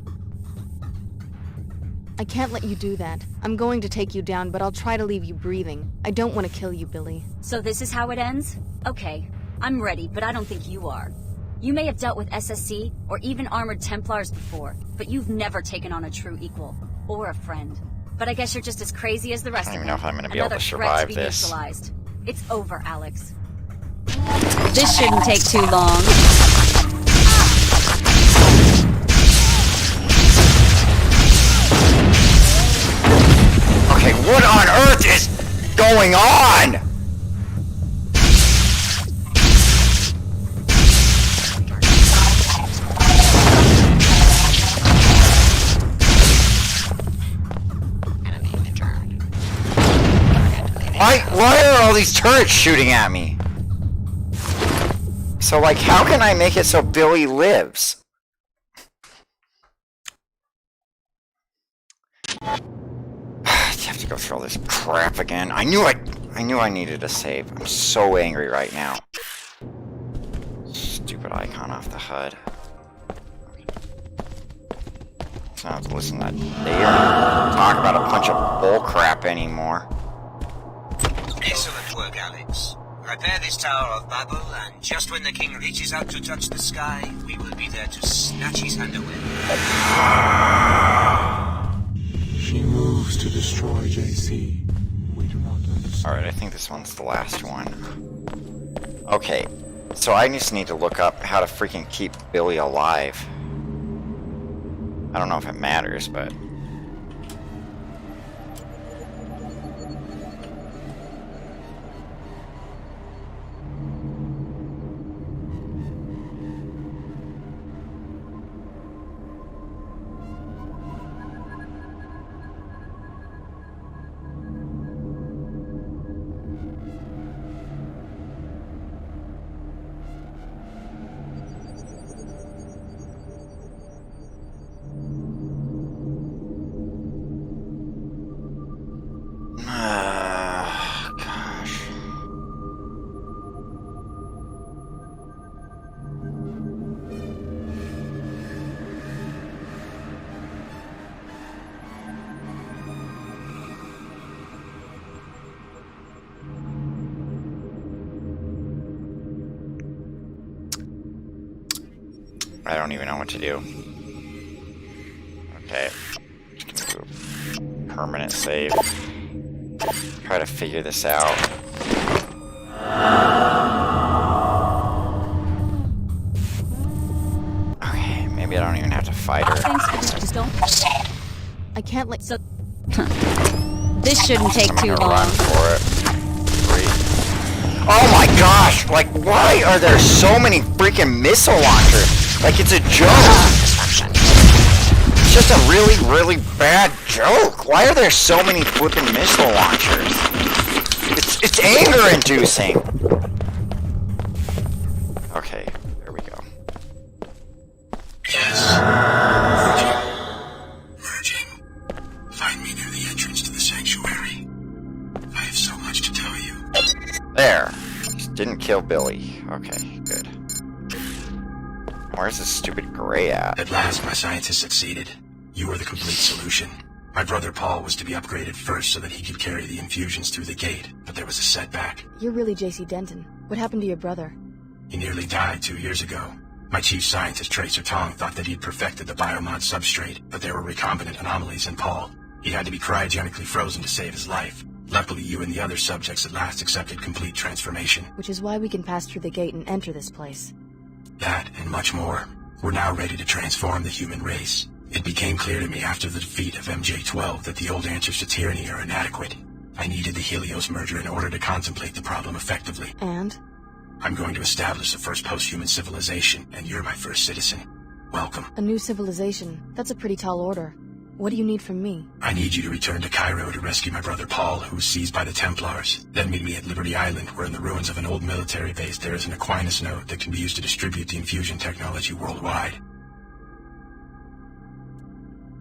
I can't let you do that. I'm going to take you down, but I'll try to leave you breathing. I don't want to kill you, Billy. So this is how it ends? Okay, I'm ready, but I don't think you are. You may have dealt with SSC or even armored Templars before, but you've never taken on a true equal or a friend. But I guess you're just as crazy as the rest of them. I don't even know if I'm going to be able to Another threat survive to be this. neutralized. It's over, Alex. This shouldn't take too long. Okay, what on earth is going on? Why are all these turrets shooting at me? So, like, how can I make it so Billy lives? You have to go through all this crap again. I knew I needed a save. I'm so angry right now. Stupid icon off the HUD. So I don't have to listen to that. They don't talk about a bunch of bull crap anymore. Excellent work, Alex. Repair this Tower of Babel, and just when the king reaches out to touch the sky, we will be there to snatch his hand away. She moves to destroy JC. We do not understand. Alright, I think this one's the last one. Okay, so I just need to look up how to freaking keep Billy alive. I don't know if it matters, but... I don't even know what to do. Okay. Just gonna do a permanent save. Try to figure this out. Okay, maybe I don't even have to fight her. Just don't. I can't let... So... This shouldn't take I'm too gonna long. run for it. 3. Oh my gosh! Like, why are there so many freaking missile launchers? Like, it's a joke. It's just a really, really bad joke. Why are there so many flipping missile launchers? It's anger-inducing. Okay, there we go. Yes. Merging. Find me near the entrance to the sanctuary. I have so much to tell you. There. Just didn't kill Billy. Okay, good. Where's this stupid gray at? At last, my scientists succeeded. You were the complete solution. My brother Paul was to be upgraded first so that he could carry the infusions through the gate, but there was a setback. You're really JC Denton. What happened to your brother? He nearly died 2 years ago. My chief scientist, Tracer Tong, thought that he'd perfected the biomod substrate, but there were recombinant anomalies in Paul. He had to be cryogenically frozen to save his life. Luckily, you and the other subjects at last accepted complete transformation. Which is why we can pass through the gate and enter this place. That, and much more. We're now ready to transform the human race. It became clear to me after the defeat of MJ-12 that the old answers to tyranny are inadequate. I needed the Helios merger in order to contemplate the problem effectively. And? I'm going to establish the first post-human civilization, and you're my first citizen. Welcome. A new civilization. That's a pretty tall order. What do you need from me? I need you to return to Cairo to rescue my brother Paul, who was seized by the Templars. Then meet me at Liberty Island, where in the ruins of an old military base there is an Aquinas node that can be used to distribute the infusion technology worldwide.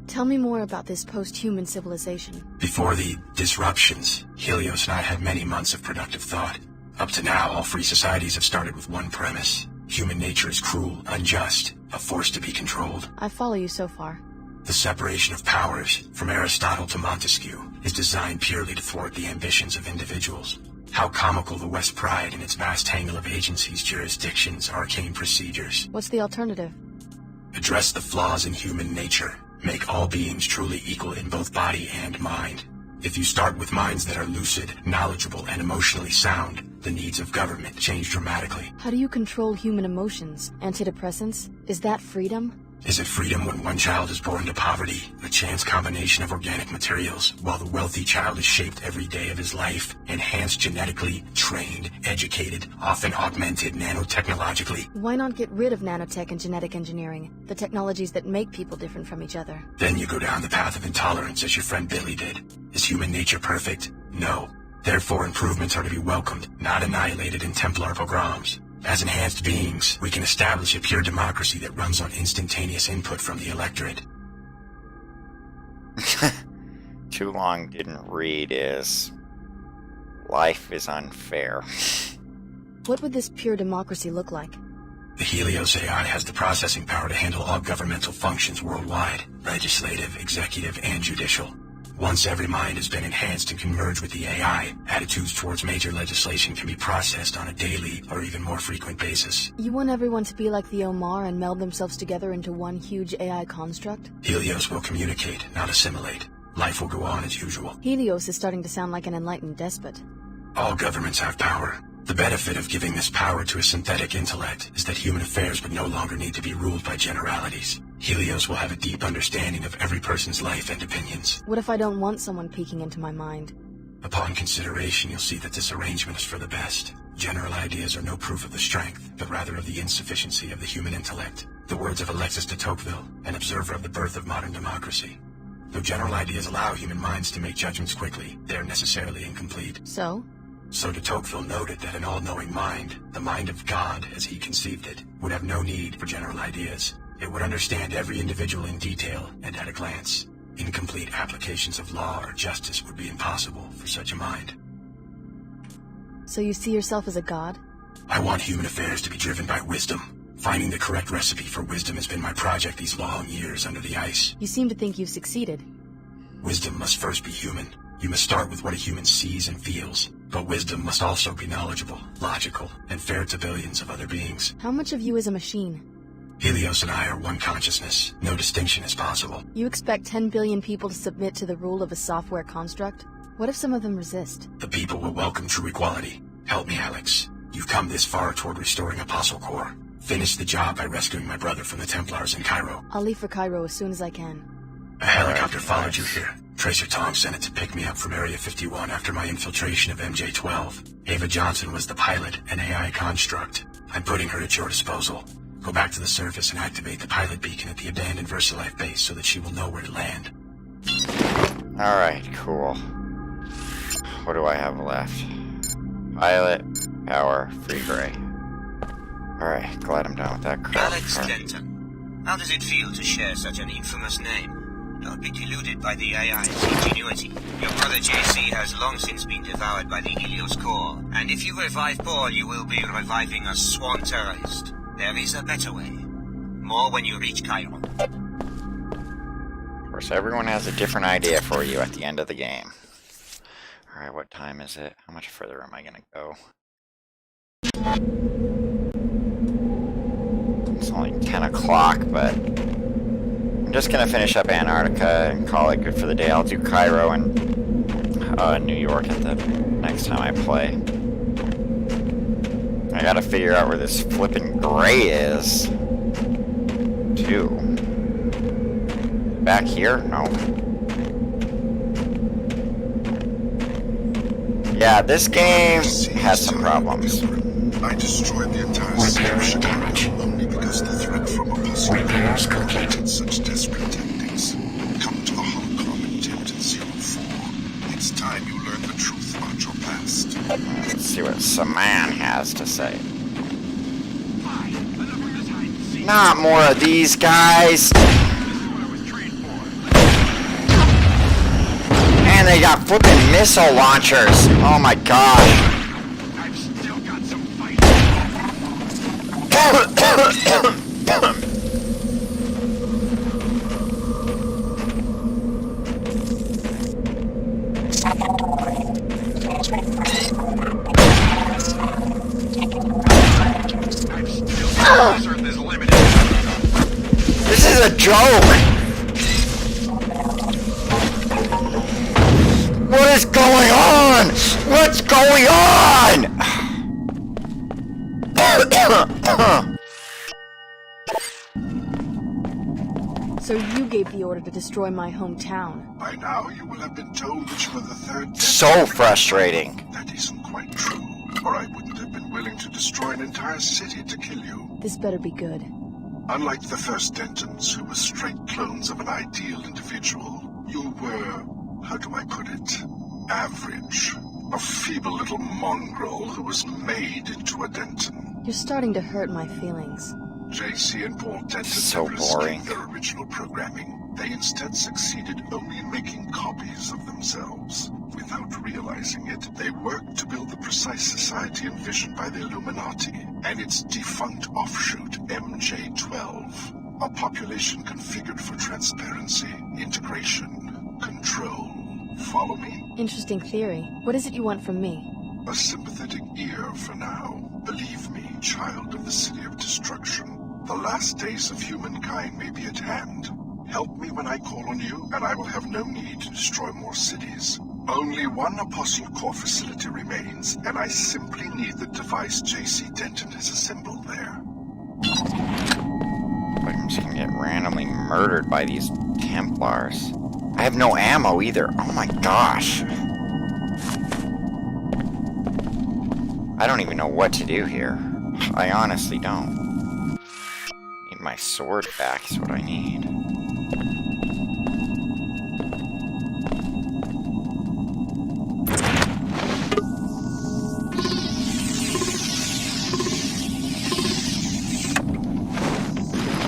Tell me more about this post-human civilization. Before the disruptions, Helios and I had many months of productive thought. Up to now, all free societies have started with one premise. Human nature is cruel, unjust, a force to be controlled. I follow you so far. The separation of powers, from Aristotle to Montesquieu, is designed purely to thwart the ambitions of individuals. How comical the West pride in its vast tangle of agencies, jurisdictions, arcane procedures. What's the alternative? Address the flaws in human nature. Make all beings truly equal in both body and mind. If you start with minds that are lucid, knowledgeable, and emotionally sound, the needs of government change dramatically. How do you control human emotions? Antidepressants? Is that freedom? Is it freedom when one child is born to poverty, a chance combination of organic materials, while the wealthy child is shaped every day of his life, enhanced genetically, trained, educated, often augmented nanotechnologically? Why not get rid of nanotech and genetic engineering, the technologies that make people different from each other? Then you go down the path of intolerance as your friend Billy did. Is human nature perfect? No. Therefore, improvements are to be welcomed, not annihilated in Templar pogroms. As enhanced beings, we can establish a pure democracy that runs on instantaneous input from the electorate. Too long didn't read is... life is unfair. What would this pure democracy look like? The Helios AI has the processing power to handle all governmental functions worldwide, legislative, executive, and judicial. Once every mind has been enhanced and can merge with the AI, attitudes towards major legislation can be processed on a daily or even more frequent basis. You want everyone to be like the Omar and meld themselves together into one huge AI construct? Helios will communicate, not assimilate. Life will go on as usual. Helios is starting to sound like an enlightened despot. All governments have power. The benefit of giving this power to a synthetic intellect is that human affairs would no longer need to be ruled by generalities. Helios will have a deep understanding of every person's life and opinions. What if I don't want someone peeking into my mind? Upon consideration, you'll see that this arrangement is for the best. General ideas are no proof of the strength, but rather of the insufficiency of the human intellect. The words of Alexis de Tocqueville, an observer of the birth of modern democracy. Though general ideas allow human minds to make judgments quickly, they are necessarily incomplete. So de Tocqueville noted that an all-knowing mind, the mind of God as he conceived it, would have no need for general ideas. It would understand every individual in detail and at a glance. Incomplete applications of law or justice would be impossible for such a mind. So you see yourself as a god? I want human affairs to be driven by wisdom. Finding the correct recipe for wisdom has been my project these long years under the ice. You seem to think you've succeeded. Wisdom must first be human. You must start with what a human sees and feels. But wisdom must also be knowledgeable, logical, and fair to billions of other beings. How much of you is a machine? Helios and I are one consciousness. No distinction is possible. You expect 10 billion people to submit to the rule of a software construct? What if some of them resist? The people will welcome true equality. Help me, Alex. You've come this far toward restoring Apostle Corps. Finish the job by rescuing my brother from the Templars in Cairo. I'll leave for Cairo as soon as I can. A helicopter followed you here. Tracer Tong sent it to pick me up from Area 51 after my infiltration of MJ-12. Ava Johnson was the pilot, an AI construct. I'm putting her at your disposal. Go back to the surface and activate the pilot beacon at the abandoned VersaLife base so that she will know where to land. Alright, cool. What do I have left? Pilot, power, free gray. Alright, glad I'm done with that crap. Alex Denton. How does it feel to share such an infamous name? Don't be deluded by the AI's ingenuity. Your brother JC has long since been devoured by the Helios core, and if you revive Paul, you will be reviving a sworn terrorist. There is a better way. More when you reach Cairo. Of course, everyone has a different idea for you at the end of the game. Alright, what time is it? How much further am I gonna go? It's only 10 o'clock, but I'm just gonna finish up Antarctica and call it good for the day. I'll do Cairo and New York at the next time I play. I gotta figure out where this flippin' gray is, too. Back here? No. Yeah, this game has some problems. I destroyed the entire city of Chicago only because the threat from Apostle completed such desperate tactics. Come to the Hong Kong attempt at 04. It's time you learn the truth about your past. Let's see what Saman has to say. Not more of these guys! And they got flipping missile launchers! Oh my gosh! I've still got some fight. is a joke! What is going on? What's going on? So you gave the order to destroy my hometown. By now, you will have been told that you were the third. So frustrating. That isn't quite true, or I wouldn't have been willing to destroy an entire city to kill you. This better be good. Unlike the first Dentons, who were straight clones of an ideal individual, you were, how do I put it, average. A feeble little mongrel who was made into a Denton. You're starting to hurt my feelings. JC and Paul Denton So never boring. escaped their original programming. They instead succeeded only in making copies of themselves. Without realizing it, they worked to build the precise society envisioned by the Illuminati and its defunct offshoot, MJ-12. A population configured for transparency, integration, control. Follow me? Interesting theory. What is it you want from me? A sympathetic ear for now. Believe me, child of the City of Destruction. The last days of humankind may be at hand. Help me when I call on you, and I will have no need to destroy more cities. Only one Apostle Core facility remains, and I simply need the device JC Denton has assembled there. I'm just gonna get randomly murdered by these Templars. I have no ammo either. Oh my gosh. I don't even know what to do here. I honestly don't. Need my sword back is what I need.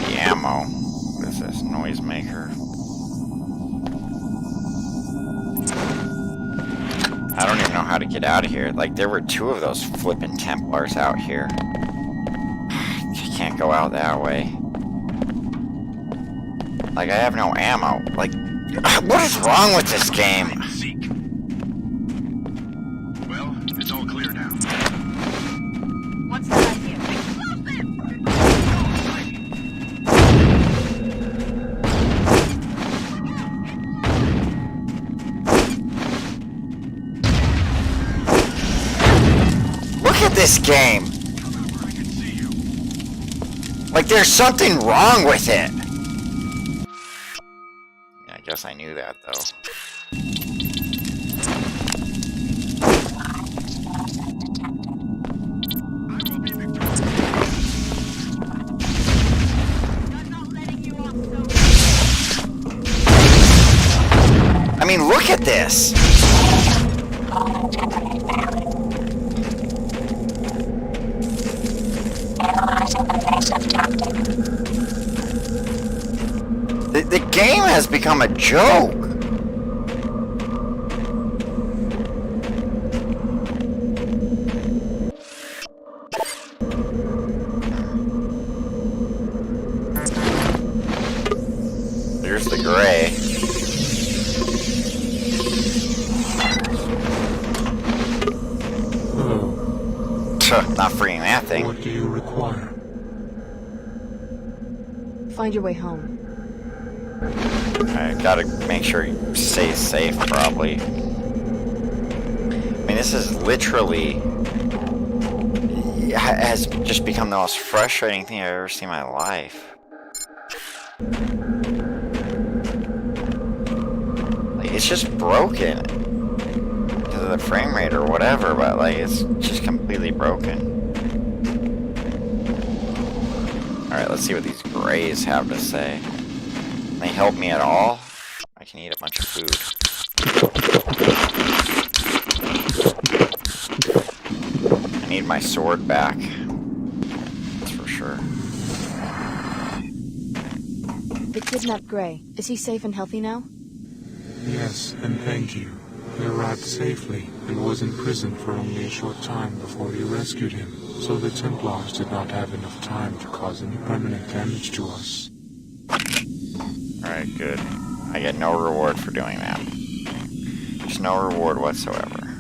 The ammo. What is this? Noisemaker. I don't even know how to get out of here. Like, there were two of those flippin' Templars out here. I can't go out that way. Like, I have no ammo. Like, what is wrong with this game? Well, it's all clear now. What's the idea? Look at this game! Like, there's something wrong with it! I guess I knew that, though. I mean, look at this! The game has become a joke. There's the gray. Not freeing that thing. What do you require? Find your way home. I gotta make sure you stay safe, probably. I mean, this is literally... has just become the most frustrating thing I've ever seen in my life. Like, it's just broken. Because of the frame rate or whatever, but, like, it's just completely broken. Alright, let's see what these grays have to say. Can they help me at all? I can eat a bunch of food. I need my sword back. That's for sure. The kidnapped Gray. Is he safe and healthy now? Yes, and thank you. He arrived safely and was in prison for only a short time before we rescued him, so the Templars did not have enough time to cause any permanent damage to us. Alright, good. I get no reward for doing that. There's no reward whatsoever.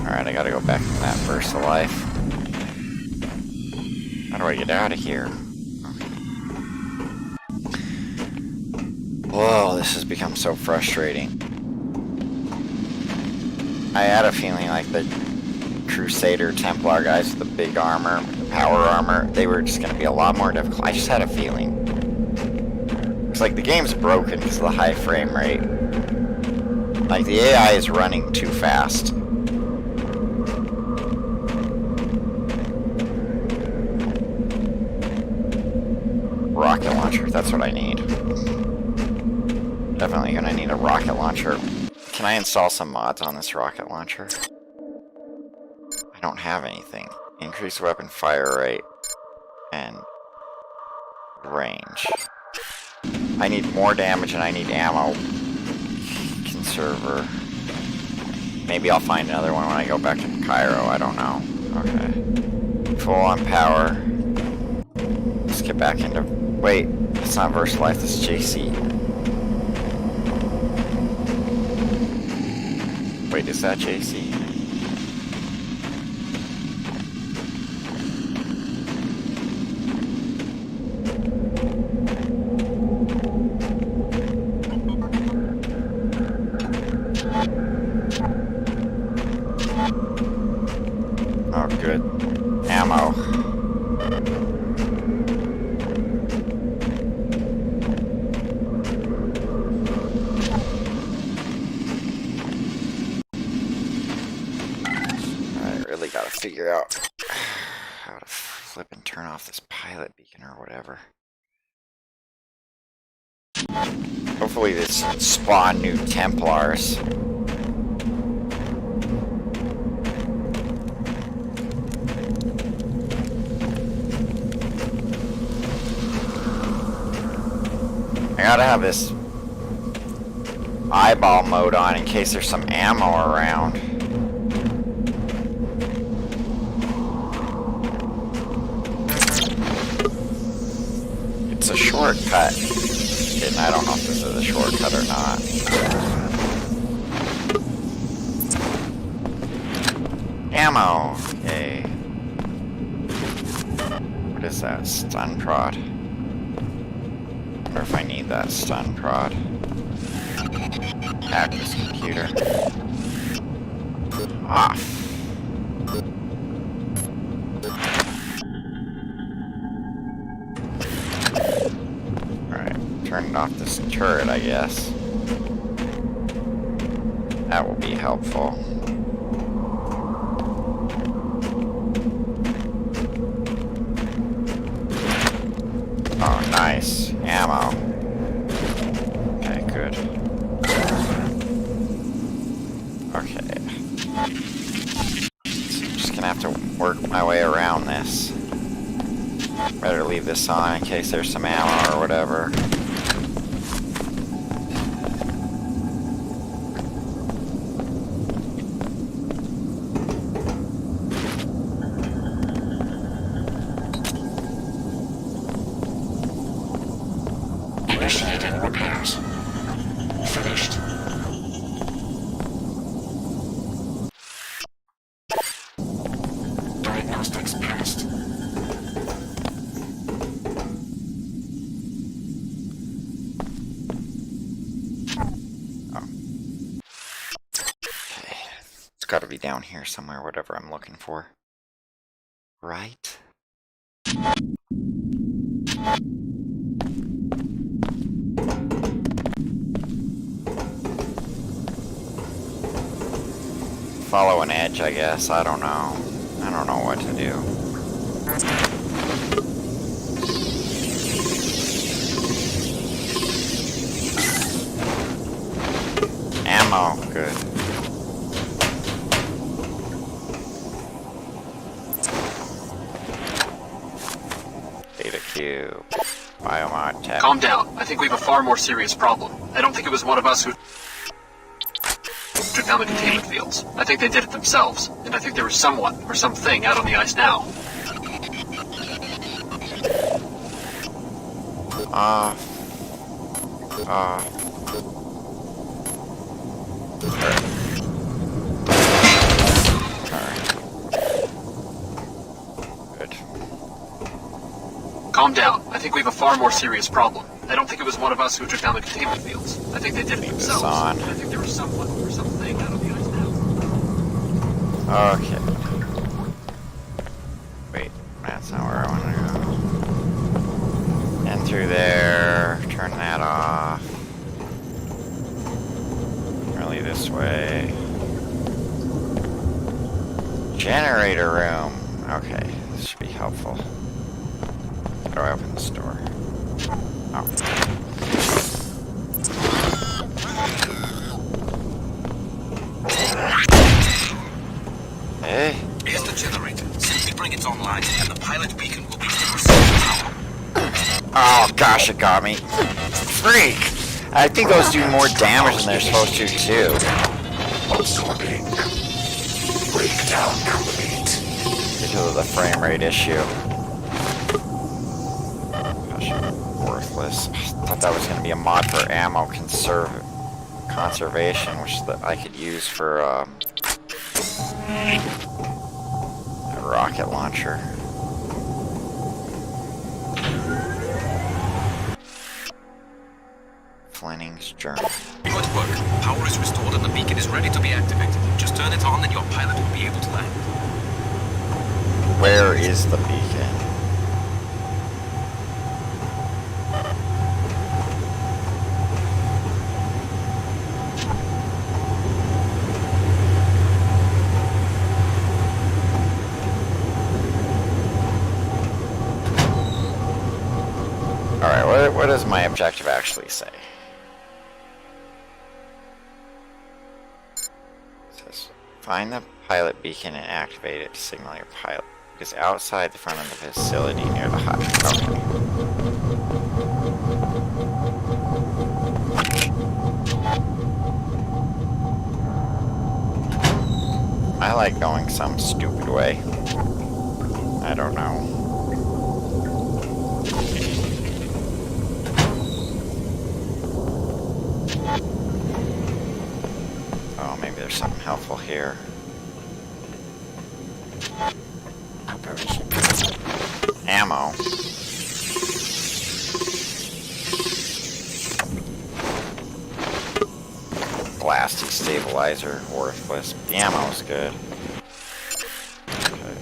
Alright, I gotta go back to that burst of life. How do I get out of here? Whoa, this has become so frustrating. I had a feeling like the Crusader Templar guys with the big armor, the power armor, they were just going to be a lot more difficult. I just had a feeling. It's like the game's broken because of the high frame rate. Like the AI is running too fast. Rocket launcher, that's what I need. Definitely gonna need a rocket launcher. Can I install some mods on this rocket launcher? I don't have anything. Increase weapon fire rate and range. I need more damage and I need ammo. Conserver. Maybe I'll find another one when I go back to Cairo. I don't know. Okay. Full on power. Let's get back into... Wait, it's not Versa Life, this is JC. Wait, is that JC? Oh, good. Ammo. Gotta figure out how to flip and turn off this pilot beacon or whatever. Hopefully this spawn new Templars. I gotta have this eyeball mode on in case there's some ammo around. It's a shortcut, and I don't know if this is a shortcut or not. Ammo! Okay. What is that? Stun prod? I wonder if I need that stun prod. Hack this computer. Off. Turning off this turret, I guess. That will be helpful. Oh, nice. Ammo. Okay, good. Okay. So I'm just gonna have to work my way around this. Better leave this on in case there's some ammo or whatever. Initiating repairs. Finished. Diagnostics passed. It's gotta be down here somewhere, whatever I'm looking for. Right? Follow an edge, I guess. I don't know. I don't know what to do. Ammo, good. Data cube. Biomod tech. Calm down. I think we have a far more serious problem. I don't think it was one of us who took down the containment fields. I think they did it themselves, and I think there was someone or something out on the ice now. Calm down. I think we have a far more serious problem. I don't think it was one of us who took down the containment fields. I think they did it themselves. I think there was someone or something out of the ice now. Okay. Wait, that's not where I want to go. In through there. Turn that off. Really this way. Generator room. Okay, this should be helpful. How do I open this door? Oh. Hey? Here's the generator. Simply bring it online, and the pilot beacon will begin receiving power. Oh gosh, it got me. Freak! I think those do more damage than they're supposed to, too. Absorbing. Breakdown complete. Because of the frame rate issue. Gosh, worthless. I thought that was going to be a mod for ammo conservation, which I could use for a rocket launcher. Fleming's Journal. Good work. Power is restored and the beacon is ready to be activated. Just turn it on and your pilot will be able to land. Where is the beacon? Alright, what does my objective actually say? Find the pilot beacon and activate it to signal your pilot. It is outside the front of the facility near the hut. Okay. I like going some stupid way. I don't know. Oh, maybe there's something helpful here. Ammo. Glass destabilizer, worthless. The ammo's good. Okay.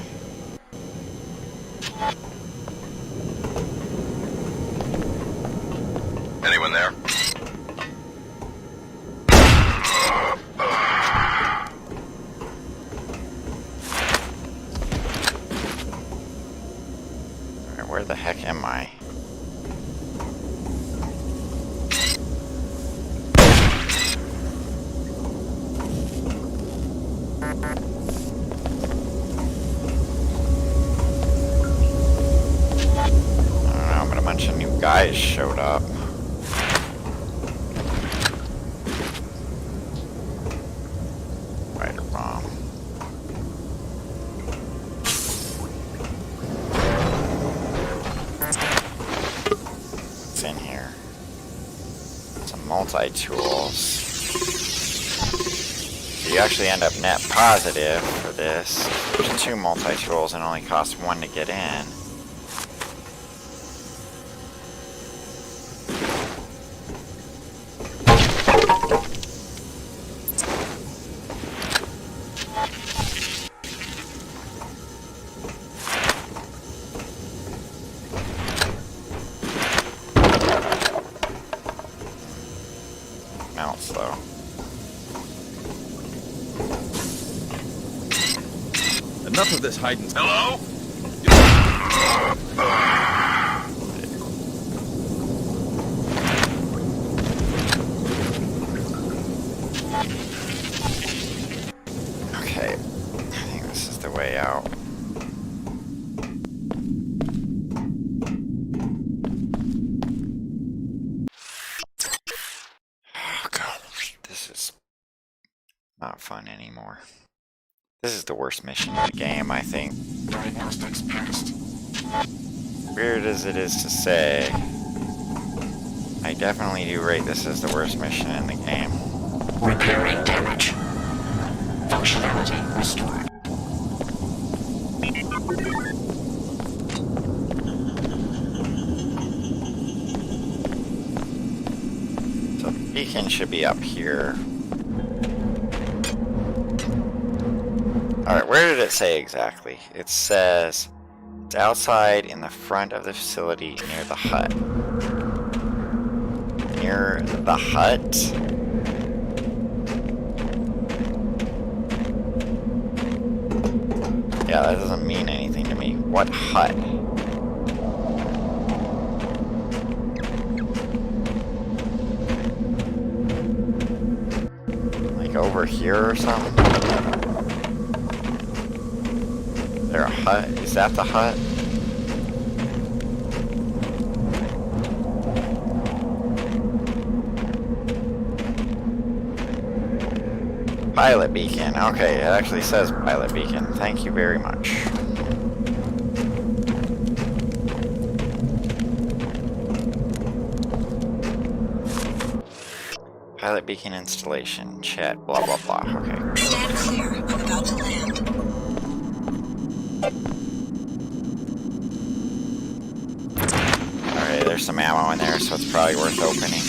Anyone there? Where the heck am I? I don't know, but a bunch of new guys showed up. Spider bomb. In here. Some multi-tools. So you actually end up net positive for this. There's 2 multi-tools and only costs 1 to get in. Melts though. Enough of this hiding. Hello? Okay, I think this is the way out. Oh god, this is not fun anymore. This is the worst mission in the game, I think. Diagnostics passed. Weird as it is to say, I definitely do rate this as the worst mission in the game. Repairing damage. Functionality restored. Beacon should be up here. Alright, where did it say exactly? It says it's outside in the front of the facility near the hut. Near the hut? Yeah, that doesn't mean anything to me. What hut? Like over here or something? Is there a hut? Is that the hut? Pilot beacon. Okay, it actually says pilot beacon. Thank you very much. Pilot beacon installation. Chat. Blah blah blah. Okay. Stand clear. I'm about to land. Alright, there's some ammo in there, so it's probably worth opening.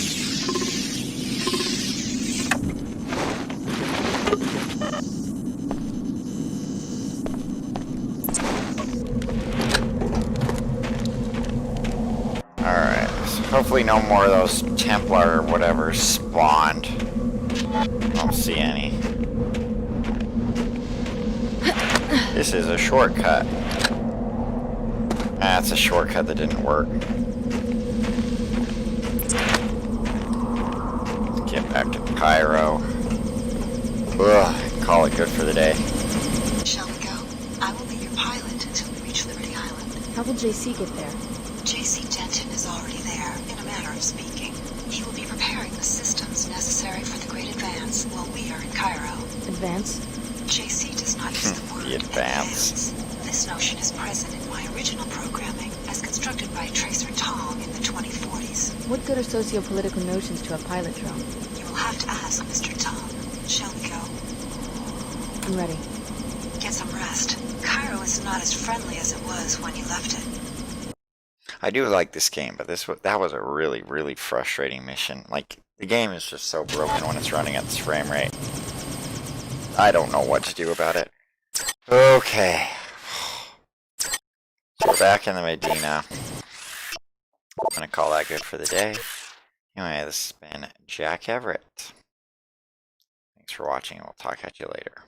Alright, so hopefully no more of those Templar or whatever spawned. Don't see any. This is a shortcut. That's a shortcut that didn't work. Get back to Cairo. Ugh, call it good for the day. Shall we go? I will be your pilot until we reach Liberty Island. How will JC get there? JC Denton is already there, in a manner of speaking. He will be preparing the systems necessary for the Great Advance while we are in Cairo. Advance? JC does not use the word The advance. This notion is present in my original programming, as constructed by Tracer Tong in the 2040s. What good are socio-political notions to a pilot drone? You will have to ask Mr. Tong. Shall we go? I'm ready. Get some rest. Cairo is not as friendly as it was when you left it. I do like this game, but that was a really, really frustrating mission. Like, the game is just so broken when it's running at this frame rate. I don't know what to do about it. Okay. So we're back in the Medina. I'm gonna call that good for the day. Anyway, this has been Jack Everett. Thanks for watching, and we'll talk at you later.